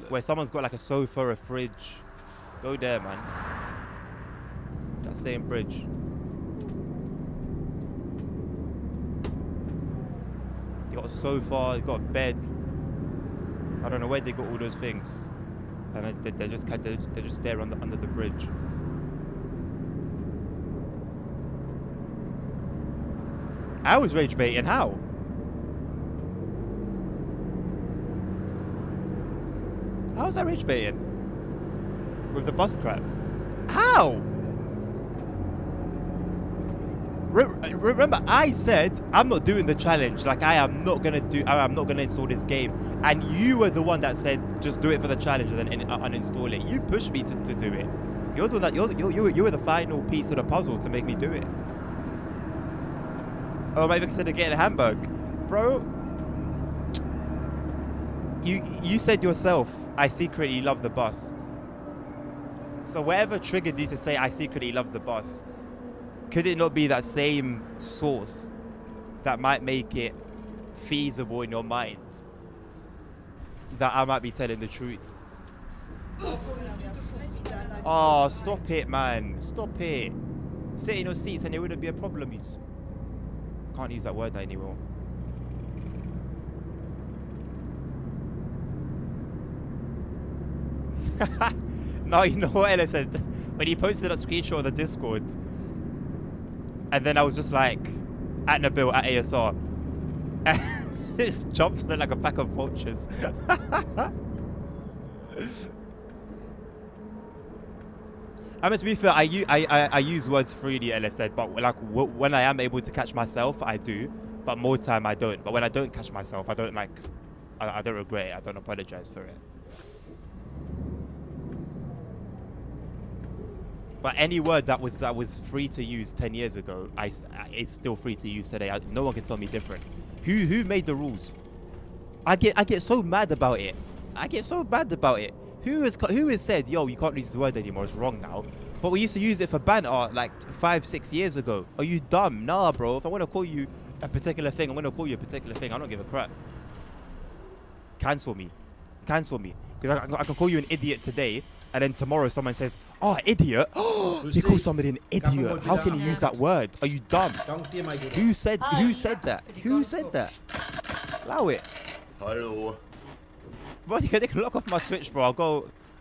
where someone's got like a sofa, a fridge. Go there, man. That same bridge. You got a sofa, you got a bed. I don't know where they got all those things, and they're just there under the bridge. I was rage baiting. How? How was I rage baiting? With the bus crap? How? Remember, I said I'm not doing the challenge. Like I'm not gonna install this game. And you were the one that said just do it for the challenge and then uninstall it. You pushed me to do it. You're the one that you were the final piece of the puzzle to make me do it. Oh, I might even consider getting a Hamburg, bro. You said yourself, I secretly love the bus. So whatever triggered you to say I secretly love the bus, could it not be that same source that might make it feasible in your mind that I might be telling the truth? Oh, stop it, man. Stop it. Sit in your seats and it wouldn't be a problem. You just can't use that word anymore. No, you know what Ella said? When he posted that screenshot of the Discord, and then I was just like, at Nabil, at ASR, and it just jumped on it like a pack of vultures. I mean, to be fair, I use words freely, Ella said, but like when I am able to catch myself, I do, but more time I don't. But when I don't catch myself, I don't like, I don't regret it. I don't apologize for it. But any word that was free to use 10 years ago, it's still free to use today. No one can tell me different. Who made the rules? I get so mad about it. I get so mad about it. Who has said, yo, you can't use this word anymore? It's wrong now. But we used to use it for banter like 5-6 years ago. Are you dumb? Nah, bro. If I want to call you a particular thing, I'm going to call you a particular thing. I don't give a crap. Cancel me. Cancel me. Because I can call you an idiot today, and then tomorrow someone says, oh, idiot. You call somebody an idiot. How can you use that word? Are you dumb? Who said that? Who said that? Allow it. Hallo. Bro, they can lock off my Twitch, bro.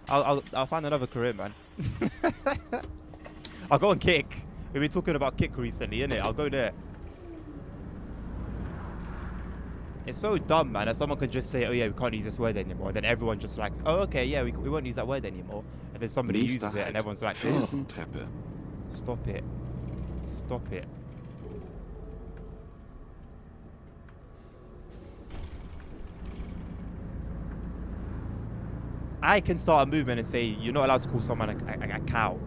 I'll find another career, man. I'll go on Kick. We've been talking about Kick recently, innit? I'll go there. It's so dumb, man, that someone could just say, oh yeah, we can't use this word anymore. And then everyone just like, oh okay, yeah, we won't use that word anymore. And then somebody uses it and everyone's like, oh, Felsentreppe. stop it. Stop it. I can start a movement and say, you're not allowed to call someone a cow.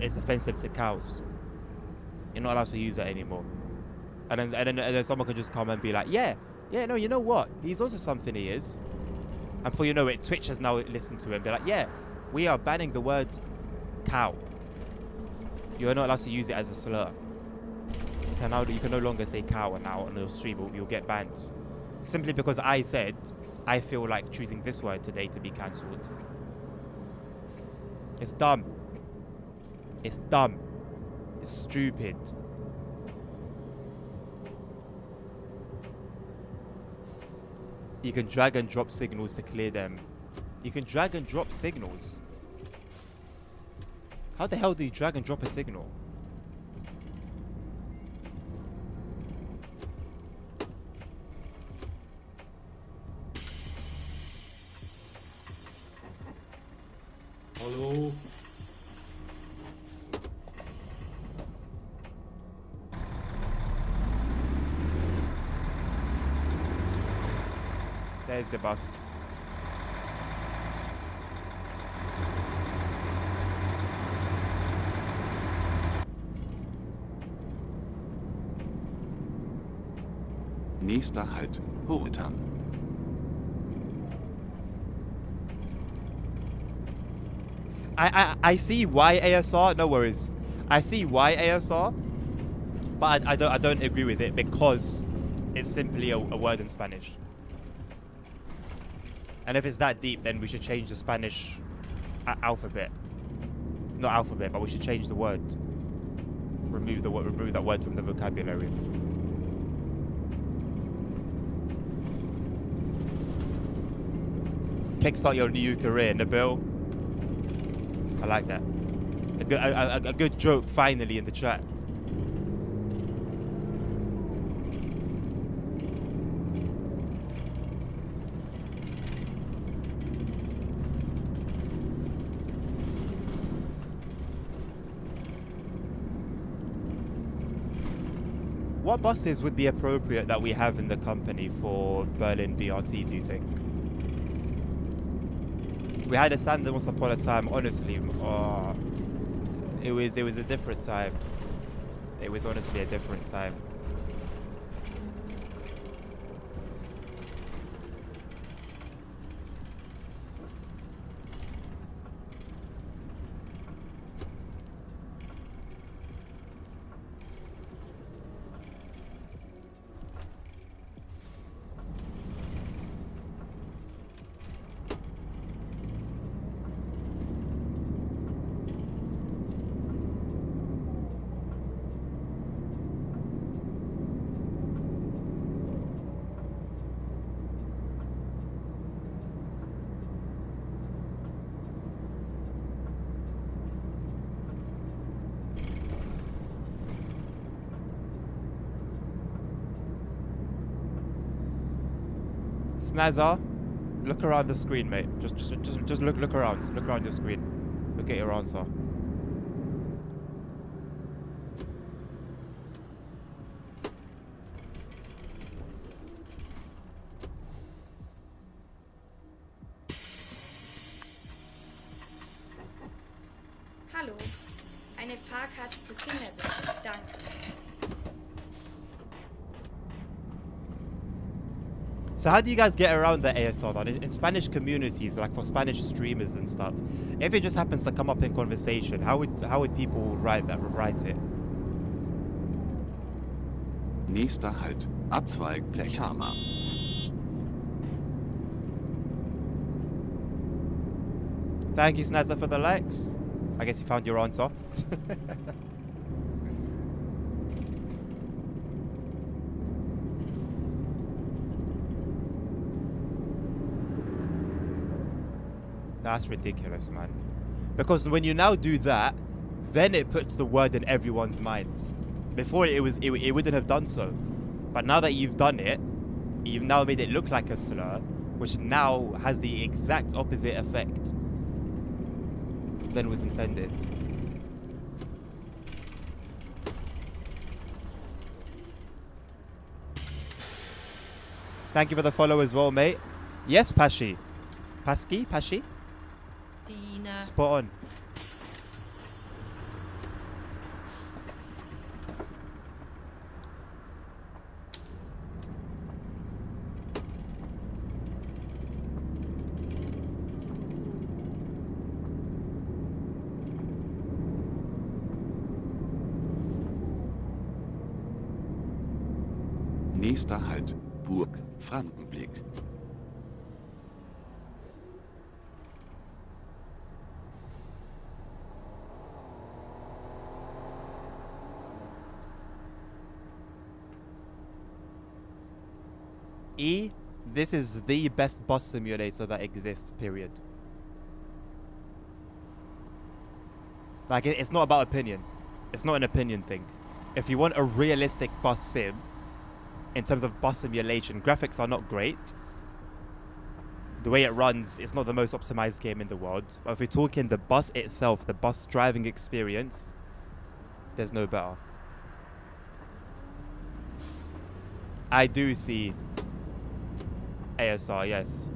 It's offensive to cows. You're not allowed to use that anymore. And then someone can just come and be like, yeah, no, you know what? He's onto something, he is. And before you know it, Twitch has now listened to him and be like, yeah, we are banning the word cow. You're not allowed to use it as a slur. You can no longer say cow now on the stream, you'll get banned. Simply because I said, I feel like choosing this word today to be cancelled. It's dumb. It's dumb. It's stupid. You can drag and drop signals to clear them. You can drag and drop signals. How the hell do you drag and drop a signal? Hallo. There's the bus. Nächster Halt, Hohetam. I see why ASR. No worries. I see why ASR, but I don't agree with it because it's simply a word in Spanish. And if it's that deep, then we should change the Spanish alphabet. Not alphabet, but we should change the word. Remove that word from the vocabulary. Kickstart your new career, Nabil. I like that. A good joke finally in the chat. What buses would be appropriate that we have in the company for Berlin BRT, do you think? We had a standard once upon a time, honestly. Oh, it was a different time. It was honestly a different time. Snazza, look around the screen, mate. Just look around. Look around your screen. Look at your answer. Hallo, eine Fahrkarte für Kinder bitte. Danke. So how do you guys get around the ASR then? In Spanish communities, like for Spanish streamers and stuff, if it just happens to come up in conversation, how would people write it? Nächster Halt. Abzweig Blechhammer. Thank you, Snazza, for the likes. I guess you found your answer. That's ridiculous, man. Because when you now do that, then it puts the word in everyone's minds. Before it wouldn't have done so. But now that you've done it, you've now made it look like a slur, which now has the exact opposite effect than was intended. Thank you for the follow as well, mate. Yes, Pashi. Pashi? Dina. Spot on. Nächster Halt. Burg Frankenblick. This is the best bus simulator that exists, period. Like, it's not about opinion. It's not an opinion thing. If you want a realistic bus sim, in terms of bus simulation, graphics are not great. The way it runs, it's not the most optimized game in the world. But if we're talking the bus itself, the bus driving experience, there's no better. I do see ASR, yes.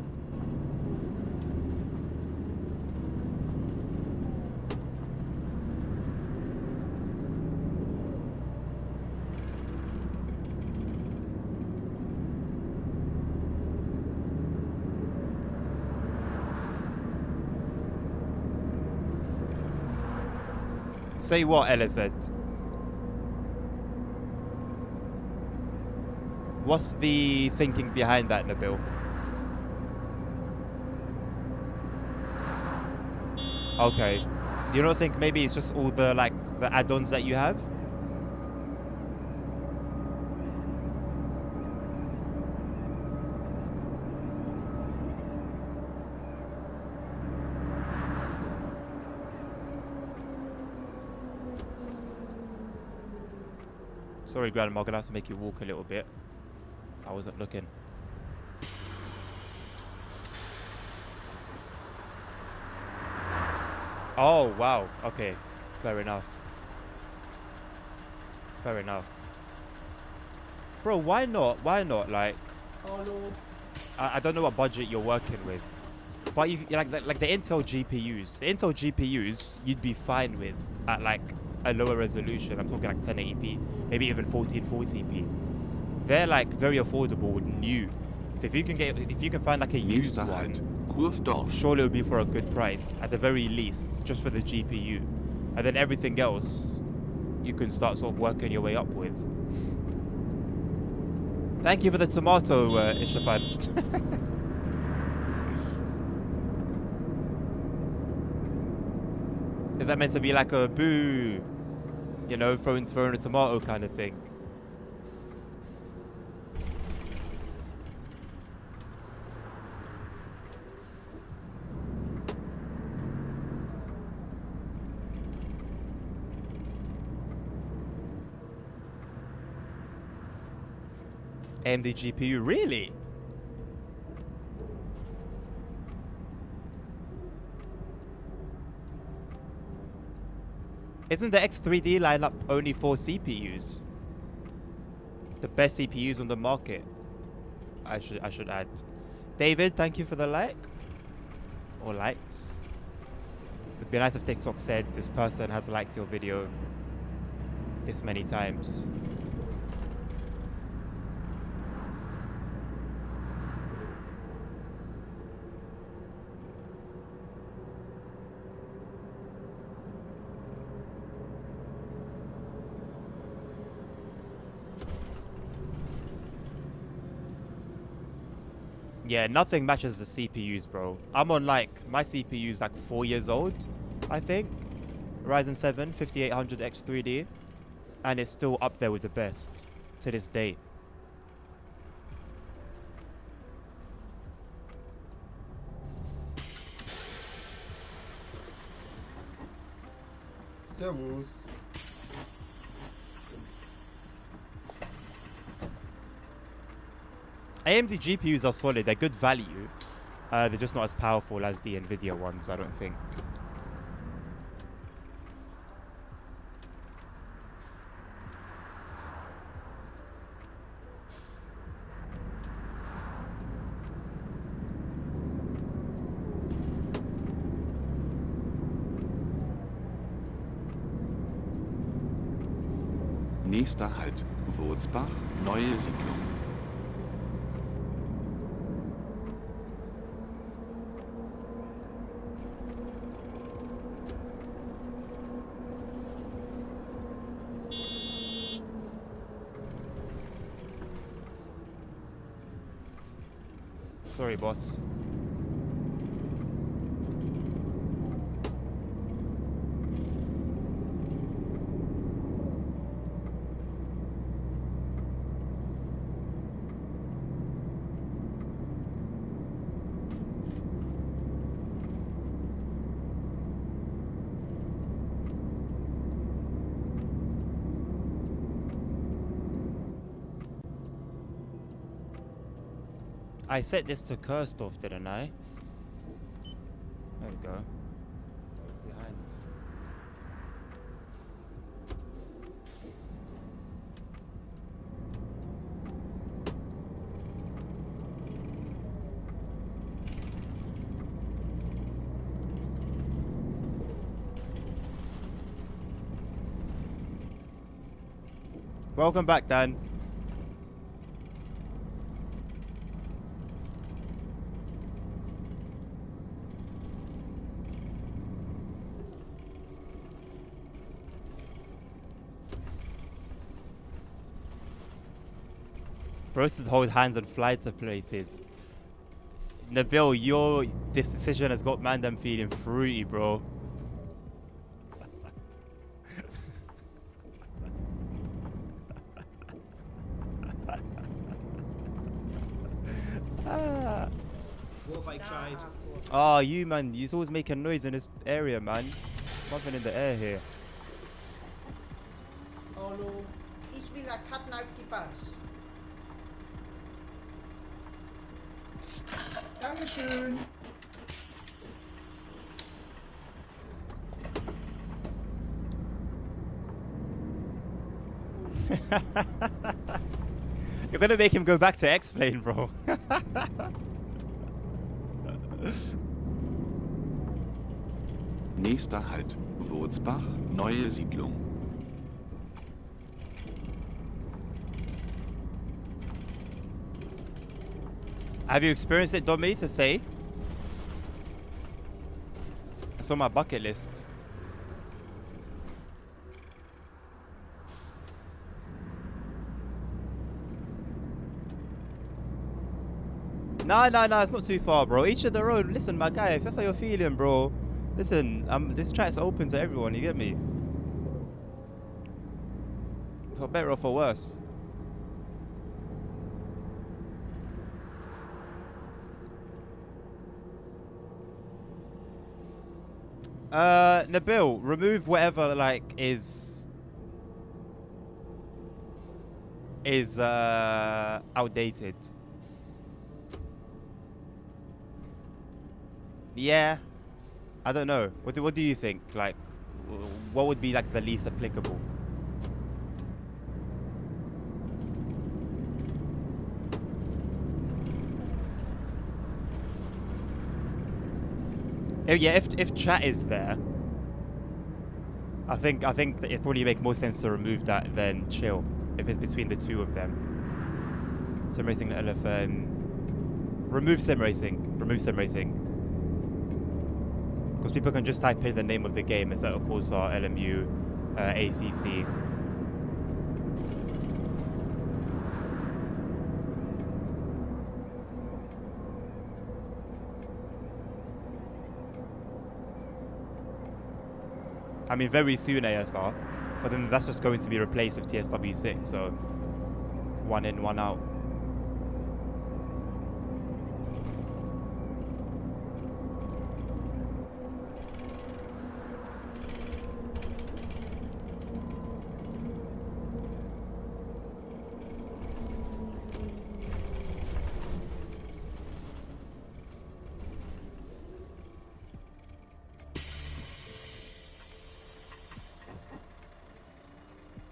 Say what, LZ? What's the thinking behind that, Nabil? Okay. Do you not think maybe it's just all the the add-ons that you have? Sorry, Grandma, I'm gonna have to make you walk a little bit. I wasn't looking. Oh, wow. Okay. Fair enough. Fair enough. Bro, why not? Why not? Like, Hello. I don't know what budget you're working with. But you like the Intel GPUs. The Intel GPUs you'd be fine with at like a lower resolution. I'm talking like 1080p, maybe even 1440p. They're like very affordable, new. So if you can find like a used Nächster Halt. one, Kursdorf. surely it would be for a good price at the very least, just for the GPU, and then everything else you can start sort of working your way up with. Thank you for the tomato, Ishafan. Is that meant to be like a boo? You know, throwing a tomato kind of thing? AMD GPU, really? Isn't the X3D lineup only for CPUs? The best CPUs on the market. I should add. David, thank you for the like. Or likes. It'd be nice if TikTok said this person has liked your video this many times. Yeah, nothing matches the CPUs, bro. I'm on like, my CPU's like 4 years old, I think. Ryzen 7 5800 X3D. And it's still up there with the best to this day. Servus. AMD GPUs are solid, they're good value. They're just not as powerful as the Nvidia ones, I don't think. Nächster Halt, Wurzbach, neue Siedlung. Sorry, boss. I set this to cursed off, didn't I? There we go. Behind. Welcome back, Dan. Bros to hold hands and fly to places. Nabil, this decision has got Mandem feeling fruity, bro. Wolf, I tried. Oh, you man, you're always making noise in this area, man. Something in the air here. Hallo. Ich will a cut knife die Bus. Dankeschön. You're gonna make him go back to X-Plane, bro. Nächster Halt, Wurzbach, neue Siedlung. Have you experienced it, Domi, to say? It's on my bucket list. No, it's not too far, bro. Each of their own. Listen, my guy, if that's how you're feeling, bro. Listen, this chat's open to everyone, you get me? For better or for worse. Nabil, remove whatever like is outdated. Yeah, I don't know. What do you think? Like, what would be like the least applicable? Yeah, if chat is there, I think that it probably make more sense to remove that than chill if it's between the two of them. Sim racing elephant. Remove sim racing. Remove sim racing. Because people can just type in the name of the game instead of Corsair, LMU, ACC. I mean, very soon ASR, but then that's just going to be replaced with TSW6, so one in, one out.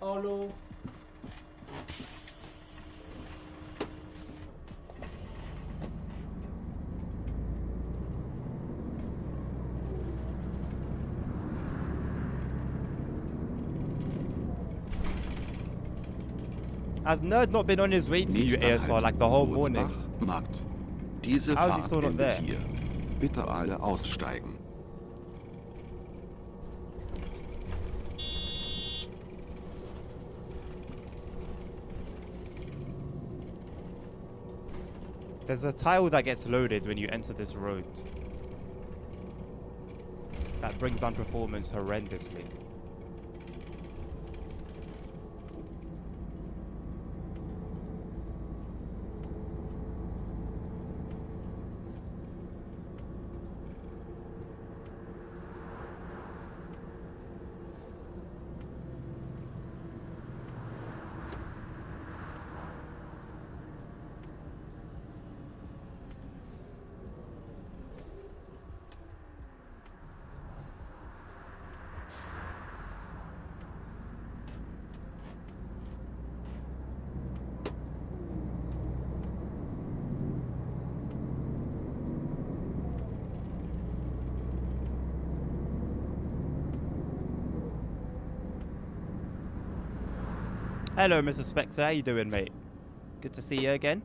Hallo. Has Nerd not been on his way to you, Nächster ASR, Halt, like the whole morning? Wurzbach, Markt. Diese How is he Fahrt still not endet there? hier. Bitte alle aussteigen. There's a tile that gets loaded when you enter this road. That brings down performance horrendously. Hello, Mr. Spectre. How you doing, mate? Good to see you again.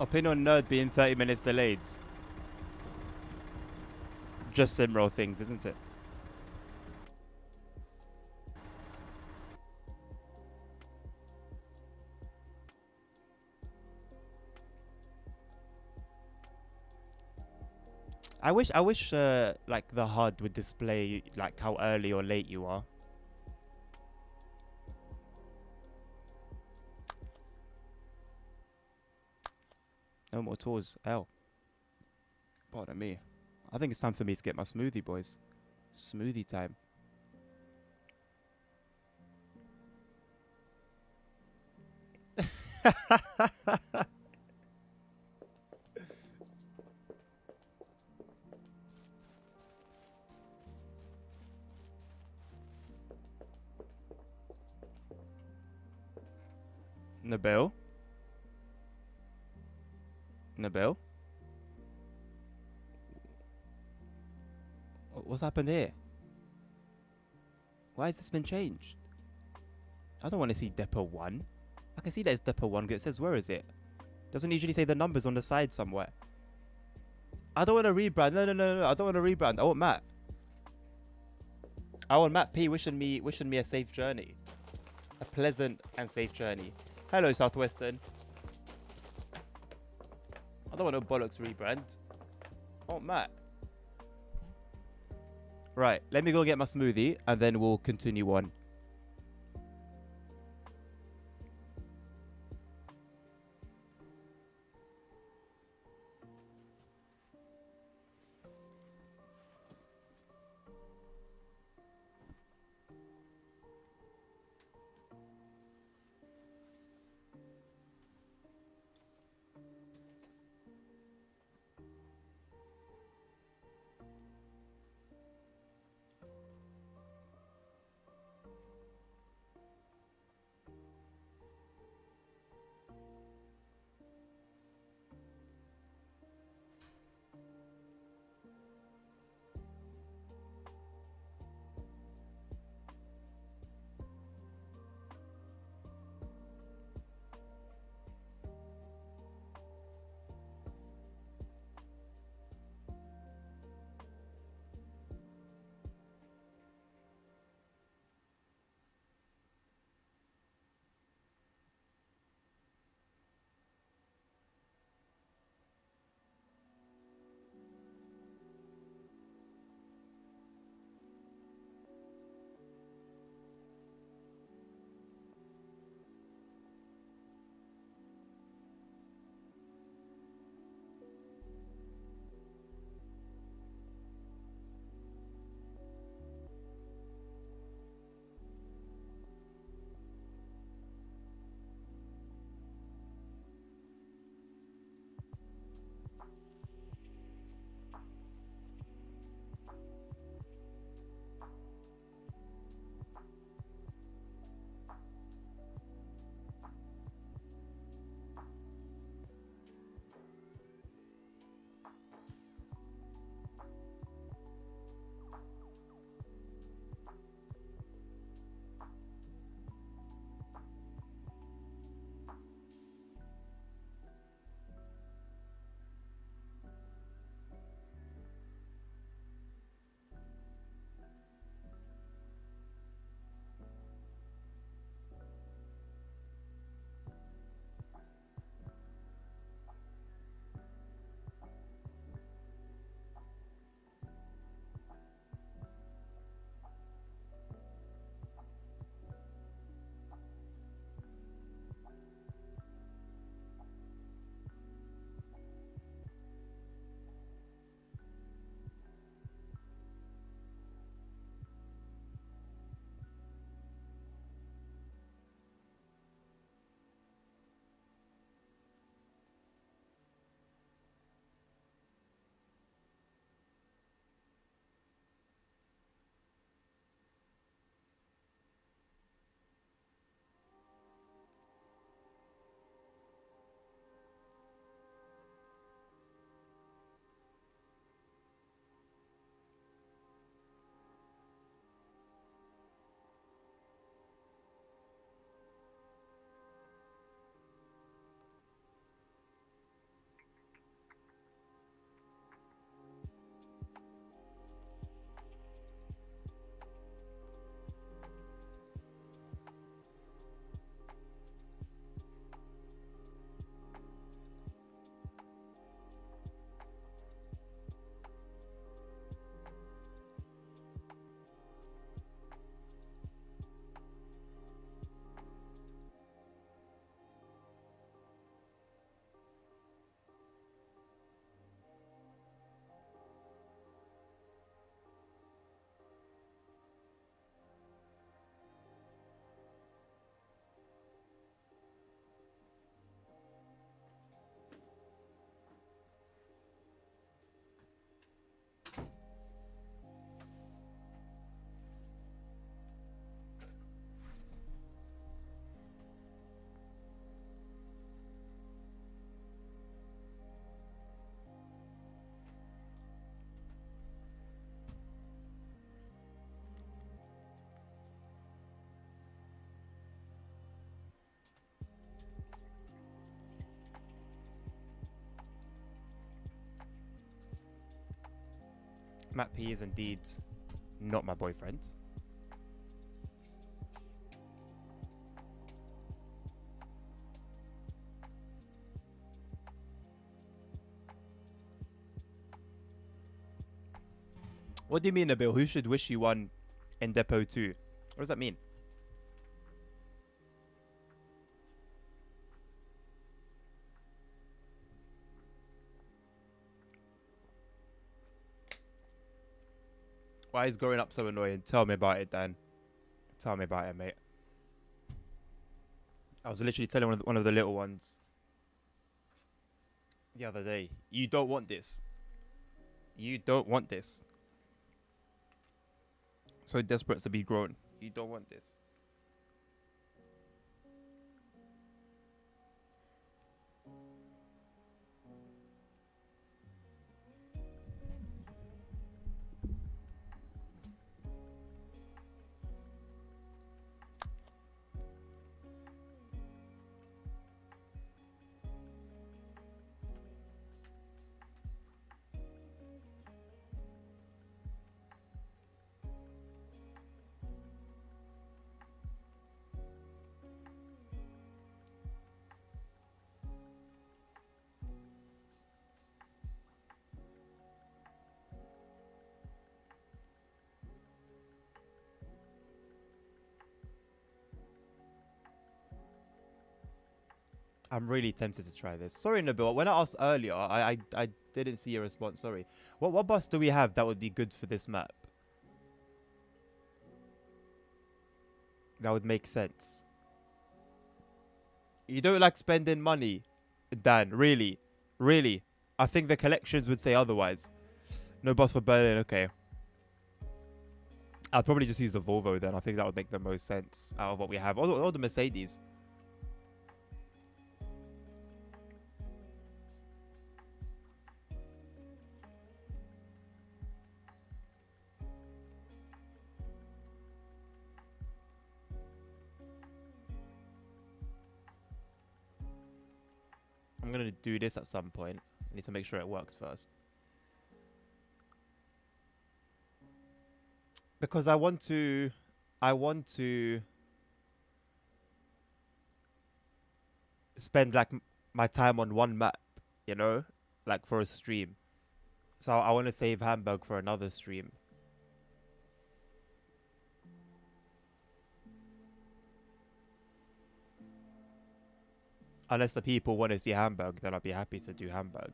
Opinion Nerd being 30 minutes delayed. Just Simroll things, isn't it? I wish like the HUD would display like how early or late you are. No more tours. Hell. Pardon me. I think it's time for me to get my smoothie, boys. Smoothie time. Nabil? Nabil? What's happened here? Why has this been changed? I don't want to see Depot 1. I can see that it's Depot 1 because it says, where is it? Doesn't usually say the numbers on the side somewhere. I don't want to rebrand. No. I don't want to rebrand. I want Matt. I want Matt P wishing me a safe journey. a pleasant and safe journey. Hello, Southwestern. I don't want no bollocks rebrand. Oh, Matt. Right, let me go get my smoothie and then we'll continue on. Matt P is indeed not my boyfriend. What do you mean, Nabil? Who should wish you one in Depot 2? What does that mean? Why is growing up so annoying? Tell me about it, Dan. Tell me about it, mate. I was literally telling one of the little ones the other day, you don't want this. You don't want this. So desperate to be grown. You don't want this. I'm really tempted to try this. Sorry, Nabil. When I asked earlier, I didn't see a response. Sorry. What bus do we have that would be good for this map? That would make sense. You don't like spending money, Dan. Really? Really? I think the collections would say otherwise. No bus for Berlin. Okay. I'd probably just use the Volvo then. I think that would make the most sense out of what we have. Or the Mercedes. I'm going to do this at some point. I need to make sure it works first. Because I want to spend like my time on one map, you know, like for a stream. So I want to save Hamburg for another stream. Unless the people want to see Hamburg, then I'll be happy to do Hamburg.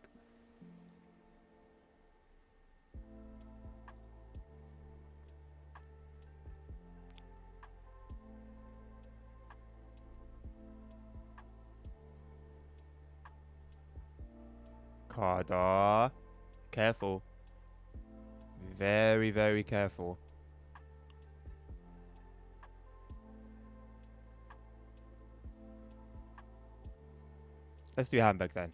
Kada. Careful. Very, very careful. Let's do Hamburg then.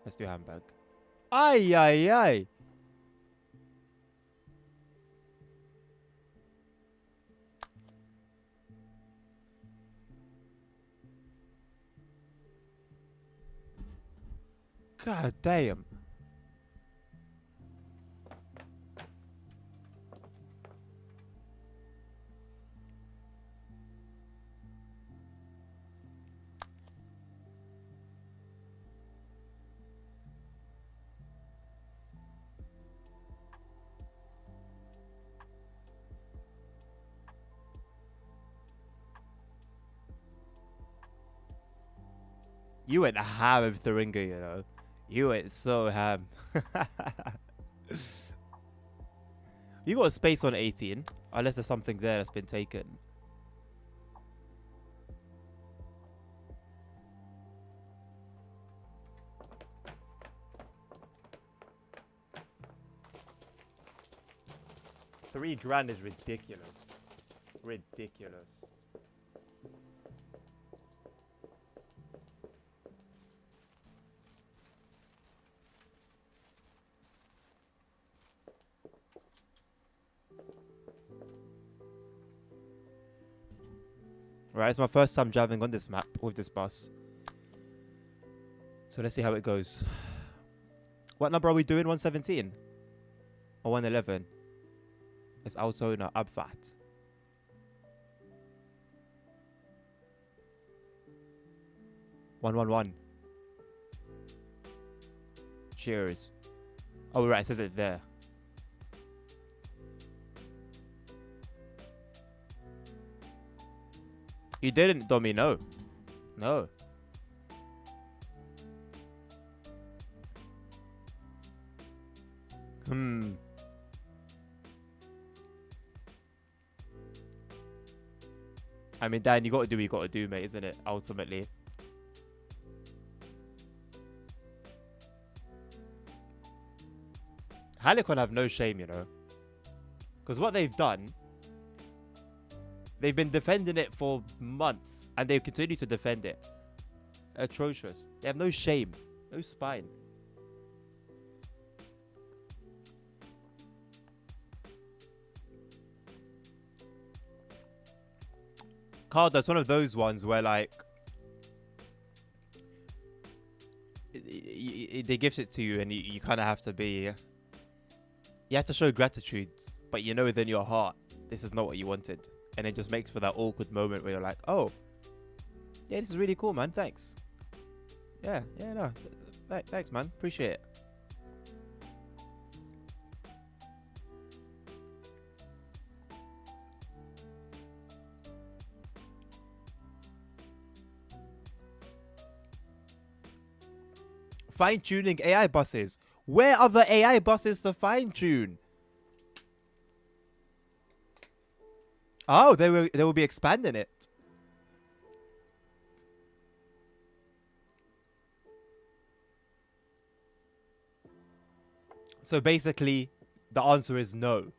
Let's do Hamburg. Ay, ay, ay. God damn. You went ham with Thuringia, you know. You went so ham. You got a space on 18, unless there's something there that's been taken. $3 is ridiculous. Ridiculous. Right, it's my first time driving on this map with this bus. So let's see how it goes. What number are we doing? 117? Or 111? It's Altona Abfahrt. "111. Cheers. Oh, right, it says it there. You didn't, Domi. No. No. I mean, Dan, you got to do what you got to do, mate, isn't it? Ultimately. Halicon have no shame, you know. Because what they've done, they've been defending it for months, and they continue to defend it. Atrocious. They have no shame, no spine. Carl, that's one of those ones where, like, they gives it to you, and you kind of have to be... You have to show gratitude, but you know within your heart, this is not what you wanted. And it just makes for that awkward moment where you're like, oh, yeah, this is really cool, man. Thanks. Yeah, no. Thanks, man. Appreciate it. Fine-tuning AI buses. Where are the AI buses to fine-tune? Oh, they will be expanding it. So basically, the answer is no.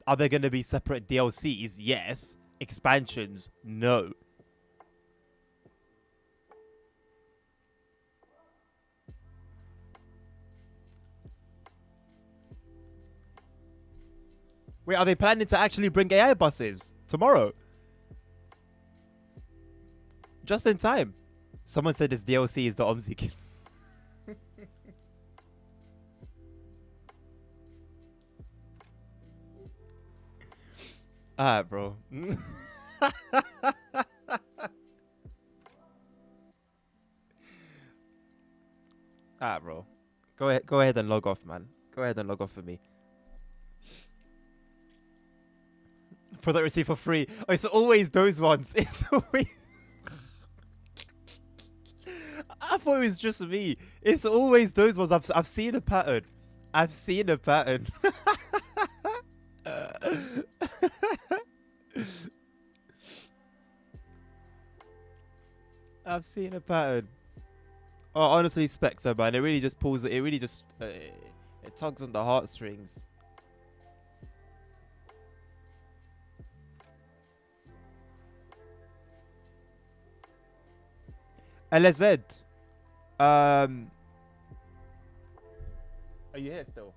Are there going to be separate DLCs? Yes. Expansions? No. Wait, are they planning to actually bring AI buses tomorrow? Just in time. Someone said this DLC is the OMSI kit. Bro. Bro. Go ahead and log off, man. Go ahead and log off for me. Product received for free. Oh, it's always those ones. It's always... I thought it was just me. It's always those ones. I've seen a pattern. I've seen a pattern. I've seen a pattern. Oh, honestly, Spectre, man. It really just pulls... It really just... it tugs on the heartstrings. LZ. Are you here still?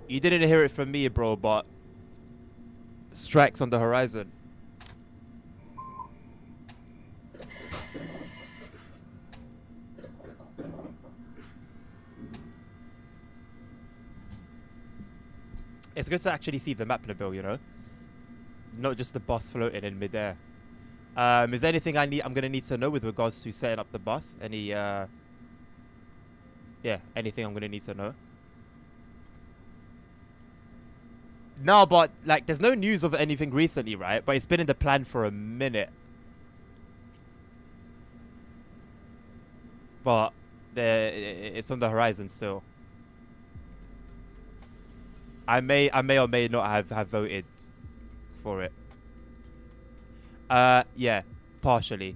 You didn't hear it from me, bro, but strikes on the horizon. It's good to actually see the map, Nabil, you know? Not just the bus floating in midair. Is there anything I'm gonna need to know with regards to setting up the bus? Yeah, anything I'm gonna need to know? No, but, like, there's no news of anything recently, right? But it's been in the plan for a minute. But, it's on the horizon still. I may or may not have voted for it. Yeah, partially.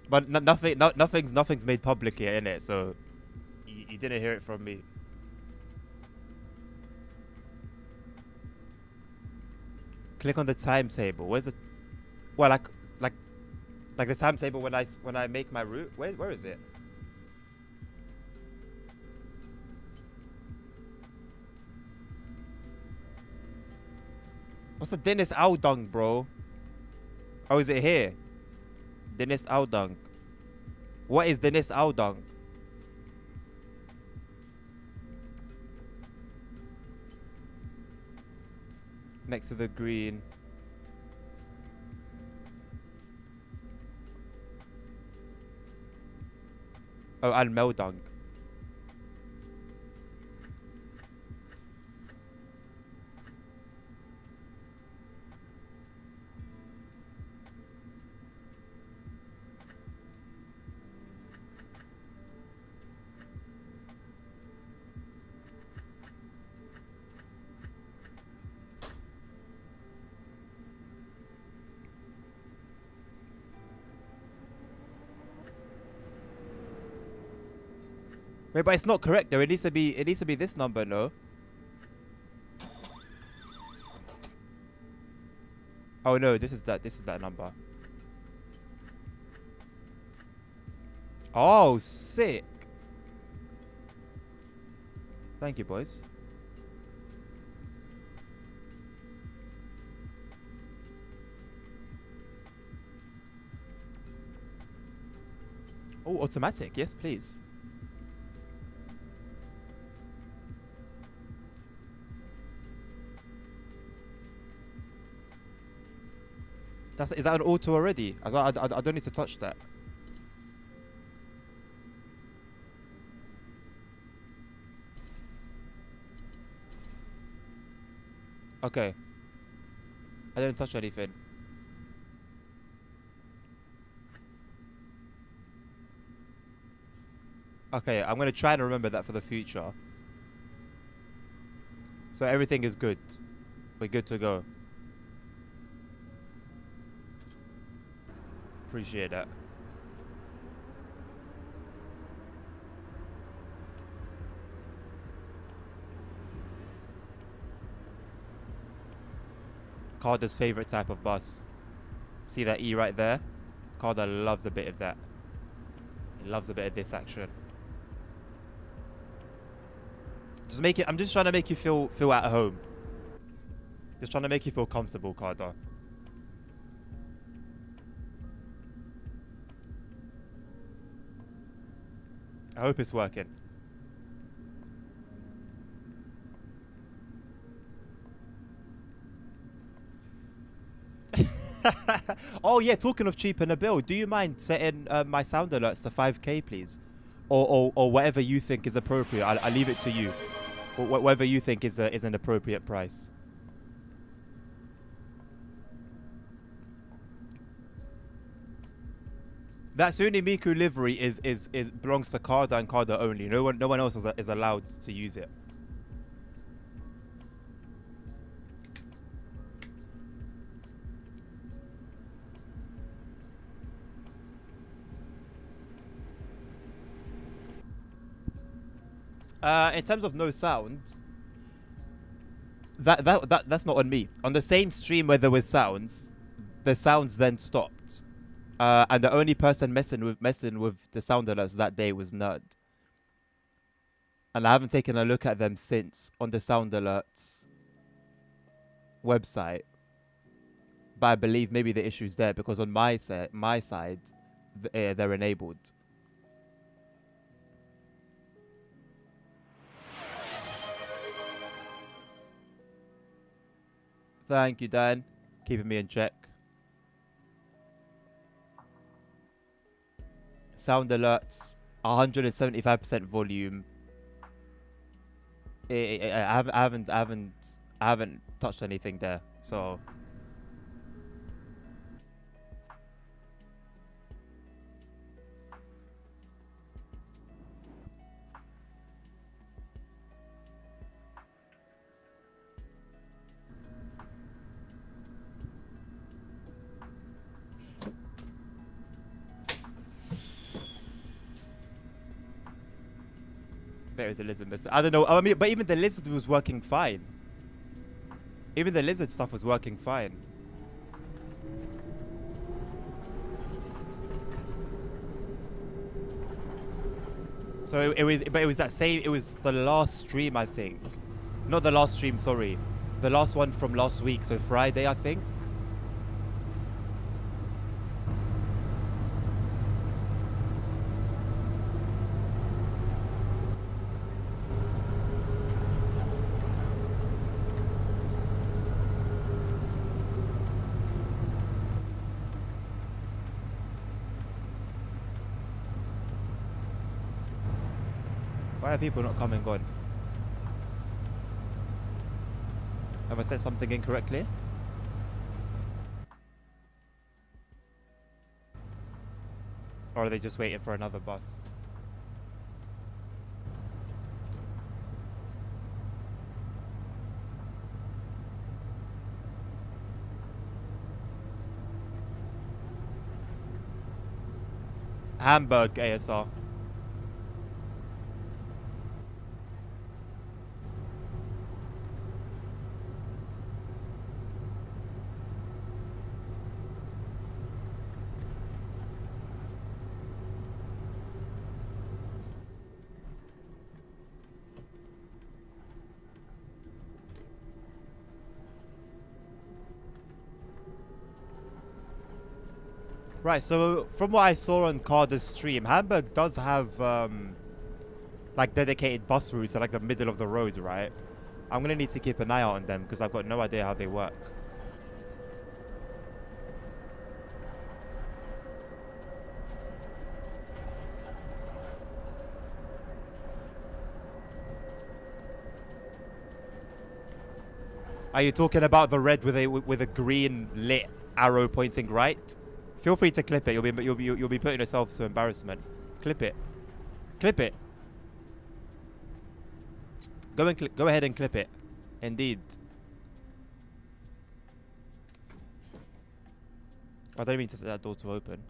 But nothing's made public yet, innit? So you didn't hear it from me. Click on the timetable. Where's the... Well, like the timetable when I make my route. Where is it? What's the Dennis Audung, bro? Oh, is it here? Dennis Audung. What is Dennis Audung? Next to the green. Oh, and Meldung. Wait, but it's not correct though. It needs to be this number, no? Oh no, this is that number. Oh, sick. Thank you, boys. Oh, automatic. Yes, please. Is that an auto already? I don't need to touch that. Okay. I didn't touch anything. Okay, I'm gonna try and remember that for the future. So everything is good. We're good to go. Appreciate that. Carter's favorite type of bus. See that E right there? Carter loves a bit of that. He loves a bit of this action. Just make it. I'm just trying to make you feel at home. Just trying to make you feel comfortable, Carter. I hope it's working. Oh yeah, talking of cheaper the bill, do you mind setting my sound alerts to 5k, please, or whatever you think is appropriate? I'll leave it to you. Whatever you think is an appropriate price. That Sony Miku livery is belongs to Carda and Carda only. No one else is allowed to use it. In terms of no sound, that's not on me. On the same stream where there was sounds, the sounds then stopped. And the only person messing with the sound alerts that day was Nerd. And I haven't taken a look at them since on the sound alerts website. But I believe maybe the issue's there because on my side, they're enabled. Thank you, Dan. Keeping me in check. Sound alerts, 175% volume. I haven't touched anything there, so. There is a lizard missing. I don't know. I mean, but even the lizard was working fine. Even the lizard stuff was working fine. So it was that same. It was the last stream, I think. Not the last stream. Sorry, the last one from last week. So Friday, I think. Why are people not coming on? Have I said something incorrectly? Or are they just waiting for another bus? Hamburg ASR. Right, so from what I saw on Carter's stream, Hamburg does have like dedicated bus routes at like the middle of the road, right? I'm gonna need to keep an eye out on them because I've got no idea how they work. Are you talking about the red with a green lit arrow pointing right? Feel free to clip it. You'll be putting yourself to embarrassment. Clip it. Clip it. Go ahead and clip it. Indeed. I don't mean to set that door to open.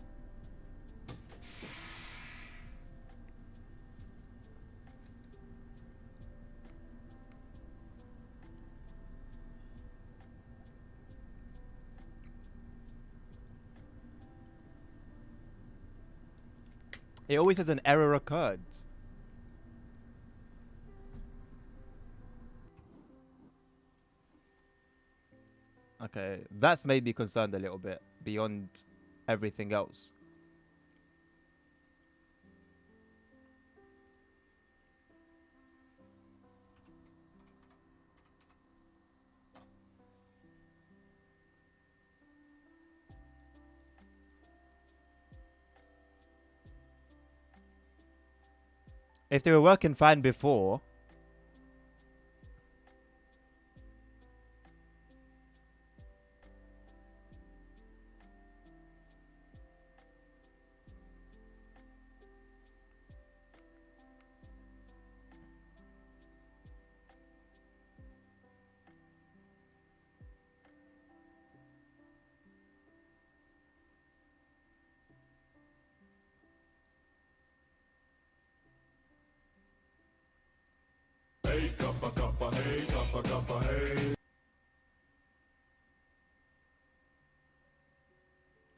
It always says an error occurred. Okay, that's made me concerned a little bit beyond everything else. If they were working fine before,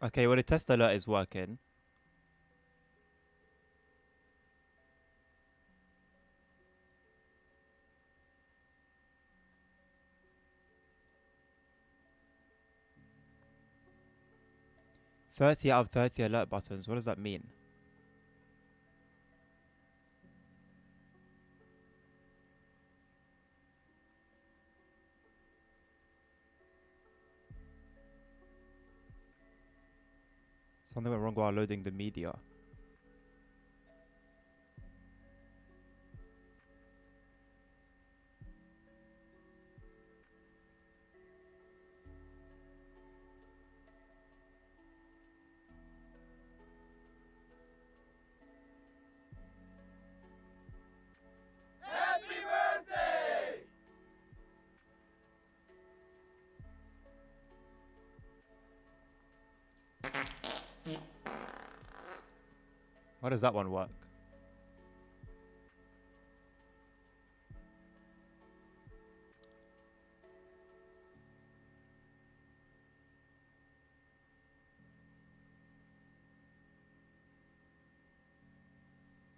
okay, well the test alert is working. "30 out of 30 alert buttons." What does that mean? Something went wrong while loading the media. How does that one work?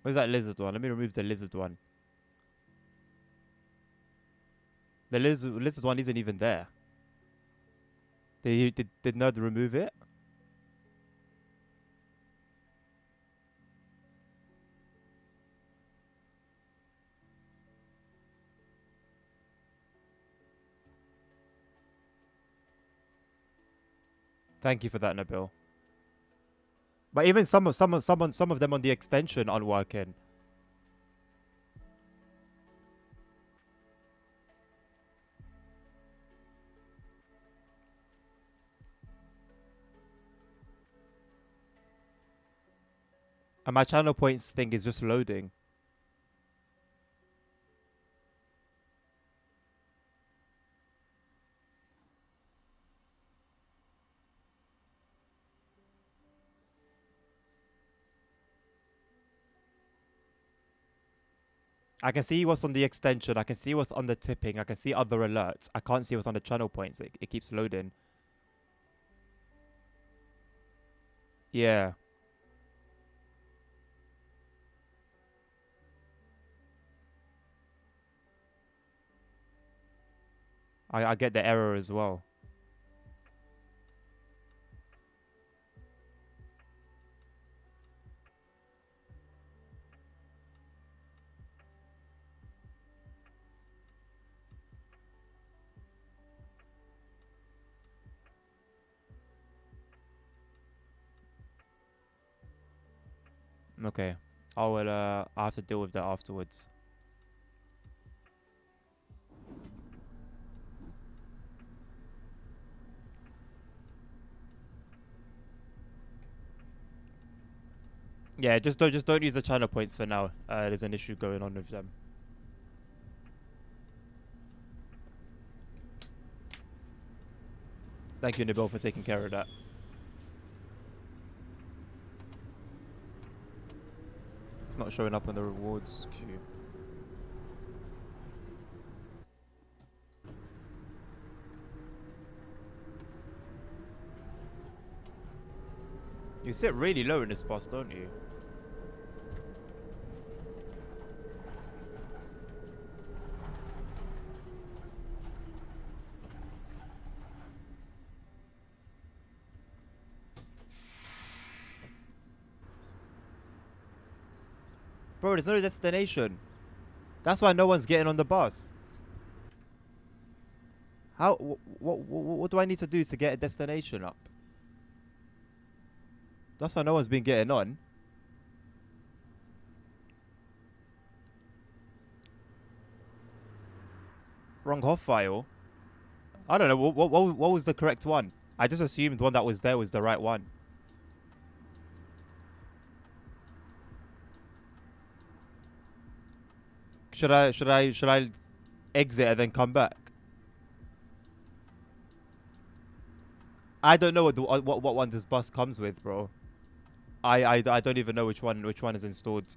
Where's that lizard one? Let me remove the lizard one. The lizard one isn't even there. Did Nerd remove it? Thank you for that, Nabil. But even some of them on the extension aren't working. And my channel points thing is just loading. I can see what's on the extension. I can see what's on the tipping. I can see other alerts. I can't see what's on the channel points. It keeps loading. Yeah. I get the error as well. Okay. I will I have to deal with that afterwards. Yeah, just don't use the channel points for now. There's an issue going on with them. Thank you, Nabil, for taking care of that. It's not showing up on the rewards queue. You sit really low in this bus, don't you? Bro, there's no destination. That's why no one's getting on the bus. How? What do I need to do to get a destination up? That's why no one's been getting on. Wrong HOF file. I don't know. What was the correct one? I just assumed the one that was there was the right one. Should I exit and then come back? I don't know what one this bus comes with, bro. I don't even know which one is installed.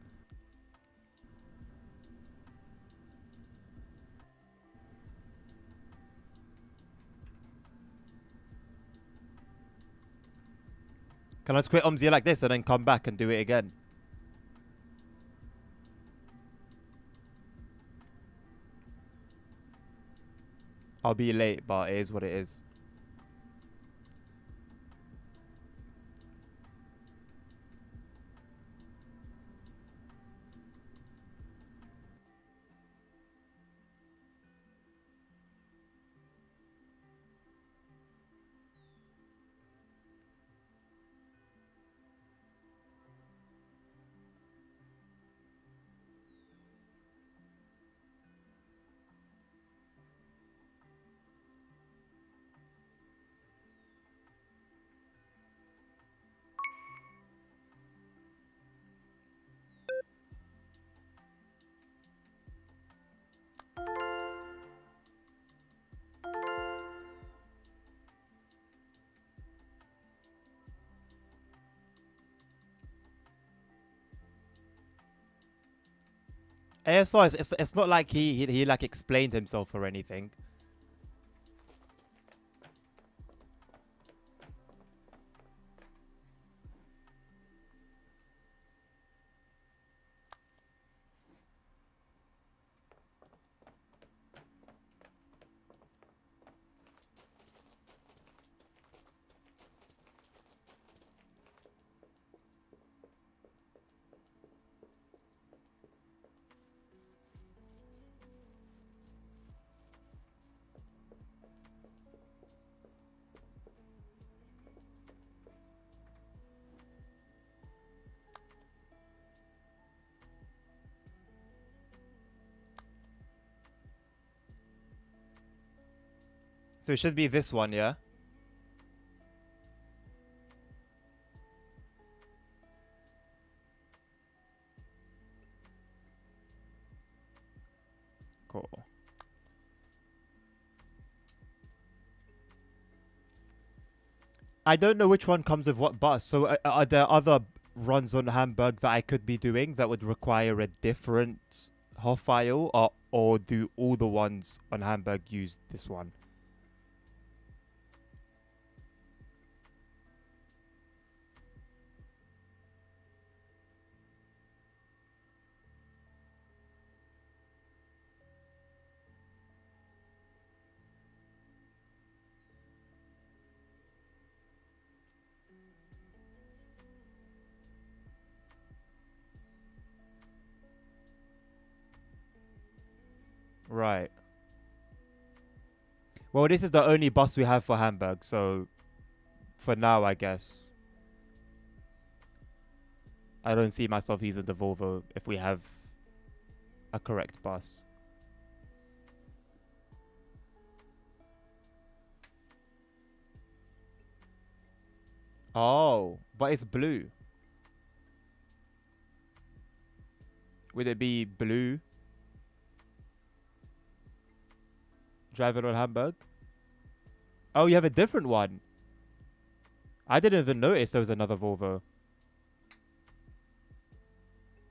Can I just quit OMSI like this and then come back and do it again? I'll be late, but it is what it is. ASR, it's not like he like explained himself or anything. So it should be this one, yeah? I don't know which one comes with what bus. So are there other runs on Hamburg that I could be doing that would require a different HOF file, or do all the ones on Hamburg use this one? Right. Well, this is the only bus we have for Hamburg, so for now, I guess I don't see myself using the Volvo if we have a correct bus. Oh, but it's blue. Would it be blue? Driving on Hamburg? Oh, you have a different one. I didn't even notice there was another Volvo.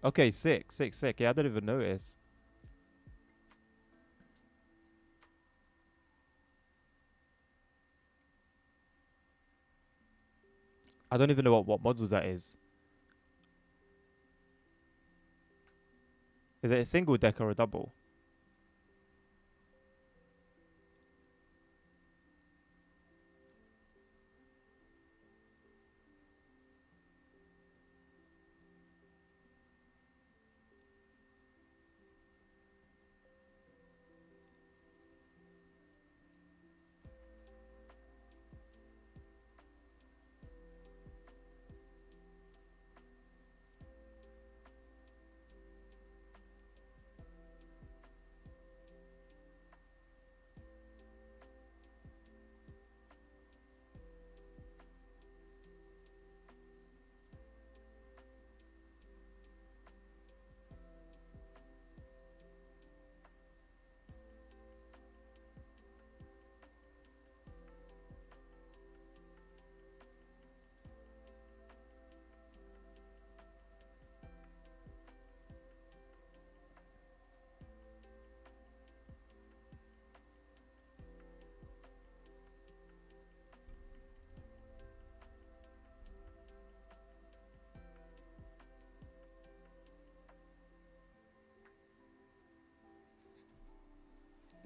Okay, sick. Yeah, I didn't even notice. I don't even know what model that is. Is it a single deck or a double?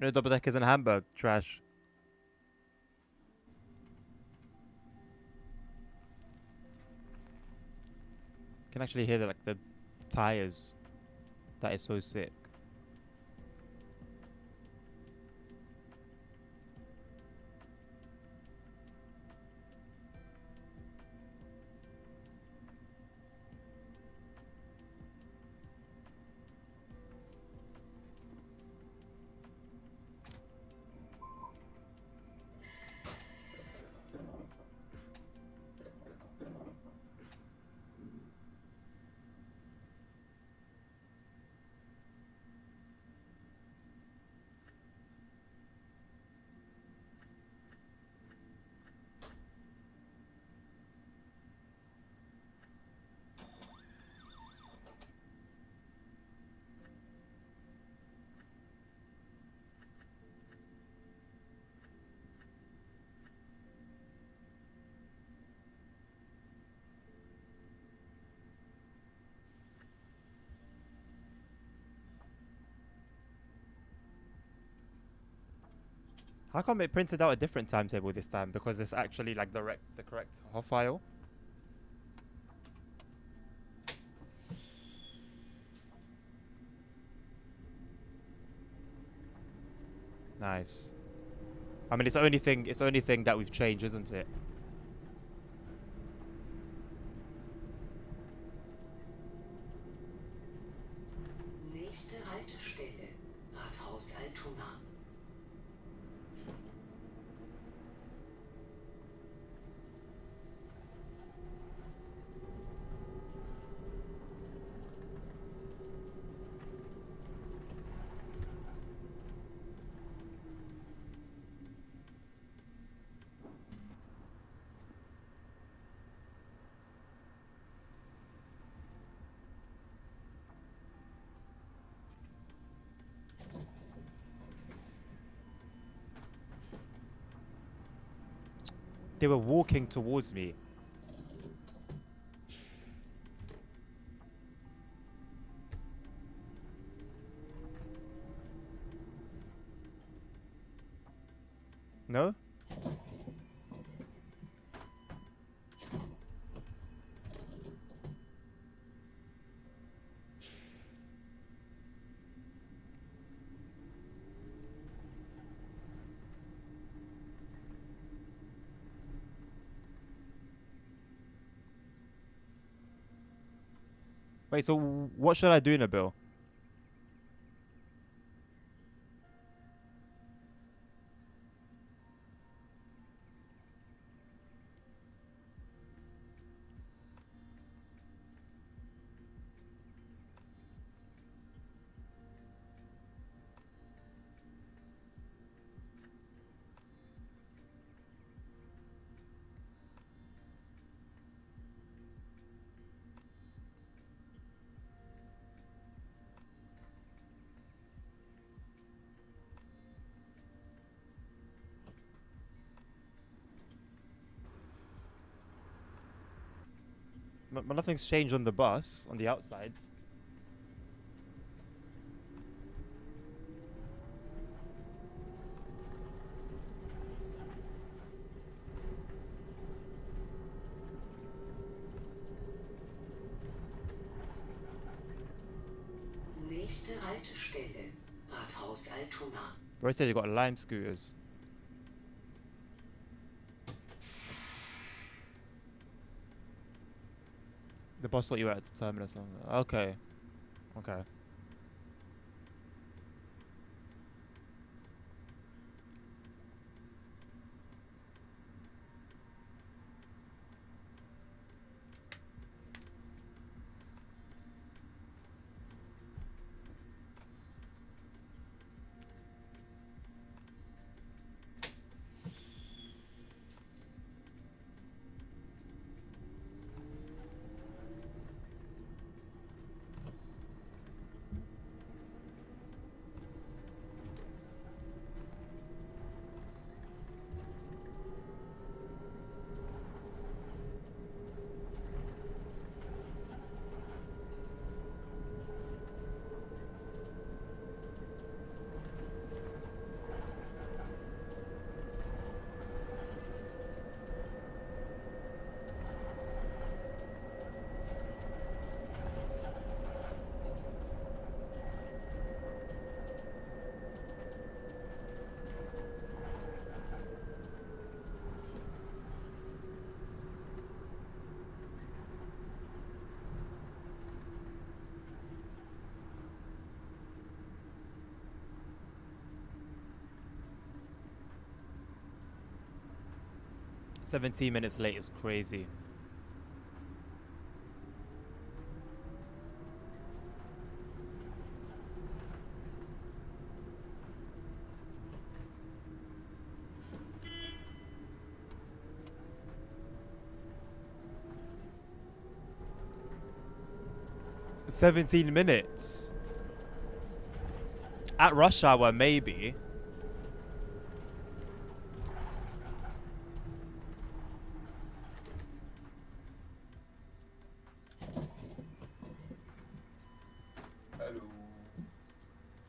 No, double deck is in Hamburg. Trash. You can actually hear the tires. That is so sick. How come it printed out a different timetable this time? Because it's actually like the correct HOF file. Nice. I mean, it's the only thing that we've changed, isn't it? Nächste Haltestelle, Rathaus Altona. They were walking towards me. No? Wait, so what should I do, Nabil? But nothing's changed on the bus, on the outside. Nächste Haltestelle, Rathaus Altona. Bro said you got Lime scooters. The bus thought you were at the terminus. Okay. Okay. "17 minutes late" is crazy. "17 minutes" at rush hour, maybe.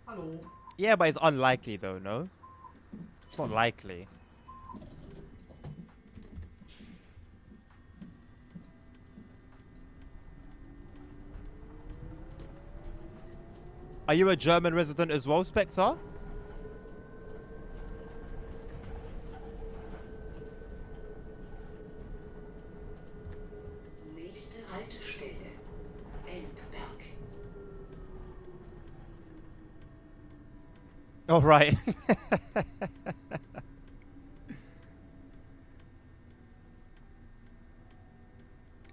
Hallo. Yeah, but it's unlikely though, no? It's not likely. Are you a German resident as well, Spectre? Nächste Haltestelle, Elbberg. Oh, right.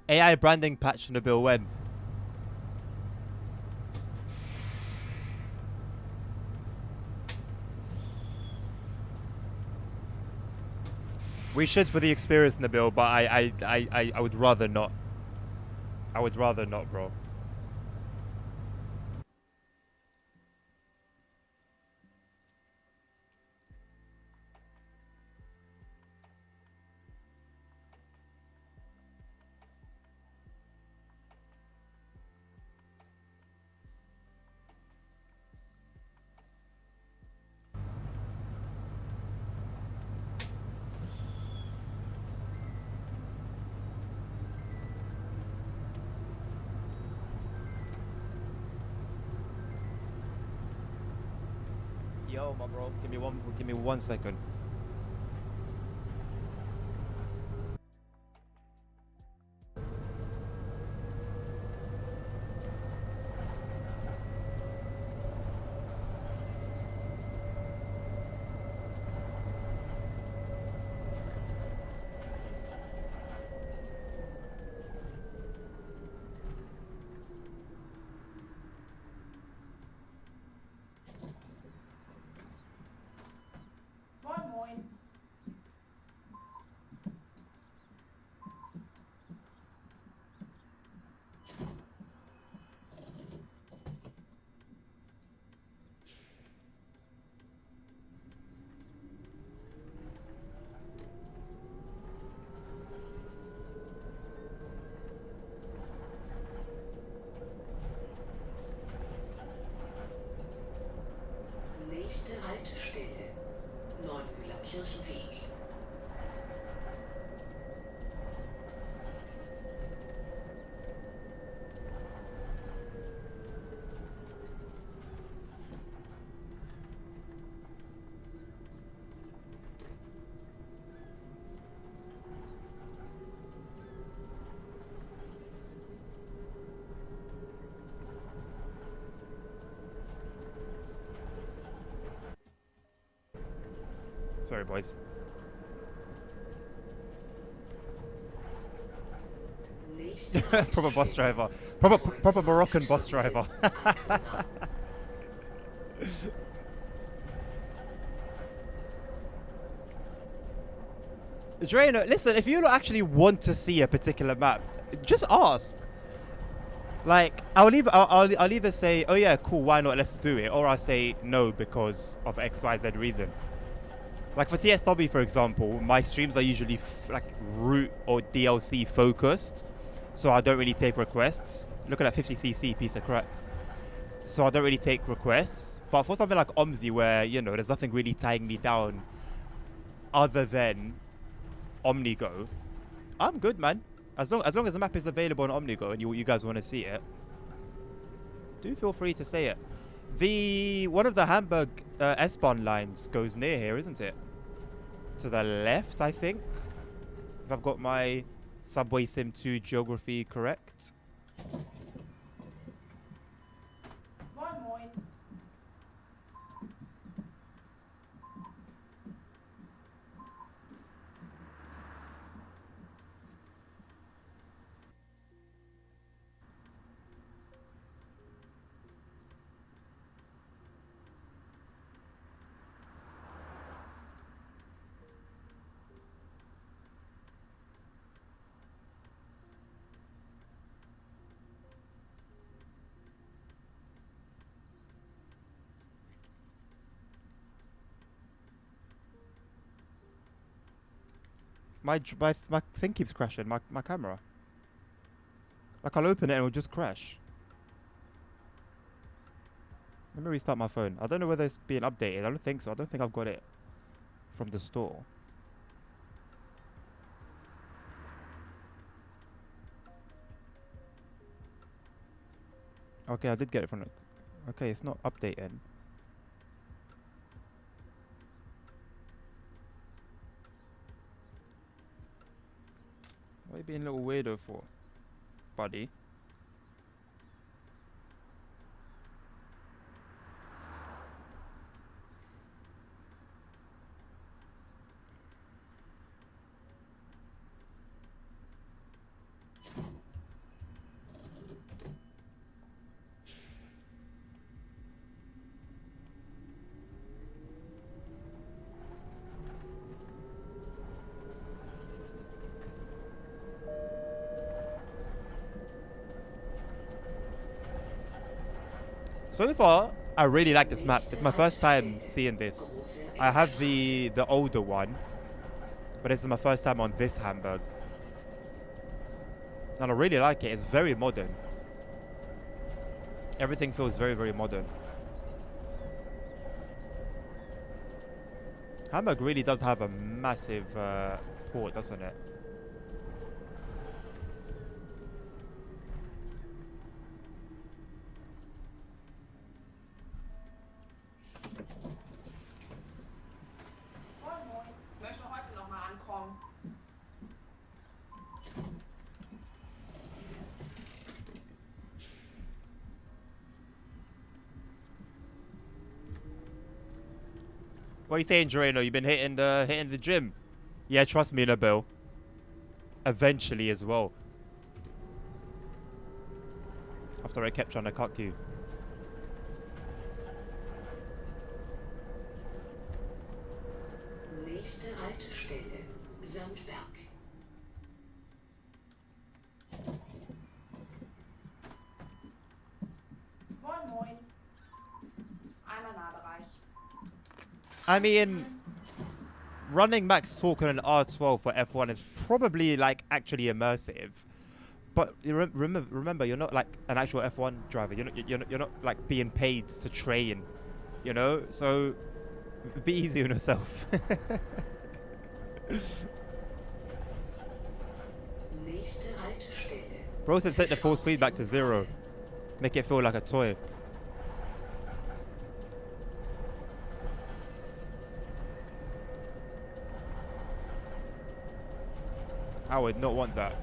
AI branding patch in the bill when? We should for the experience in the bill, but I would rather not. I would rather not, bro. Yo, my bro. Give me 1 second. Moin, moin. Nächste Haltestelle, Neumühler Kirchenweg. Sorry, boys. Nächste Proper bus Haltestelle, driver. Proper Moroccan bus driver. Drano, listen, if you don't actually want to see a particular map, just ask. Like, I'll either say, oh yeah, cool, why not, let's do it, or I'll say no because of XYZ reason. Like for TSW, for example, my streams are usually like route or DLC focused, so I don't really take requests. Look at that 50cc piece of crap. So I don't really take requests. But for something like OMSI, where, you know, there's nothing really tying me down other than OmniGo, I'm good, man. As long as the map is available on OmniGo and you guys want to see it, do feel free to say it. One of the Hamburg S-Bahn lines goes near here, isn't it? To the left, I think. If I've got my Subway Sim 2 geography correct. Moin, moin. My thing keeps crashing, my camera. Like, I'll open it and it'll just crash. Let me restart my phone. I don't know whether it's being updated. I don't think so. I don't think I've got it from the store. Okay, I did get it from it. Okay, it's not updating. What are you being a little weirdo for, buddy? So far, I really like this map. It's my first time seeing this. I have the older one, but this is my first time on this Hamburg. And I really like it. It's very modern. Everything feels very, very modern. Hamburg really does have a massive port, doesn't it? What are you saying, Joreno? You've been hitting the gym? Yeah, trust me, Nabil. Eventually as well. After I kept trying to cuck you. Nächste Haltestelle, Sandberg. Moin, moin. Einmal Nahbereich. I mean, running max torque on an R12 for F1 is probably like actually immersive. But you remember, you're not like an actual F1 driver. You're not like being paid to train, you know. So be easy on yourself. Nächste Haltestelle. Bro said set the force feedback to 0. Make it feel like a toy. I would not want that.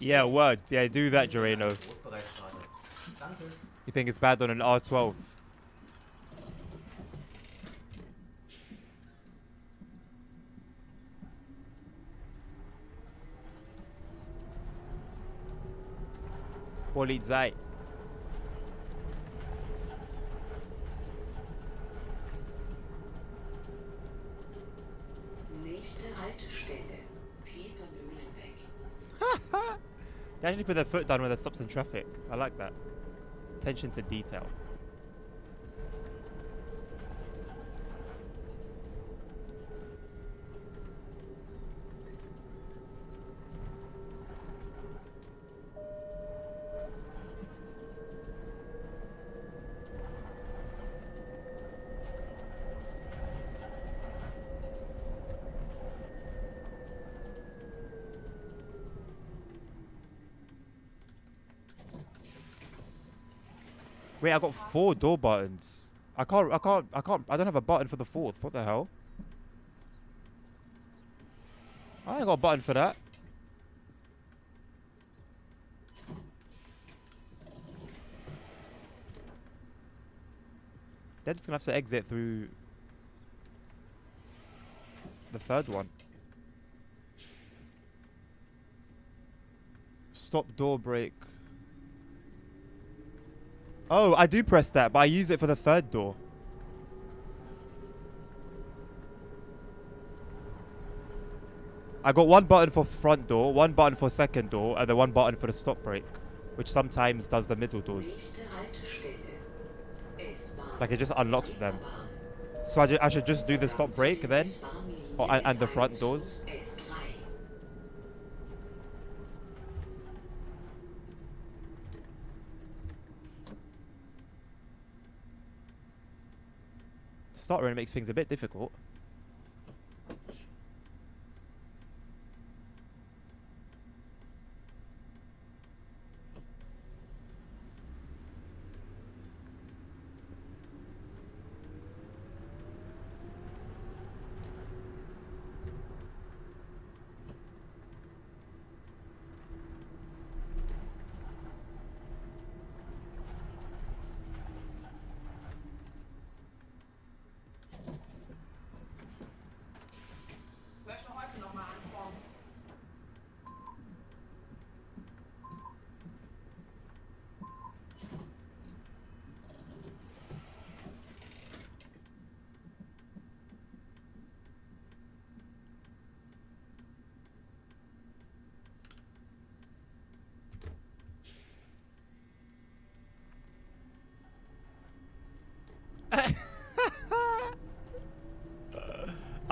Yeah, word. Yeah, do that, Joreno. You think it's bad on an R12? Polizei. Nächste Haltestelle, Piepermühlenweg. They actually put their foot down when they stops in traffic. I like that. Attention to detail. Wait, I got 4 door buttons. I don't have a button for the 4th. What the hell? I ain't got a button for that. They're just gonna have to exit through the 3rd one. Stop door brake. Oh, I do press that, but I use it for the 3rd door. I got 1 button for front door, 1 button for 2nd door, and then 1 button for the stop brake, which sometimes does the middle doors. Like it just unlocks them. So I should just do the stop brake then, and the front doors. Start run makes things a bit difficult.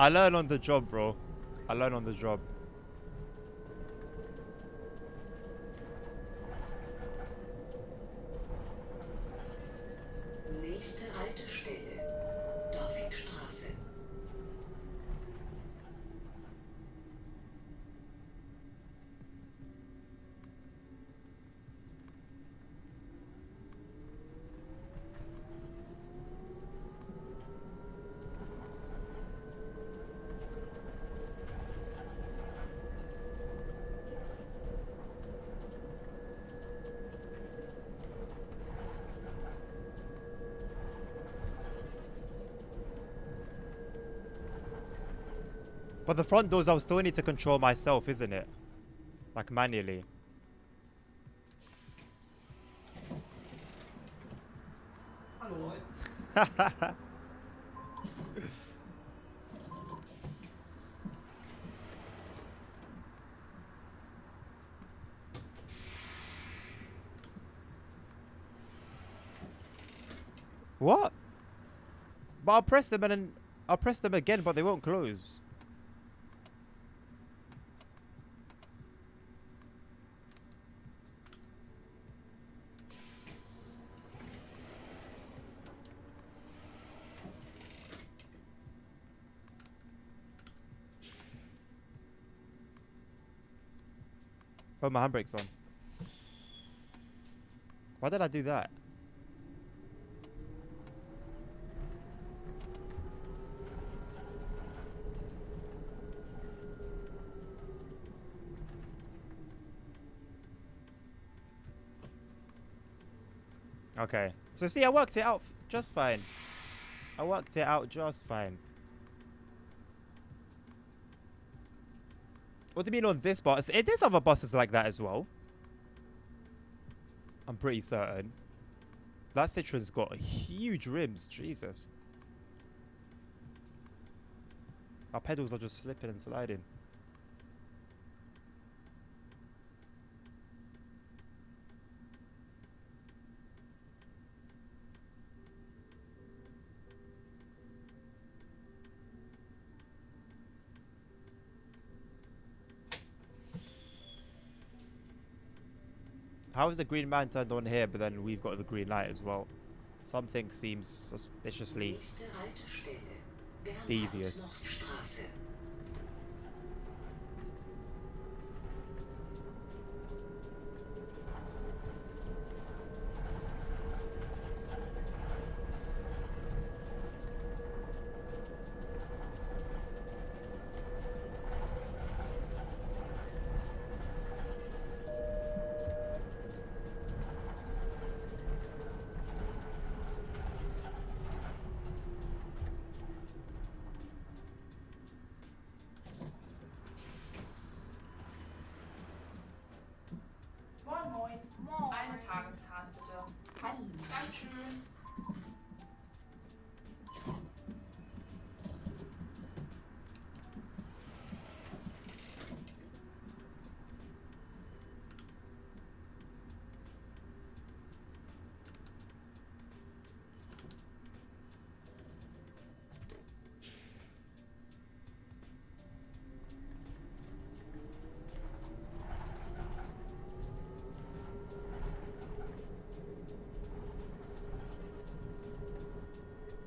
I learn on the job, bro. I learn on the job. Nächste Haltestelle, But the front doors I'll still need to control myself, isn't it? Like manually. Hallo. What? But I'll press them and then I'll press them again, but they won't close. Oh, my handbrake's on. Why did I do that? Okay. So see, I worked it out just fine. I worked it out just fine. What do you mean on this bus? There's other buses like that as well. I'm pretty certain. That Citroen's got huge rims. Jesus. Our pedals are just slipping and sliding. How is the green man turned on here, but then we've got the green light as well? Something seems suspiciously devious. Moin, moin. Moin. Eine Tageskarte bitte. Hallo. Dankeschön.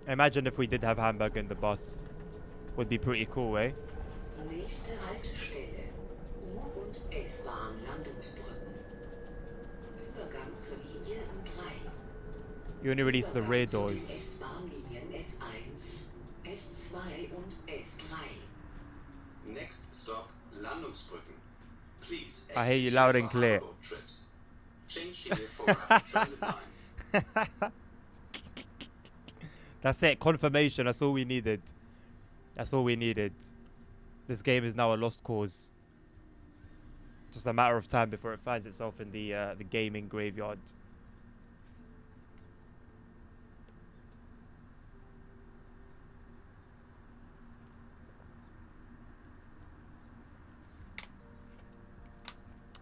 Imagine if we did have hamburger in the bus. Would be pretty cool, eh? Nächste Haltestelle. U- und S-Bahn Landungsbrücken. Übergang zur Linie U3. You only release the rear doors. S-Bahnlinien S1, S2 und S3. Next stop, Landungsbrücken. Please I hear you loud and clear. trips. Change here for rapid transit lines. That's it. Confirmation. That's all we needed. That's all we needed. This game is now a lost cause. Just a matter of time before it finds itself in the gaming graveyard.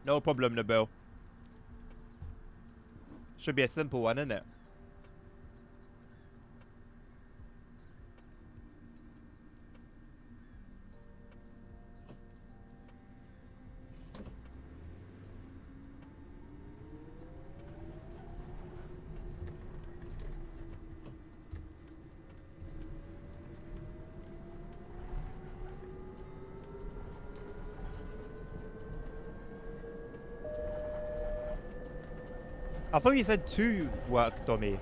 No problem, Nabil. Should be a simple one, isn't it? I thought you said 2 work, Dommy.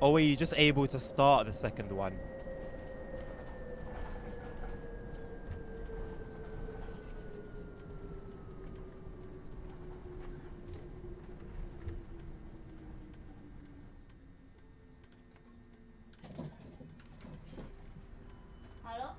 Or were you just able to start the second one? Hallo?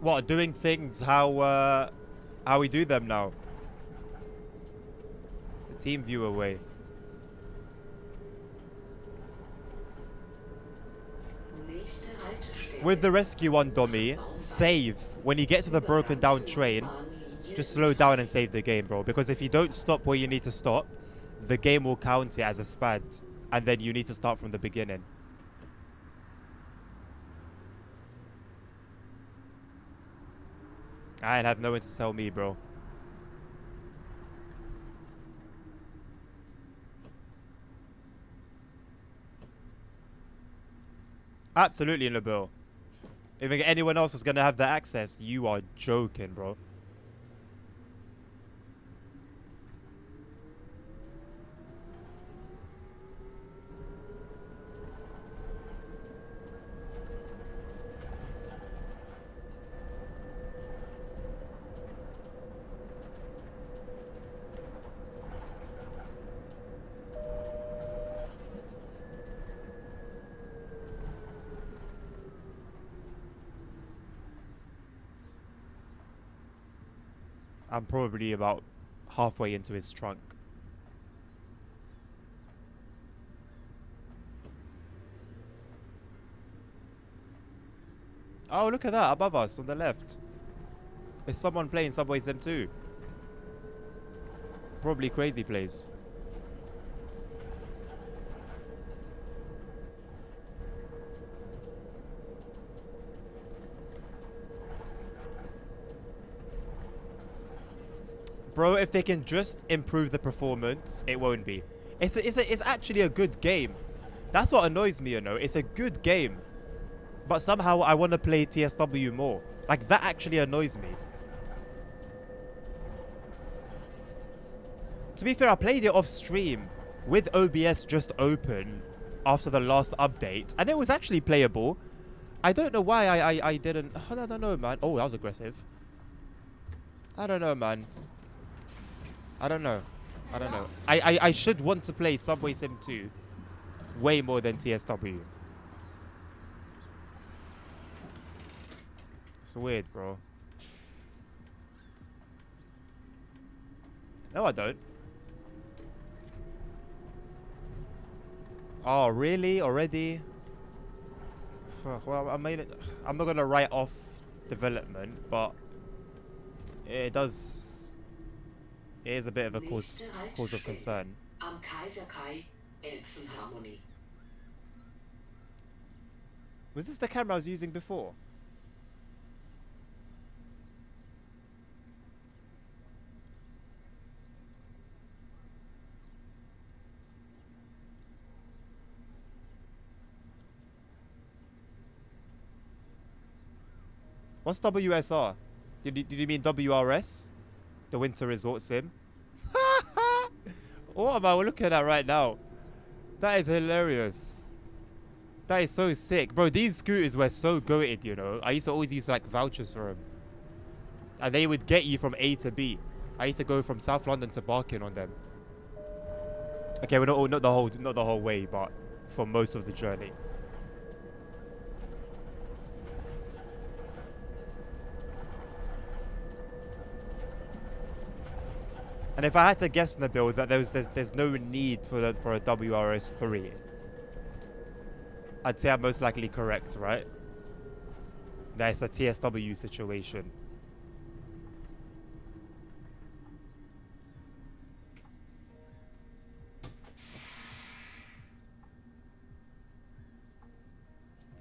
What, doing things how we do them now? The team viewer way. Nächste Haltestelle. With the rescue one, Dommy, save. When you get to the broken down train, just slow down and save the game, bro. Because if you don't stop where you need to stop, the game will count it as a SPAD. And then you need to start from the beginning. I ain't have no one to tell me, bro. Absolutely, Nabil. If anyone else is gonna have the access, you are joking, bro. I'm probably about halfway into his trunk. Oh, look at that, above us, on the left. There's someone playing Subway Sim 2. Probably Crazy Plays. Bro, if they can just improve the performance, it won't be. It's actually a good game. That's what annoys me, you know. It's a good game. But somehow I want to play TSW more. Like, that actually annoys me. To be fair, I played it off stream with OBS just open after the last update. And it was actually playable. I don't know why I didn't... I don't know, man. Oh, that was aggressive. I don't know, man. I don't know. I don't know. I should want to play Subway Sim 2 way more than TSW. It's weird, bro. No, I don't. Oh, really? Already? Well, I mean, I'm not gonna write off development, but it does... It is a bit of a cause of concern. Am Kaiserkai, Elbphilharmonie. Was this the camera I was using before? What's WSR? Did you mean WRS? The Winter Resort Sim? What am I looking at right now? That is hilarious. That is so sick. Bro, these scooters were so goated, you know. I used to always use like vouchers for them. And they would get you from A to B. I used to go from South London to Barking on them. Okay, well, not the whole way, but for most of the journey. And if I had to guess in the build that there's no need for a WRS3, I'd say I'm most likely correct, right? That it's a TSW situation.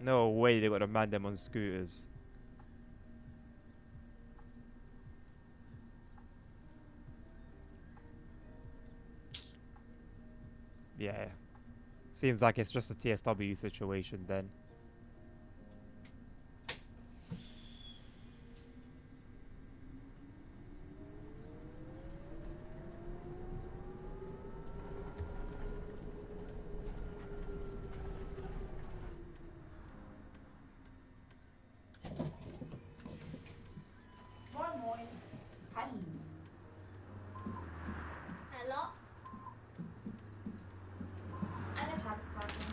No way they got to man them on scooters. Yeah. Seems like it's just a TSW situation then. Moin, moin. Hallo. Hallo? Eine Tageskarte.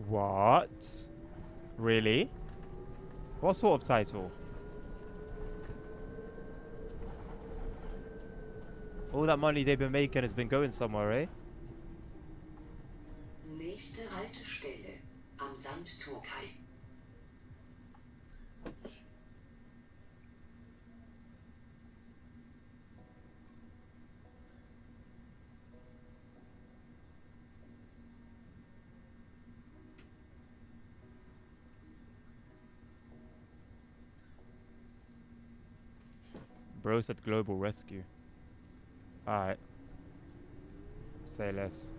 What? Really? What sort of title? All that money they've been making has been going somewhere, eh? Nächste Haltestelle am Sandturkai. Bro said global rescue. Alright. Say less.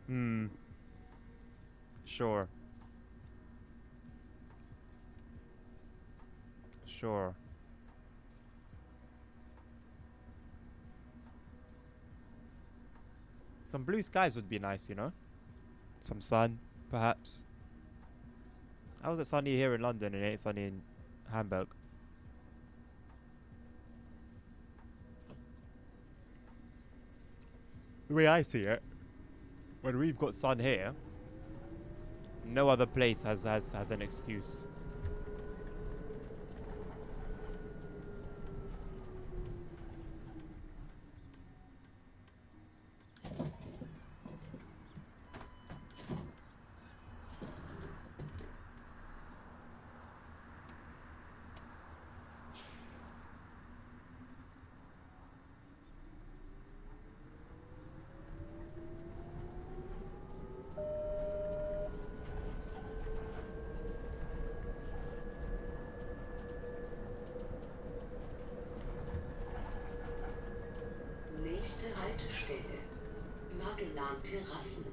Hmm. Sure. Sure. Some blue skies would be nice, you know? Some sun, perhaps. How is it sunny here in London and it ain't sunny in Hamburg? The way I see it, when we've got sun here, no other place has an excuse. Nächste Haltestelle Magellan Terrassen.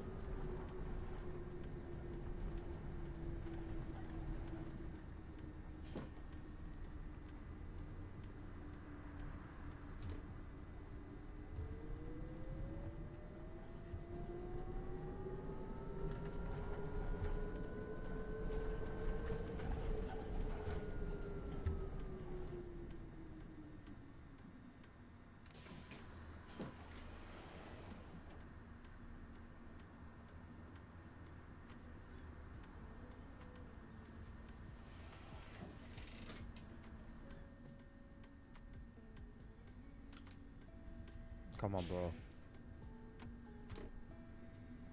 Come on, bro.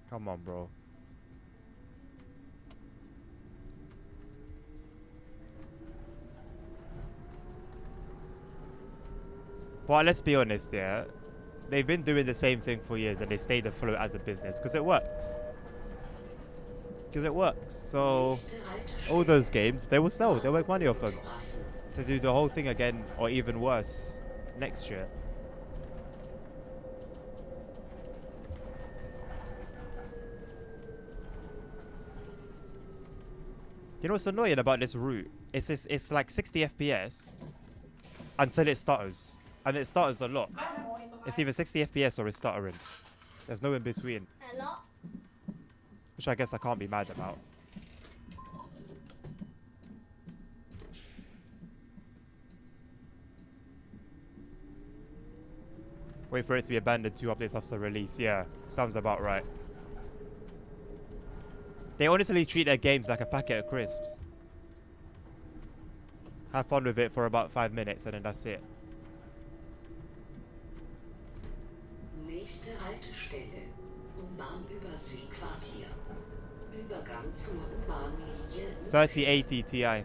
Come on, bro. But let's be honest, yeah. They've been doing the same thing for years and they stayed afloat as a business because it works. Because it works. So, all those games, they will sell. They'll make money off them. To do the whole thing again, or even worse, next year. You know what's annoying about this route? It's like 60 FPS until it stutters. And it stutters a lot. It's either 60 FPS or it's stuttering. There's no in between. Hello? Which I guess I can't be mad about. Wait for it to be abandoned 2 updates after release. Yeah, sounds about right. They honestly treat their games like a packet of crisps. Have fun with it for about 5 minutes and then that's it. Nächste Haltestelle U-Bahn-Überseequartier. Übergang zur U-Bahn-Linie 3080 Ti.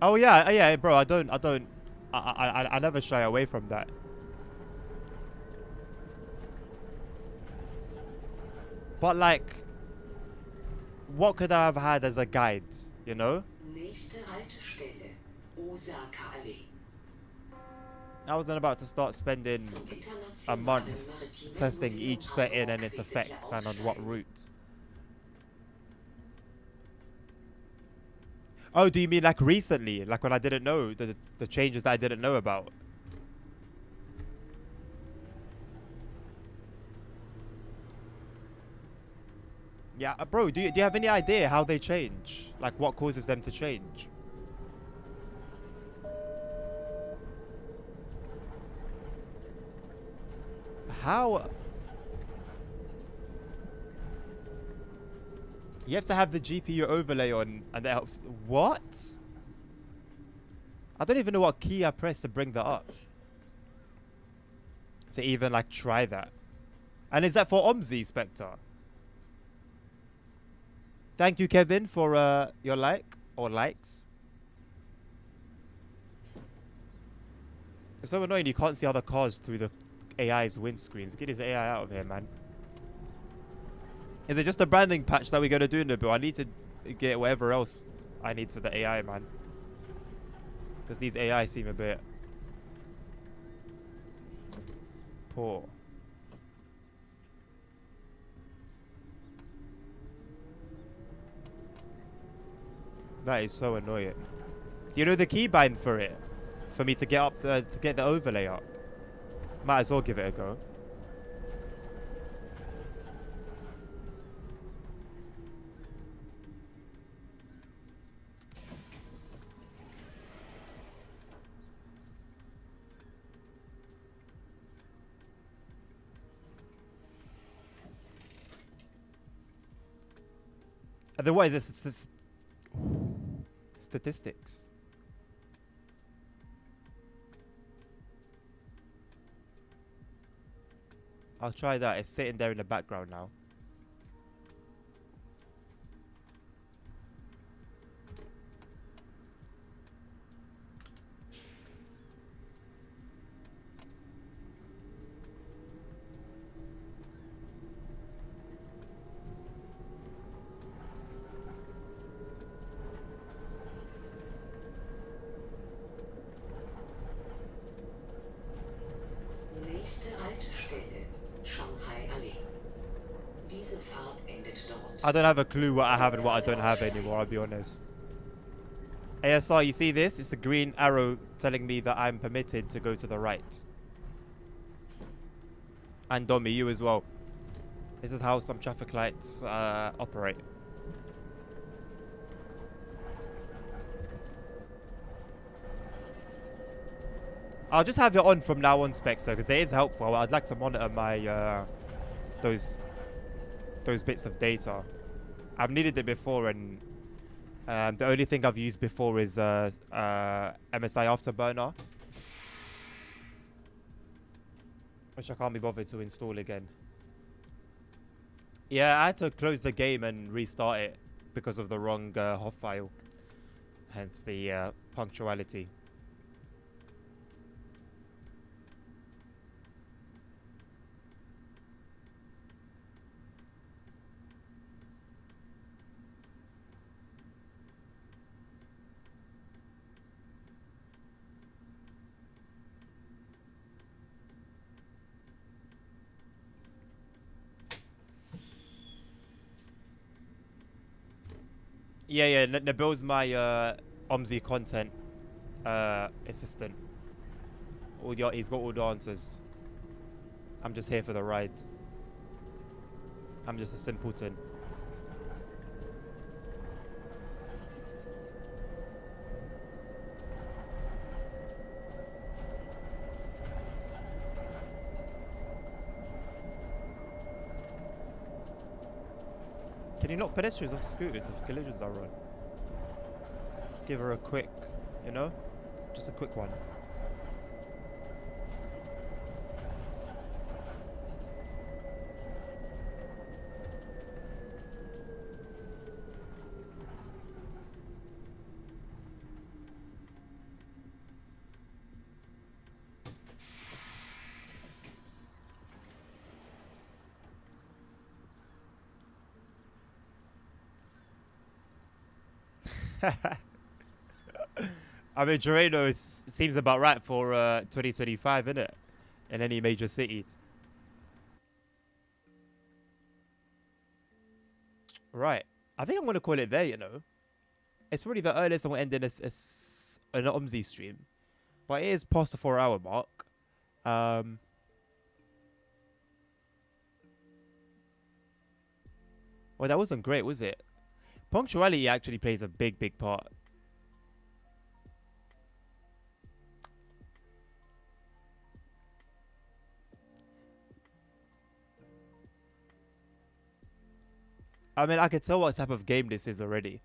Oh yeah, yeah, bro. I never shy away from that. But like, what could I have had as a guide? You know? Nächste Haltestelle, Osaka Allee. I wasn't about to start spending Zum a month Internationalen Maritimen testing Museum each setting and Hamburg its bitte effects and on what aussteigen. route. Oh, do you mean like recently? Like when I didn't know the changes that I didn't know about? Yeah, bro, do you have any idea how they change? Like what causes them to change? How? You have to have the GPU overlay on and that helps. What? I don't even know what key I pressed to bring that up. To even like try that. And is that for OMSI, Spectre? Thank you, Kevin, for your like or likes. It's so annoying you can't see other cars through the AI's windscreens. Get his AI out of here, man. Is it just a branding patch that we're going to do in the bill? I need to get whatever else I need for the AI, man. Because these AI seem a bit poor. That is so annoying. You know the keybind for it? For me to get up the overlay up. Might as well give it a go. And then what is this? Statistics. I'll try that. It's sitting there in the background now. Nächste Haltestelle, Shanghai Allee. Diese Fahrt endet dort. I don't have a clue what I have and what I don't have anymore, I'll be honest. ASR, you see this? It's a green arrow telling me that I'm permitted to go to the right. And Domi, you as well. This is how some traffic lights operate. I'll just have it on from now on, Spexter, because it is helpful. I'd like to monitor my those bits of data. I've needed it before, and the only thing I've used before is MSI Afterburner, which I can't be bothered to install again. Yeah, I had to close the game and restart it because of the wrong HOF file. Hence the punctuality. Yeah, Nabil's my OMSI content assistant. He's got all the answers. I'm just here for the ride. I'm just a simpleton. Can you knock pedestrians off scooters if collisions are run? Just give her a quick, you know? Just a quick one. I mean, Gireno seems about right for 2025, innit? In any major city. Right. I think I'm going to call it there, you know. It's probably the earliest I'm going to end in an OMSI stream. But it is past the 4-hour mark. Well, that wasn't great, was it? Punctuality actually plays a big, big part. I mean, I can tell what type of game this is already.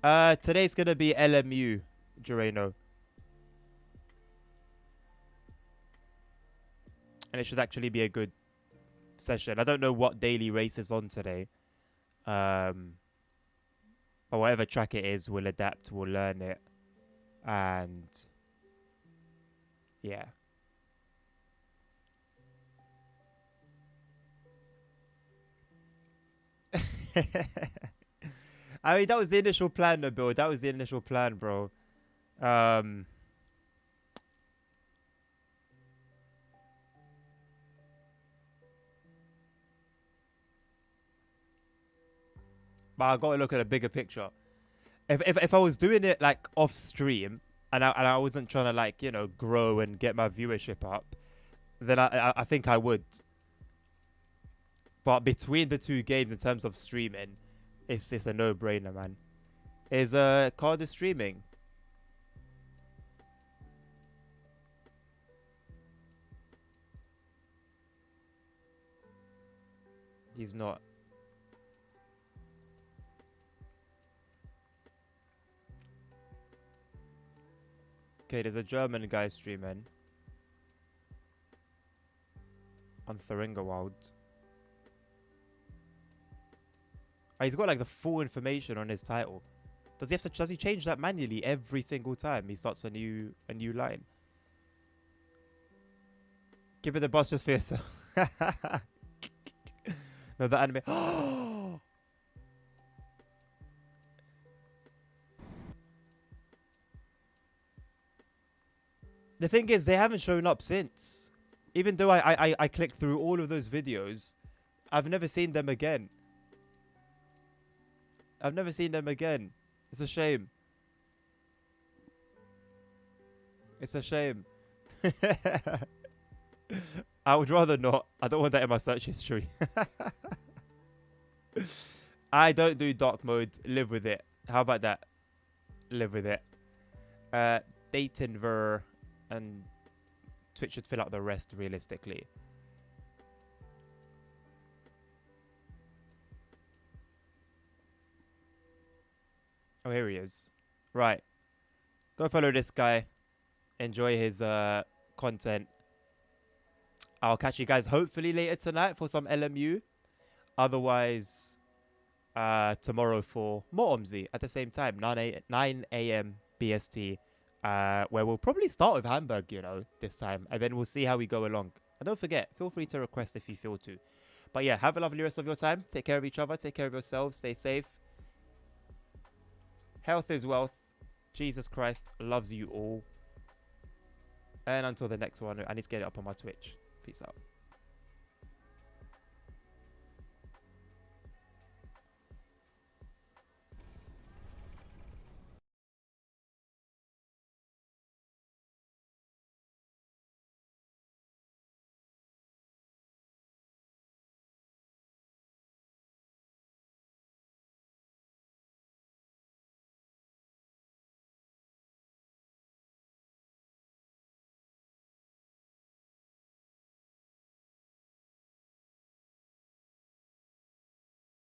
Today's gonna be LMU, Gireno. And it should actually be a good session. I don't know what daily race is on today. But whatever track it is, we'll adapt, we'll learn it. And yeah. I mean, that was the initial plan, no, Bill. That was the initial plan, bro. But I gotta look at a bigger picture. If I was doing it like off stream and I wasn't trying to like, you know, grow and get my viewership up, then I think I would. But between the two games in terms of streaming, it's a no-brainer, man. Is Carter streaming? He's not. Okay, there's a German guy streaming on Thuringerwald. Oh, he's got like the full information on his title. Does he have to? Does he change that manually every single time he starts a new line? Give it the bus just for yourself. No, the anime. The thing is, they haven't shown up since. Even though I clicked through all of those videos, I've never seen them again. I've never seen them again. It's a shame. It's a shame. I would rather not. I don't want that in my search history. I don't do dark mode. Live with it. How about that? Live with it. Dayton Ver and Twitch should fill out the rest realistically. Oh, here he is. Right. Go follow this guy. Enjoy his content. I'll catch you guys hopefully later tonight for some LMU. Otherwise, tomorrow for more OMSI at the same time, 9 a.m. BST, where we'll probably start with Hamburg, you know, this time. And then we'll see how we go along. And don't forget, feel free to request if you feel to. But yeah, have a lovely rest of your time. Take care of each other. Take care of yourselves. Stay safe. Health is wealth. Jesus Christ loves you all. And until the next one, I need to get it up on my Twitch. Peace out.